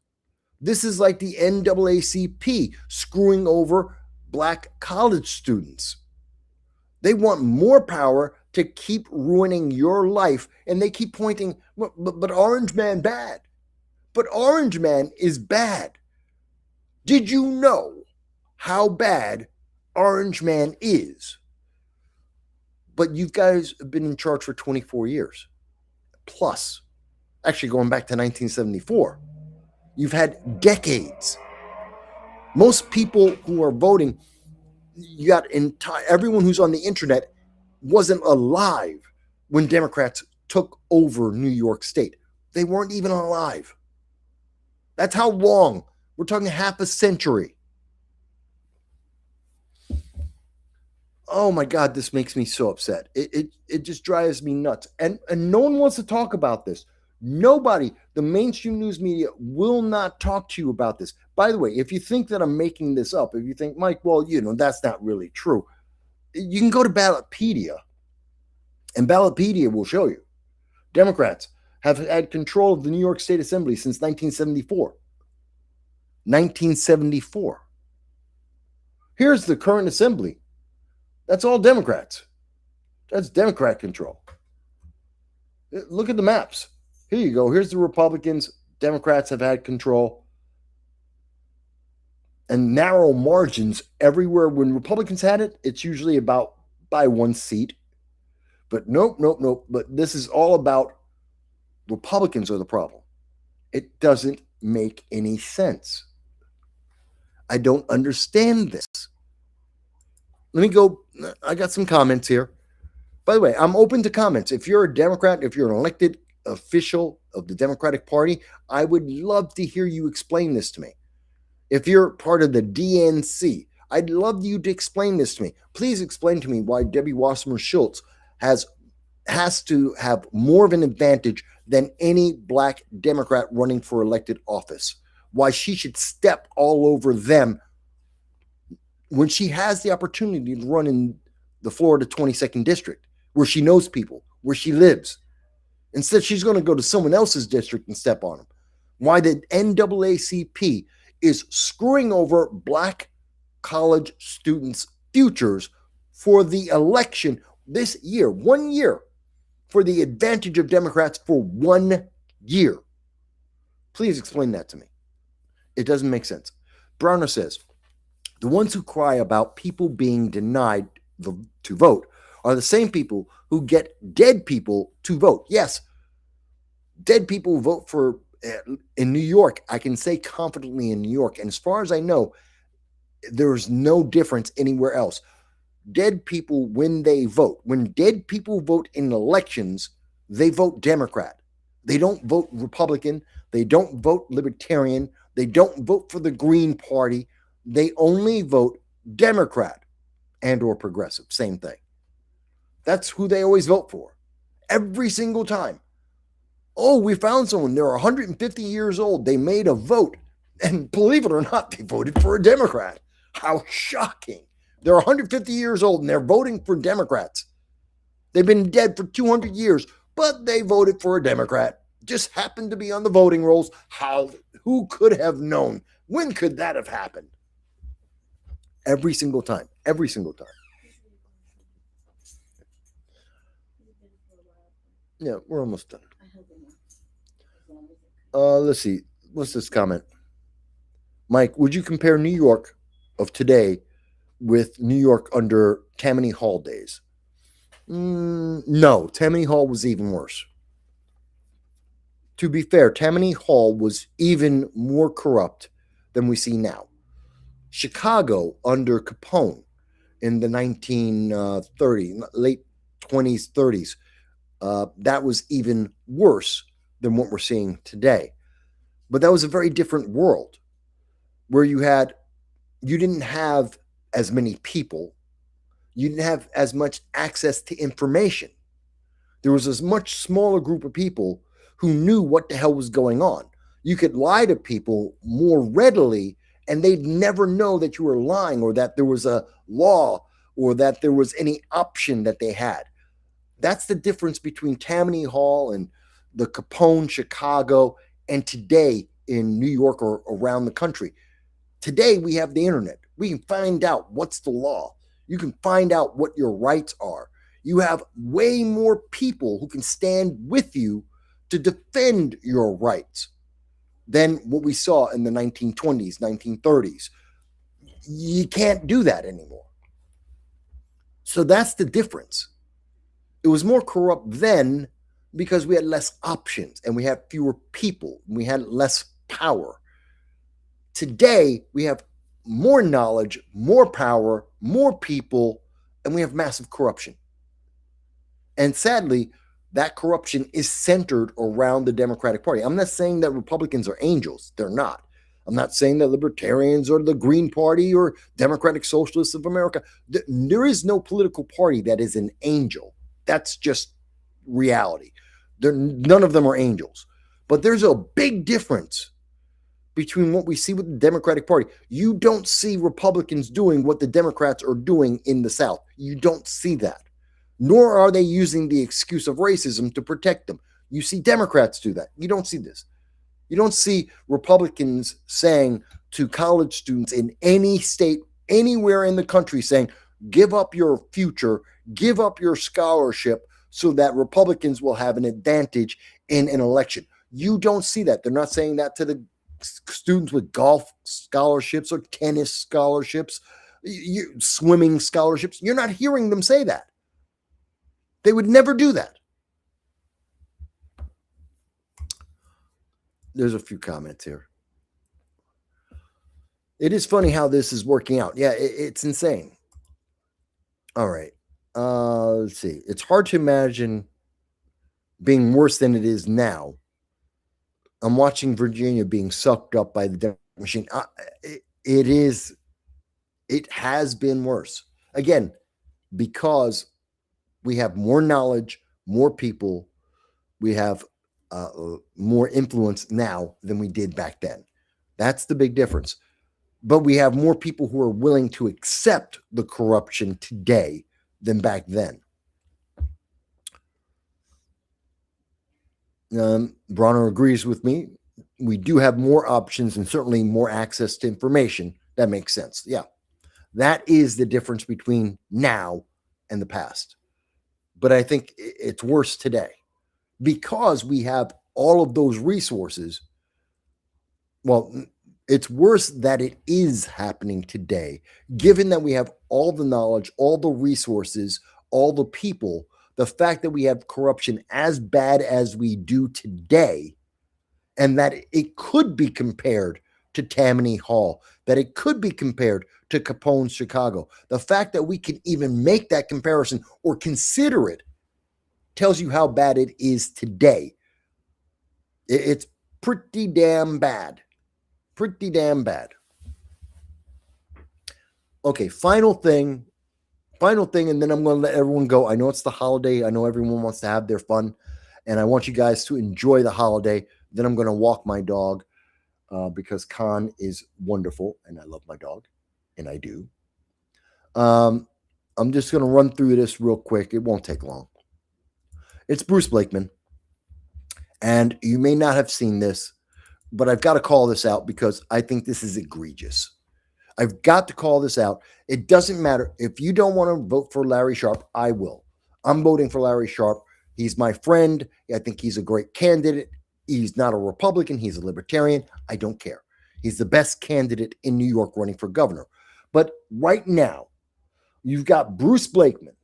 [SPEAKER 2] This is like the NAACP screwing over black college students. They want more power to keep ruining your life. And they keep pointing, but Orange Man bad. But Orange Man is bad. Did you know how bad Orange Man is? But you guys have been in charge for 24 years. Plus, actually going back to 1974. You've had decades. Most people who are voting, you got everyone who's on the internet wasn't alive when Democrats took over New York State. They weren't even alive. That's how long. We're talking half a century. Oh my God, this makes me so upset. It just drives me nuts. And no one wants to talk about this. Nobody, the mainstream news media will not talk to you about this. By the way, if you think that I'm making this up, if you think, Mike, well, that's not really true, you can go to Ballotpedia, and Ballotpedia will show you. Democrats have had control of the New York State Assembly since 1974. 1974. Here's the current assembly. That's all Democrats. That's Democrat control. Look at the maps. Here you go. Here's the Republicans. Democrats have had control. And narrow margins everywhere. When Republicans had it, it's usually about by one seat. But nope. But this is all about Republicans are the problem. It doesn't make any sense. I don't understand this. Let me go. I got some comments here. By the way, I'm open to comments. If you're a Democrat, if you're an elected official of the Democratic Party, I would love to hear you explain this to me. If you're part of the DNC, I'd love you to explain this to me. Please explain to me why Debbie Wasserman Schultz has to have more of an advantage than any black Democrat running for elected office. Why she should step all over them when she has the opportunity to run in the Florida 22nd District, where she knows people, where she lives. Instead, she's going to go to someone else's district and step on them. Why the NAACP is screwing over black college students' futures for the election this year, 1 year, for the advantage of Democrats for 1 year. Please explain that to me. It doesn't make sense. Browner says, the ones who cry about people being denied to vote are the same people who get dead people to vote. Yes, dead people vote for in New York. I can say confidently in New York. And as far as I know, there's no difference anywhere else. Dead people, when they vote, when dead people vote in elections, they vote Democrat. They don't vote Republican. They don't vote Libertarian. They don't vote for the Green Party. They only vote Democrat and or progressive. Same thing. That's who they always vote for. Every single time. Oh, we found someone. They're 150 years old. They made a vote. And believe it or not, they voted for a Democrat. How shocking. They're 150 years old and they're voting for Democrats. They've been dead for 200 years, but they voted for a Democrat. Just happened to be on the voting rolls. Who could have known? When could that have happened? Every single time. Every single time. Yeah, we're almost done. Let's see. What's this comment? Mike, would you compare New York of today with New York under Tammany Hall days? No, Tammany Hall was even worse. To be fair, Tammany Hall was even more corrupt than we see now. Chicago under Capone in the 1930s, late 20s, 30s, that was even worse than what we're seeing today. But that was a very different world where you didn't have as many people. You didn't have as much access to information. There was a much smaller group of people who knew what the hell was going on. You could lie to people more readily, and they'd never know that you were lying or that there was a law or that there was any option that they had. That's the difference between Tammany Hall and the Capone, Chicago, and today in New York or around the country. Today, we have the internet. We can find out what's the law. You can find out what your rights are. You have way more people who can stand with you to defend your rights than what we saw in the 1920s, 1930s. You can't do that anymore. So that's the difference. It was more corrupt then because we had less options and we had fewer people and we had less power. Today, we have more knowledge, more power, more people, and we have massive corruption. And sadly, that corruption is centered around the Democratic Party. I'm not saying that Republicans are angels. They're not. I'm not saying that libertarians or the Green Party or Democratic Socialists of America. There is no political party that is an angel. That's just reality. None of them are angels. But there's a big difference between what we see with the Democratic Party. You don't see Republicans doing what the Democrats are doing in the South. You don't see that. Nor are they using the excuse of racism to protect them. You see Democrats do that. You don't see this. You don't see Republicans saying to college students in any state, anywhere in the country, saying, give up your future, give up your scholarship so that Republicans will have an advantage in an election. You don't see that. They're not saying that to the students with golf scholarships or tennis scholarships, swimming scholarships. You're not hearing them say that. They would never do that. There's a few comments here. It is funny how this is working out. Yeah, it's insane. All right. Let's see. It's hard to imagine being worse than it is now. I'm watching Virginia being sucked up by the Democrat machine. It has been worse. Again, because we have more knowledge, more people, we have more influence now than we did back then. That's the big difference. But we have more people who are willing to accept the corruption today than back then. Bronner agrees with me. We do have more options and certainly more access to information. That makes sense. Yeah. That is the difference between now and the past. But I think it's worse today because we have all of those resources. Well, it's worse that it is happening today, given that we have all the knowledge, all the resources, all the people. The fact that we have corruption as bad as we do today, and that it could be compared to Tammany Hall, that it could be compared to Capone's Chicago. The fact that we can even make that comparison or consider it tells you how bad it is today. It's pretty damn bad. Pretty damn bad. Okay, final thing, and then I'm going to let everyone go. I know it's the holiday. I know everyone wants to have their fun, and I want you guys to enjoy the holiday. Then I'm going to walk my dog because Khan is wonderful, and I love my dog, and I do. I'm just going to run through this real quick. It won't take long. It's Bruce Blakeman, and you may not have seen this, but I've got to call this out because I think this is egregious. I've got to call this out. It doesn't matter. If you don't want to vote for Larry Sharpe, I will. I'm voting for Larry Sharpe. He's my friend. I think he's a great candidate. He's not a Republican. He's a libertarian. I don't care. He's the best candidate in New York running for governor. But right now, you've got Bruce Blakeman,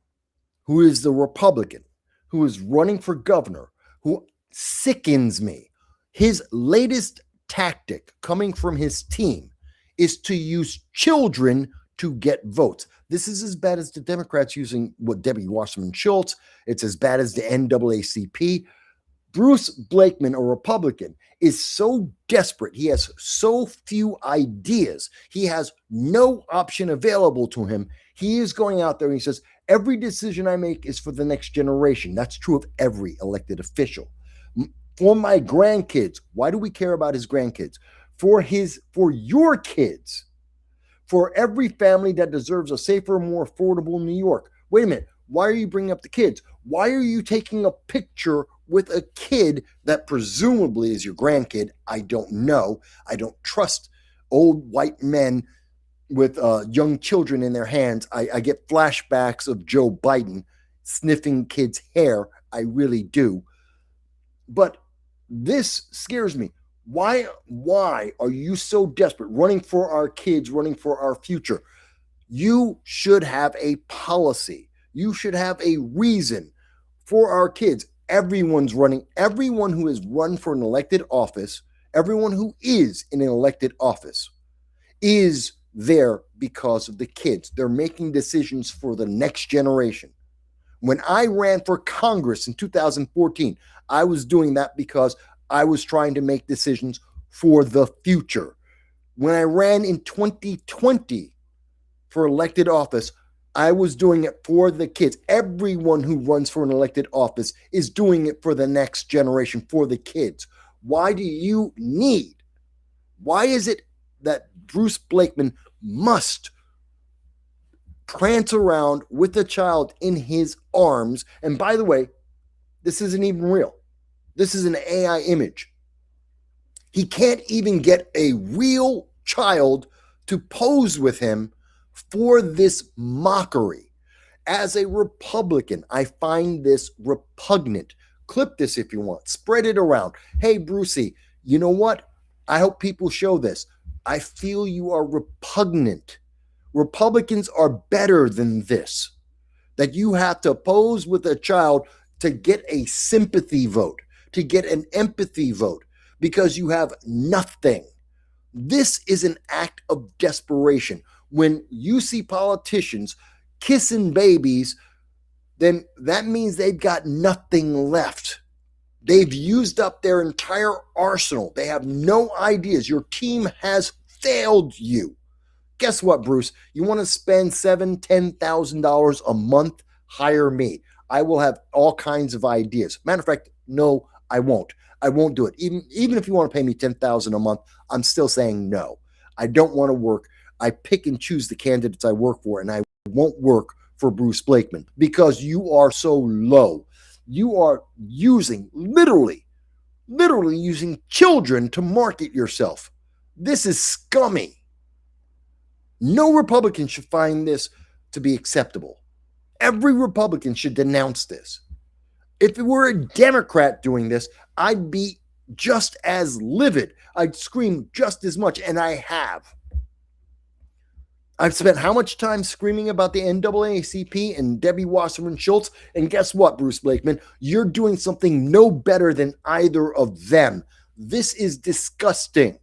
[SPEAKER 2] who is the Republican, who is running for governor, who sickens me. His latest tactic coming from his team is to use children to get votes. This is as bad as the Democrats using what Debbie Wasserman Schultz. It's as bad as the NAACP. Bruce Blakeman, a Republican, is so desperate. He has so few ideas. He has no option available to him. He is going out there and he says, every decision I make is for the next generation. That's true of every elected official. For my grandkids, why do we care about his grandkids? For your kids, for every family that deserves a safer, more affordable New York. Wait a minute. Why are you bringing up the kids? Why are you taking a picture with a kid that presumably is your grandkid? I don't know. I don't trust old white men with young children in their hands. I get flashbacks of Joe Biden sniffing kids' hair. I really do. But this scares me. Why are you so desperate, running for our kids, running for our future? You should have a policy. You should have a reason for our kids. Everyone's running. Everyone who has run for an elected office, everyone who is in an elected office is there because of the kids. They're making decisions for the next generation. When I ran for Congress in 2014, I was doing that because I was trying to make decisions for the future. When I ran in 2020 for elected office, I was doing it for the kids. Everyone who runs for an elected office is doing it for the next generation, for the kids. Why is it that Bruce Blakeman must prance around with a child in his arms? And by the way, this isn't even real. This is an AI image. He can't even get a real child to pose with him for this mockery. As a Republican, I find this repugnant. Clip this if you want. Spread it around. Hey, Brucey, you know what? I hope people show this. I feel you are repugnant. Republicans are better than this. That you have to pose with a child to get a sympathy vote, to get an empathy vote, because you have nothing. This is an act of desperation. When you see politicians kissing babies, then that means they've got nothing left. They've used up their entire arsenal. They have no ideas. Your team has failed you. Guess what, Bruce? You want to spend $7,000, $10,000 a month? Hire me. I will have all kinds of ideas. Matter of fact, no, I won't. I won't do it. Even if you want to pay me $10,000 a month, I'm still saying no. I don't want to work. I pick and choose the candidates I work for, and I won't work for Bruce Blakeman because you are so low. You are using, literally using children to market yourself. This is scummy. No Republican should find this to be acceptable. Every Republican should denounce this. If it were a Democrat doing this, I'd be just as livid. I'd scream just as much, and I have. I've spent how much time screaming about the NAACP and Debbie Wasserman Schultz? And guess what, Bruce Blakeman? You're doing something no better than either of them. This is disgusting.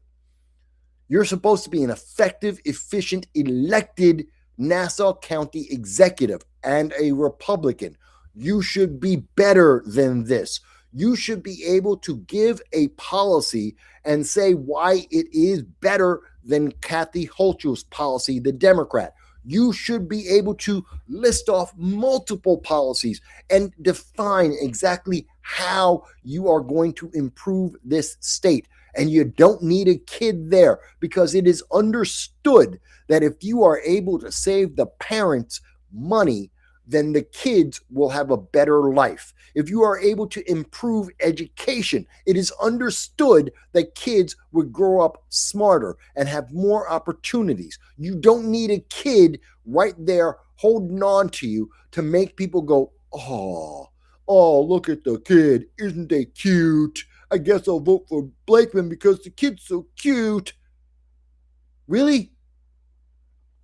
[SPEAKER 2] You're supposed to be an effective, efficient, elected Nassau County executive and a Republican. You should be better than this. You should be able to give a policy and say why it is better than Kathy Hochul's policy, the Democrat. You should be able to list off multiple policies and define exactly how you are going to improve this state. And you don't need a kid there because it is understood that if you are able to save the parents money, then the kids will have a better life. If you are able to improve education, it is understood that kids would grow up smarter and have more opportunities. You don't need a kid right there holding on to you to make people go, oh, look at the kid. Isn't they cute? I guess I'll vote for Blakeman because the kid's so cute. Really?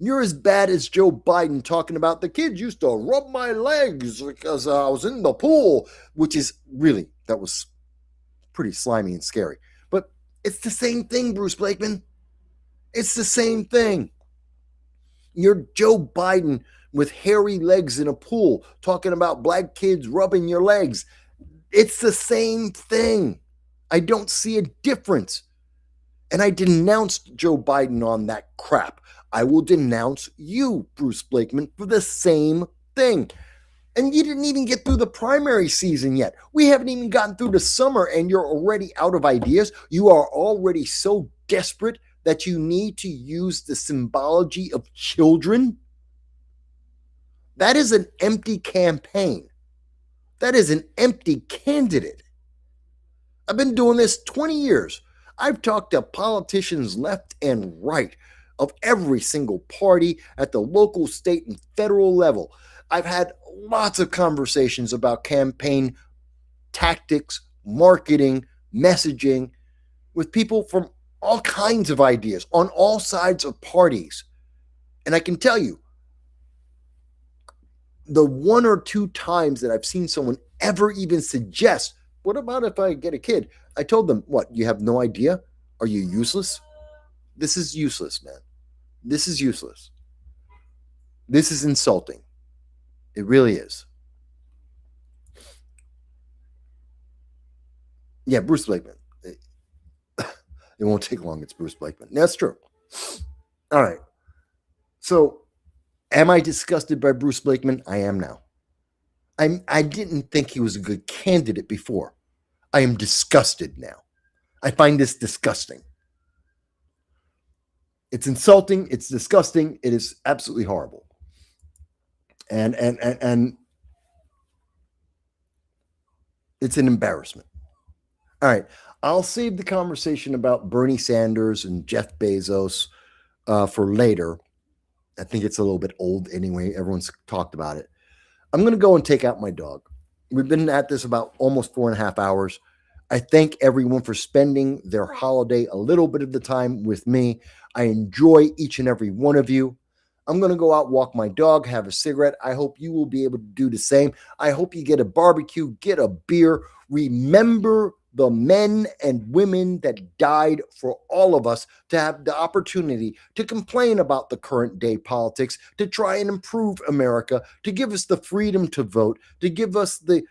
[SPEAKER 2] You're as bad as Joe Biden talking about the kids used to rub my legs because I was in the pool, which is really, that was pretty slimy and scary. But it's the same thing, Bruce Blakeman. It's the same thing. You're Joe Biden with hairy legs in a pool talking about black kids rubbing your legs. It's the same thing. I don't see a difference. And I denounced Joe Biden on that crap. I will denounce you, Bruce Blakeman, for the same thing. And you didn't even get through the primary season yet. We haven't even gotten through the summer and you're already out of ideas. You are already so desperate that you need to use the symbology of children. That is an empty campaign. That is an empty candidate. I've been doing this 20 years. I've talked to politicians left and right of every single party at the local, state, and federal level. I've had lots of conversations about campaign tactics, marketing, messaging with people from all kinds of ideas on all sides of parties. And I can tell you, the one or two times that I've seen someone ever even suggest, what about if I get a kid? I told them, what, you have no idea? Are you useless? This is useless, man. This is useless. This is insulting. It really is. Yeah, Bruce Blakeman. It won't take long. It's Bruce Blakeman. That's true. All right. So, am I disgusted by Bruce Blakeman? I am now. I didn't think he was a good candidate before. I am disgusted now. I find this disgusting. It's insulting. It's disgusting. It is absolutely horrible. And it's an embarrassment. All right. I'll save the conversation about Bernie Sanders and Jeff Bezos for later. I think it's a little bit old anyway. Everyone's talked about it. I'm going to go and take out my dog. We've been at this about almost 4.5 hours. I thank everyone for spending their holiday a little bit of the time with me. I enjoy each and every one of you. I'm going to go out, walk my dog, have a cigarette. I hope you will be able to do the same. I hope you get a barbecue, get a beer. Remember the men and women that died for all of us to have the opportunity to complain about the current day politics, to try and improve America, to give us the freedom to vote, to give us the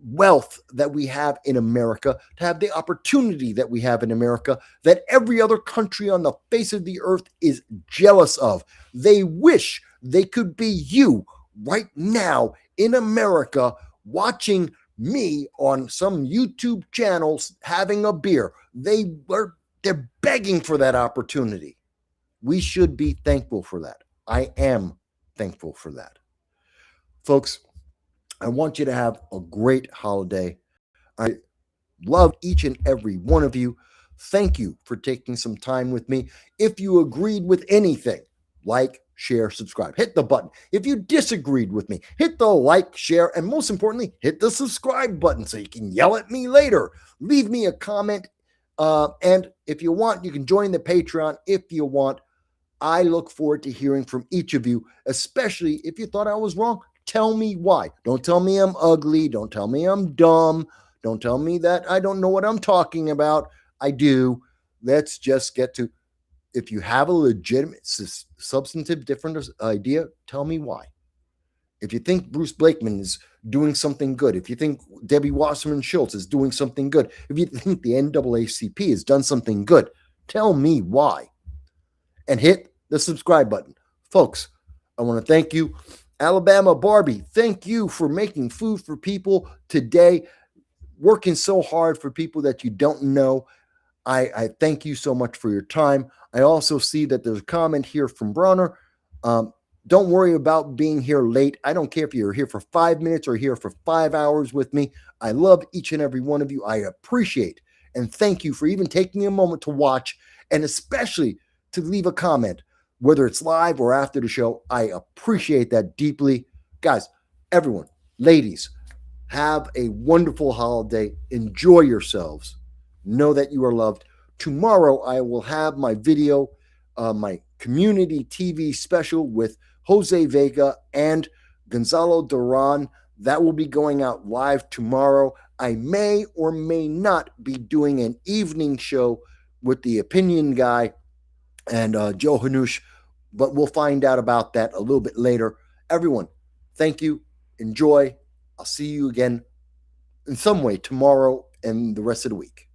[SPEAKER 2] wealth that we have in America, to have the opportunity that we have in America that every other country on the face of the earth is jealous of. They wish they could be you right now in America watching me on some YouTube channels having a beer. They're begging for that opportunity. We should be thankful for that. I am thankful for that. Folks, I want you to have a great holiday. I love each and every one of you. Thank you for taking some time with me. If you agreed with anything, like, share, subscribe. Hit the button. If you disagreed with me, hit the like, share, and most importantly, hit the subscribe button so you can yell at me later. Leave me a comment. And if you want, you can join the Patreon if you want. I look forward to hearing from each of you, especially if you thought I was wrong. Tell me why. Don't tell me I'm ugly. Don't tell me I'm dumb. Don't tell me that I don't know what I'm talking about. I do. Let's just get to, if you have a legitimate, substantive, different idea, tell me why. If you think Bruce Blakeman is doing something good, if you think Debbie Wasserman Schultz is doing something good, if you think the NAACP has done something good, tell me why. And hit the subscribe button. Folks, I want to thank you. Alabama Barbie, thank you for making food for people today, working so hard for people that you don't know. I thank you so much for your time. I also see that there's a comment here from Bronner. Don't worry about being here late. I don't care if you're here for 5 minutes or here for 5 hours with me. I love each and every one of you. I appreciate and thank you for even taking a moment to watch and especially to leave a comment. Whether it's live or after the show, I appreciate that deeply. Guys, everyone, ladies, have a wonderful holiday. Enjoy yourselves. Know that you are loved. Tomorrow, I will have my video, my community TV special with Jose Vega and Gonzalo Duran. That will be going out live tomorrow. I may or may not be doing an evening show with the opinion guy and Joe Hanush but we'll find out about that a little bit later. Everyone, thank you. Enjoy. I'll see you again in some way tomorrow and the rest of the week.